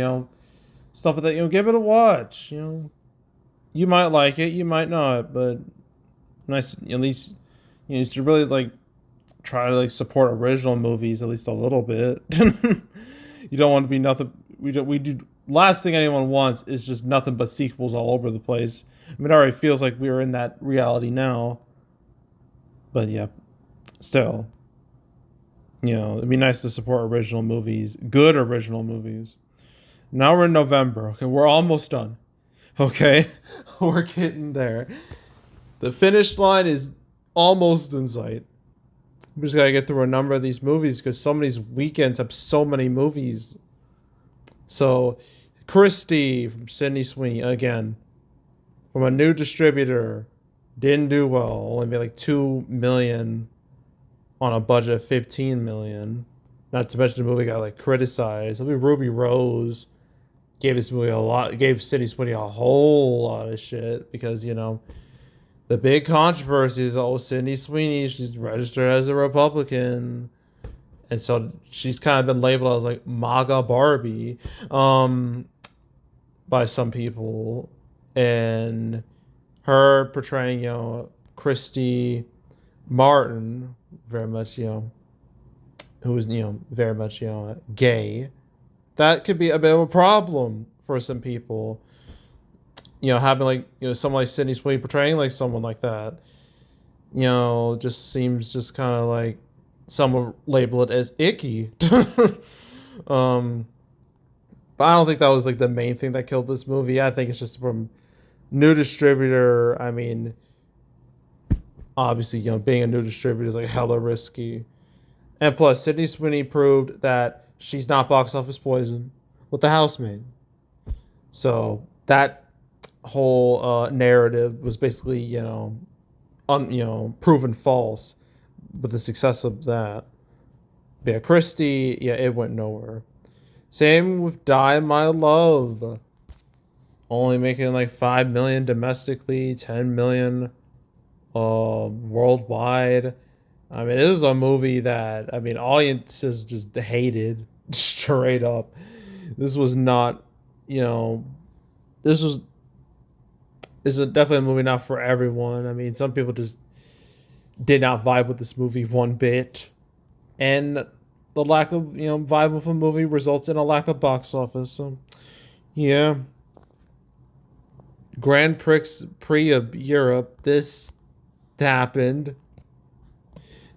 stuff like that. Give it a watch. You might like it, you might not, but nice at least. You should really like try to like support original movies at least a little bit. You don't want to be nothing. We do. Last thing anyone wants is just nothing but sequels all over the place. I mean, it already feels like we're in that reality now. But yeah, still, it'd be nice to support original movies, good original movies. Now we're in November. Okay, we're almost done. Okay, we're getting there. The finish line is almost in sight. We just gotta get through a number of these movies because some of these weekends have so many movies. So, Christie from Sydney Sweeney again, from a new distributor, didn't do well. Only made like 2 million on a budget of 15 million. Not to mention the movie got like criticized. I mean, Ruby Rose gave this movie gave Sydney Sweeney a whole lot of shit because the big controversy is Sydney Sweeney, she's registered as a Republican. And so she's kind of been labeled as like MAGA Barbie by some people. And her portraying, Christy Martin, very much, who was, very much, gay. That could be a bit of a problem for some people. Having like, someone like Sydney Sweeney portraying like someone like that, just seems just kind of like some will label it as icky. But I don't think that was like the main thing that killed this movie. I think it's just from new distributor. I mean, obviously, being a new distributor is like hella risky. And plus, Sydney Sweeney proved that she's not box office poison with The Housemaid. So that whole narrative was basically, proven false with the success of that. But yeah, Christie, it went nowhere. Same with Die My Love. Only making like 5 million domestically, 10 million worldwide. I mean, it is a movie that, audiences just hated straight up. This was not, this is definitely a movie not for everyone. I mean, some people just did not vibe with this movie one bit. And the lack of, vibe with a movie results in a lack of box office. So, yeah. Grand Prix of Europe. This happened.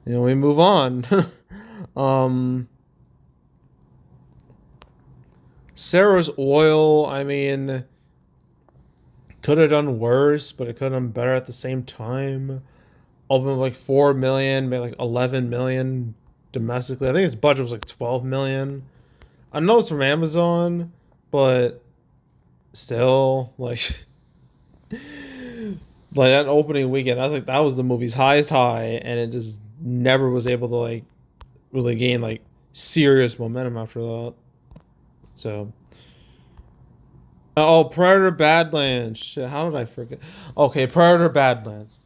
We move on. Sarah's Oil, could have done worse, but it could have done better at the same time. Opened like 4 million, made like 11 million domestically. I think its budget was like 12 million. I know it's from Amazon, but still, like that opening weekend, that was the movie's highest high, and it just never was able to like really gain like serious momentum after that. So, Predator Badlands. Shit, how did I forget? Okay, Predator Badlands.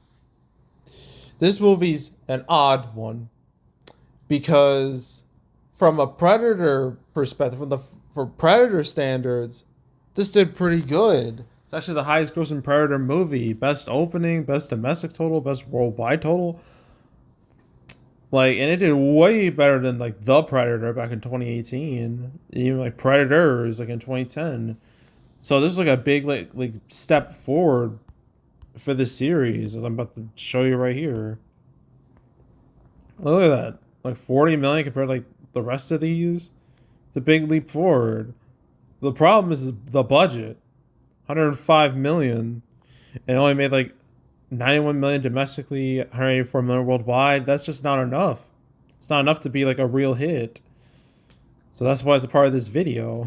This movie's an odd one because from a Predator perspective, for Predator standards, this did pretty good. It's actually the highest grossing Predator movie. Best opening, best domestic total, best worldwide total. And it did way better than The Predator back in 2018. Even Predators in 2010. So this is like a big like step forward for this series, as I'm about to show you right here. Look at that, like 40 million compared to like the rest of these. It's a big leap forward. The problem is the budget, 105 million, and it only made like 91 million domestically, 184 million worldwide. That's just not enough. It's not enough to be like a real hit. So that's why it's a part of this video.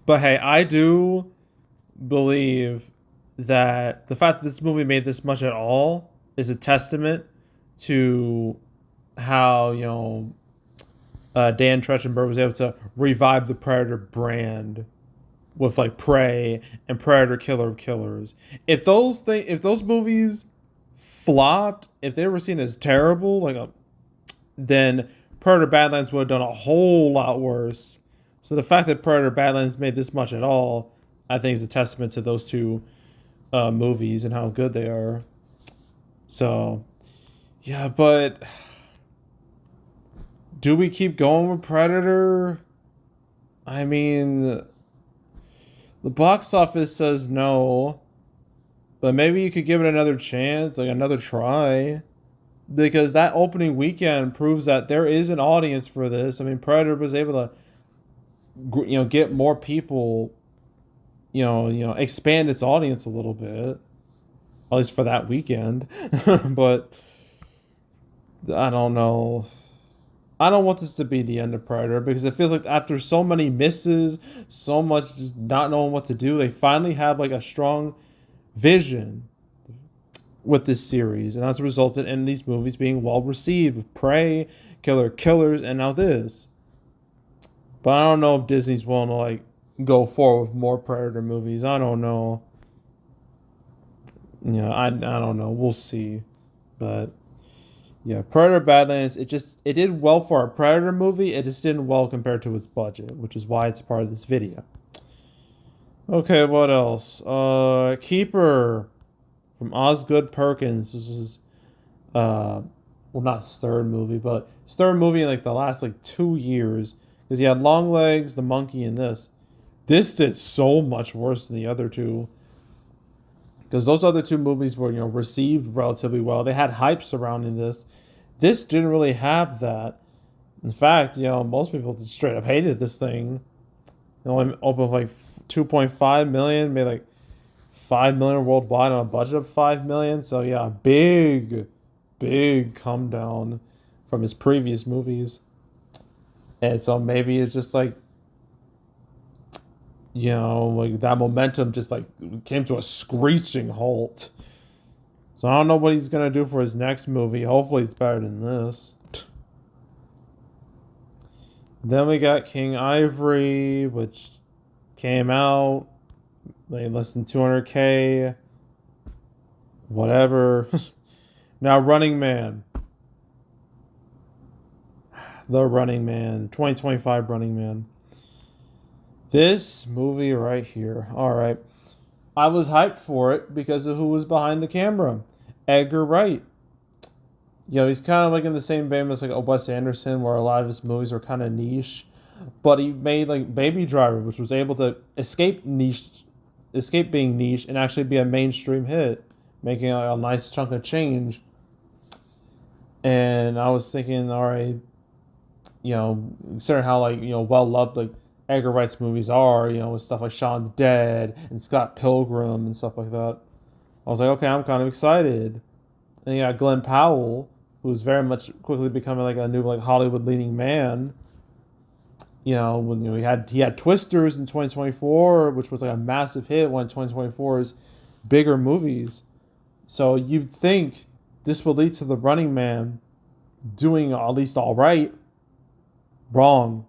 But hey, I do believe that the fact that this movie made this much at all is a testament to how, Dan Trachtenberg was able to revive the Predator brand with like Prey and Predator Killer of Killers. If those movies flopped, if they were seen as terrible, then Predator Badlands would have done a whole lot worse. So the fact that Predator Badlands made this much at all, I think is a testament to those two movies and how good they are. So, yeah, but do we keep going with Predator? I mean, the box office says no, but maybe you could give it another chance, like another try. Because that opening weekend proves that there is an audience for this. I mean, Predator was able to, get more people, expand its audience a little bit, at least for that weekend. But I don't know. I don't want this to be the end of Predator because it feels like after so many misses, so much just not knowing what to do, they finally have like a strong vision with this series, and that's resulted in these movies being well received with Prey, Killers, and now this. But I don't know if Disney's willing to like go forward with more Predator movies. I don't know. I don't know. We'll see. But yeah, Predator Badlands, it did well for a Predator movie. It just didn't well compared to its budget, which is why it's part of this video. Okay, what else? Keeper from Osgood Perkins. This is not his third movie, but his third movie in like the last 2 years. Because he had Longlegs, The Monkey, and this. This did so much worse than the other two. Because those other two movies were, received relatively well. They had hype surrounding this. This didn't really have that. In fact, most people just straight up hated this thing. It only opened with 2.5 million, made 5 million worldwide on a budget of 5 million. So yeah, big come down from his previous movies. And so maybe it's just that momentum just came to a screeching halt. So I don't know what he's gonna do for his next movie. Hopefully it's better than this. Then we got King Ivory, which came out less than 200K. Whatever. Now Running Man. The Running Man. 2025 Running Man. This movie right here. Alright. I was hyped for it because of who was behind the camera. Edgar Wright. He's kind of in the same vein as Wes Anderson, where a lot of his movies are kind of niche. But he made Baby Driver, which was able to escape being niche and actually be a mainstream hit, making a nice chunk of change. And I was thinking, all right, considering how well loved Edgar Wright's movies are, with stuff like Shaun of the Dead and Scott Pilgrim and stuff like that. I was like, okay, I'm kind of excited. And you got Glenn Powell, who's very much quickly becoming a new Hollywood leading man. He had Twisters in 2024, which was a massive hit, one of 2024's bigger movies. So you'd think this would lead to The Running Man doing at least all right. Wrong.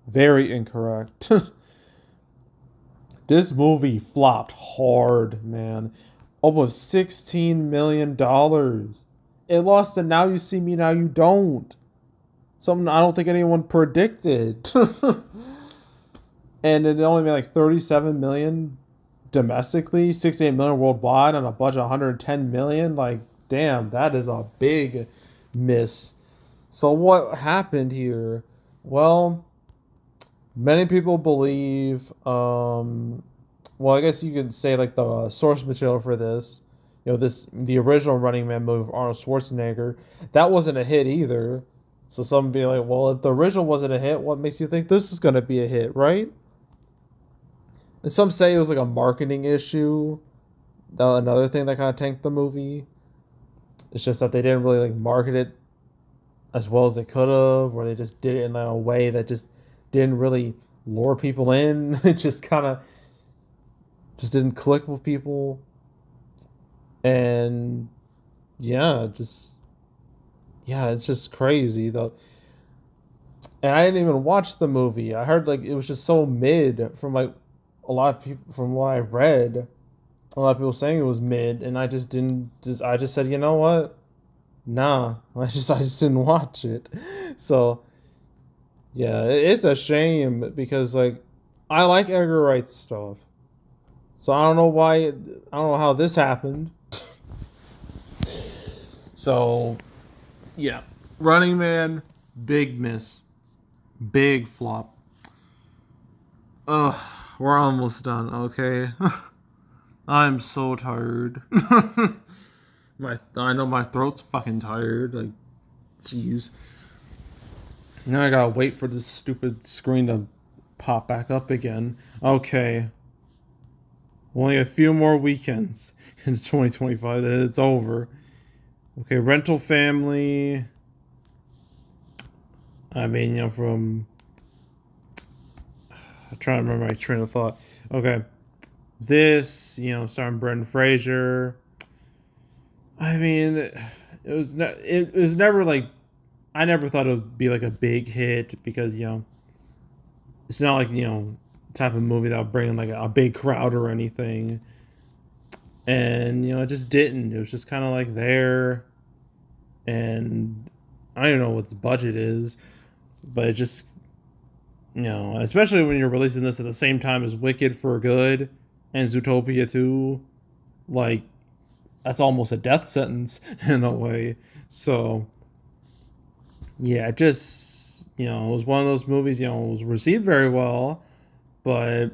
Very incorrect. This movie flopped hard, man. Almost $16 million. It lost to Now You See Me, Now You Don't. Something I don't think anyone predicted. And it only made $37 million domestically, $68 million worldwide on a budget of $110 million. Damn, that is a big miss. So what happened here? Well, Many people believe, well, I guess you could say like the source material for this, the original Running Man movie of Arnold Schwarzenegger, that wasn't a hit either. So some be like, well, if the original wasn't a hit, what makes you think this is gonna be a hit, right? And some say it was like a marketing issue. That another thing that kind of tanked the movie. It's just that they didn't really like market it as well as they could have, or they just did it in a way that just didn't really lure people in. It just kind of just didn't click with people. And yeah, it's just crazy though. And I didn't even watch the movie. I heard like it was just so mid from like a lot of people from what I read. A lot of people saying it was mid, and I just didn't. I just said, you know what? Nah, I just didn't watch it. So yeah, it's a shame because like I like Edgar Wright's stuff. So I don't know why. I don't know how this happened. So yeah, Running Man, big miss, big flop. Ugh, we're almost done. Okay. I'm so tired. I know my throat's fucking tired. Like, jeez. Now I gotta wait for this stupid screen to pop back up again. Okay. Only a few more weekends in 2025, then it's over. Okay, Rental Family. I mean, from... I'm trying to remember my train of thought. Okay. This, starring Brendan Fraser. I mean, it was never like, I never thought it would be like a big hit because it's not like the type of movie that would bring in like a big crowd or anything, and it just didn't. It was just kind of like there, and I don't know what the budget is, but it just especially when you're releasing this at the same time as Wicked for Good and Zootopia 2, like, that's almost a death sentence in a way. So, yeah, it just, it was one of those movies, it was received very well, but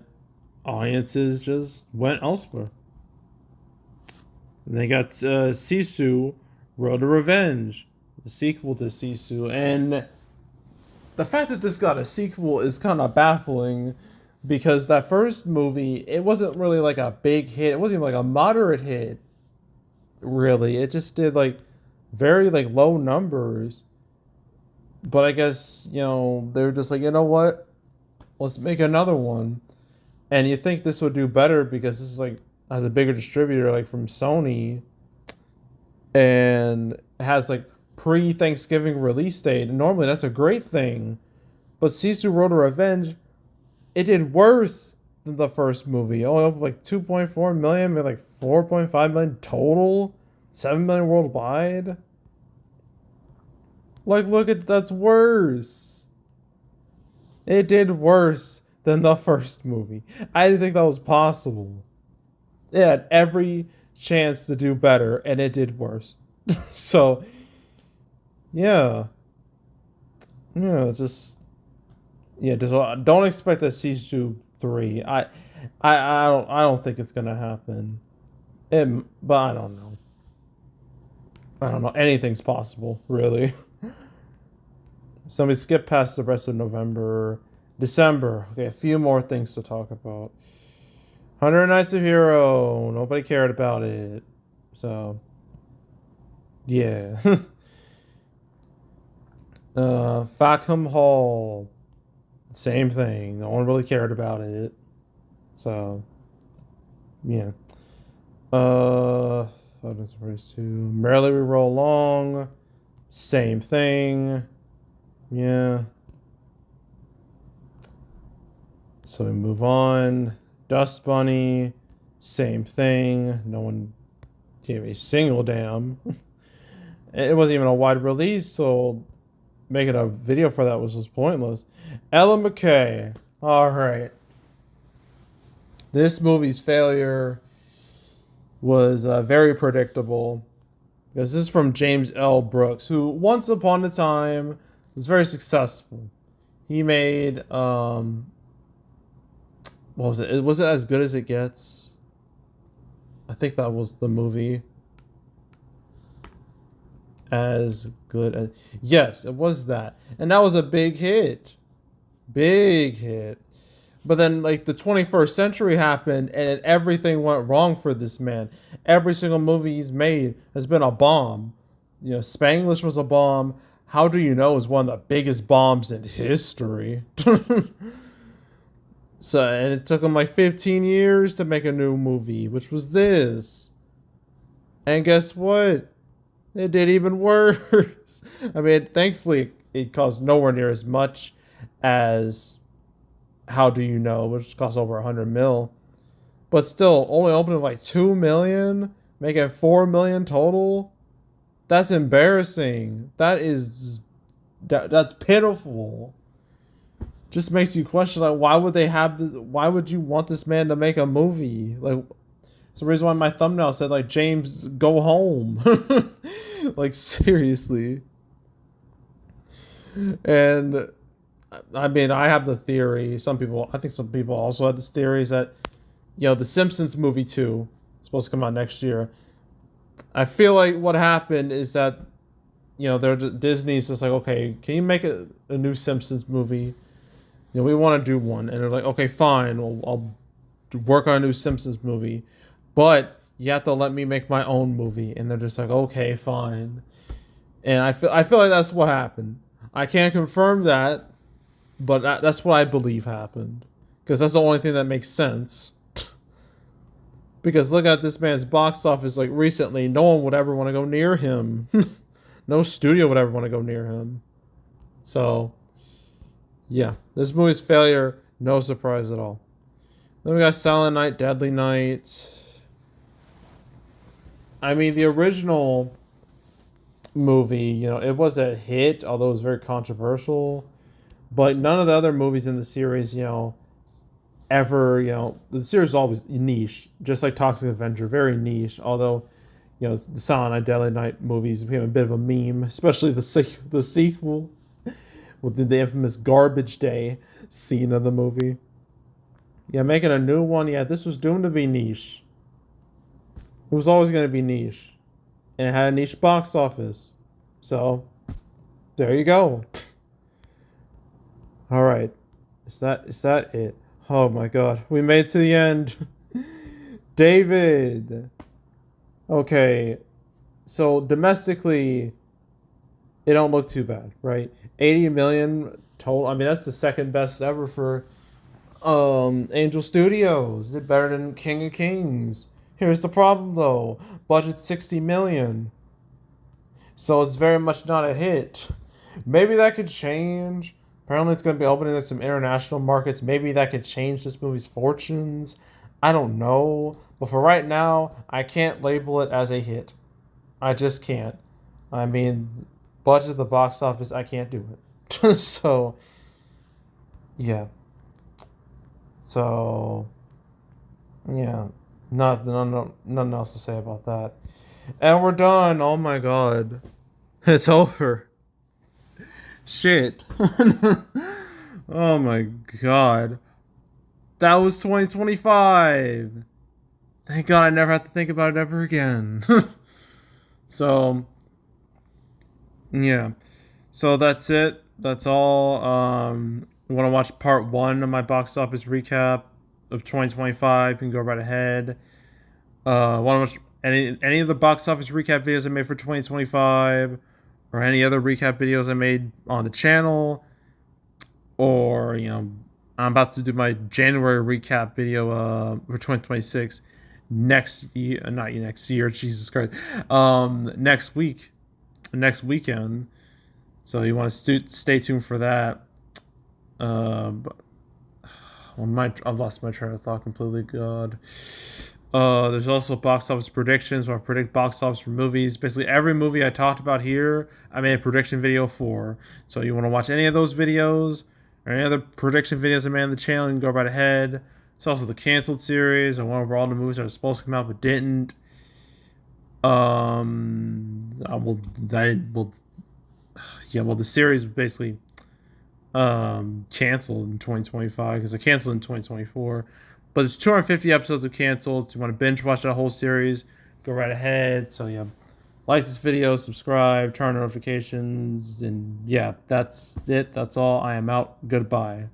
audiences just went elsewhere. And they got Sisu, Road to Revenge, the sequel to Sisu. And the fact that this got a sequel is kind of baffling because that first movie, it wasn't really like a big hit. It wasn't even like a moderate hit, really. It just did like very like low numbers. But I guess, they were just like, you know what? Let's make another one. And you think this would do better because this is like has a bigger distributor like from Sony and has like pre-Thanksgiving release date. And normally that's a great thing. But Sisu Road to Revenge, it did worse than the first movie. Only up like 2.4 million, maybe like 4.5 million total, 7 million worldwide. Like, look at that's worse. It did worse than the first movie. I didn't think that was possible. It had every chance to do better, and it did worse. So, yeah. Yeah, it's just... Yeah, just don't expect a Sisu 3. I don't think it's gonna happen. But I don't know. I don't know. Anything's possible, really. So we skip past the rest of November. December. Okay, a few more things to talk about. 100 Nights of Hero. Nobody cared about it. So, yeah. Fackham Hall. Same thing. No one really cared about it. So, yeah. Merrily We Roll Along. Same thing. Yeah. So we move on. Dust Bunny. Same thing. No one gave a single damn. It wasn't even a wide release, so making a video for that was just pointless. Ella McKay. Alright. This movie's failure was very predictable. Because this is from James L. Brooks, who once upon a time was very successful. He made what was it? Was it As Good as It Gets? I think that was the movie. As Good as... Yes, it was that. And that was a big hit. Big hit. But then, like, the 21st century happened, and everything went wrong for this man. Every single movie he's made has been a bomb. You know, Spanglish was a bomb. How Do You Know is one of the biggest bombs in history. So, and it took him like 15 years to make a new movie, which was this. And guess what? It did even worse. I mean, thankfully, it cost nowhere near as much as How Do You Know, which cost over 100 mil. But still, only opening like 2 million, making 4 million total. That's embarrassing. That's pitiful. Just makes you question, like, why would they have this? Why would you want this man to make a movie? Like, it's the reason why my thumbnail said, like, James, go home. Like, seriously. And I mean, I have the theory. I think some people also have this theory is that, you know, the Simpsons movie 2 is supposed to come out next year. I feel like what happened is that, you know, Disney's just like, okay, can you make a new Simpsons movie? You know, we want to do one. And they're like, okay, fine. I'll work on a new Simpsons movie. But you have to let me make my own movie. And they're just like, okay, fine. And I feel like that's what happened. I can't confirm that, but that's what I believe happened. Because that's the only thing that makes sense. Because look at this man's box office, like, recently. No one would ever want to go near him. No studio would ever want to go near him. So, yeah. This movie's failure, no surprise at all. Then we got Silent Night, Deadly Night. I mean, the original movie, you know, it was a hit, although it was very controversial. But none of the other movies in the series, you know, ever, you know, the series is always niche, just like Toxic Avenger, very niche. Although, you know, the Silent Night, Deadly Night movies became a bit of a meme, especially the sequel with the infamous Garbage Day scene of the movie. Yeah, making a new one, yeah, this was doomed to be niche. It was always going to be niche. And it had a niche box office. So, there you go. Alright. Is that it? Oh my god. We made it to the end. David. Okay. So, domestically, it don't look too bad, right? 80 million total. I mean, that's the second best ever for Angel Studios. Did better than King of Kings. Here's the problem, though. Budget 60 million. So it's very much not a hit. Maybe that could change. Apparently it's going to be opening in some international markets. Maybe that could change this movie's fortunes. I don't know. But for right now, I can't label it as a hit. I just can't. I mean, budget at the box office, I can't do it. So, yeah. So, yeah. Nothing else to say about that. And we're done. Oh my god. It's over. Shit. Oh my god. That was 2025. Thank god I never have to think about it ever again. So, yeah. So that's it. That's all. You want to watch part 1 of my box office recap of 2025, you can go right ahead. Want to watch any of the box office recap videos I made for 2025, or any other recap videos I made on the channel, or, you know, I'm about to do my January recap video for 2026 next year, not next year, Jesus Christ, next weekend. So you want to stay tuned for that. But I've lost my train of thought completely. God. There's also box office predictions, where I predict box office for movies. Basically, every movie I talked about here, I made a prediction video for. So you want to watch any of those videos, or any other prediction videos I made on the channel, you can go right ahead. It's also the canceled series. I went over all the movies that were supposed to come out but didn't. Well, the series basically. canceled in 2025 because it canceled in 2024. But there's 250 episodes of Canceled. So you want to binge watch that whole series, go right ahead. So yeah, like this video, subscribe, turn on notifications, and yeah, that's it. That's all. I am out. Goodbye.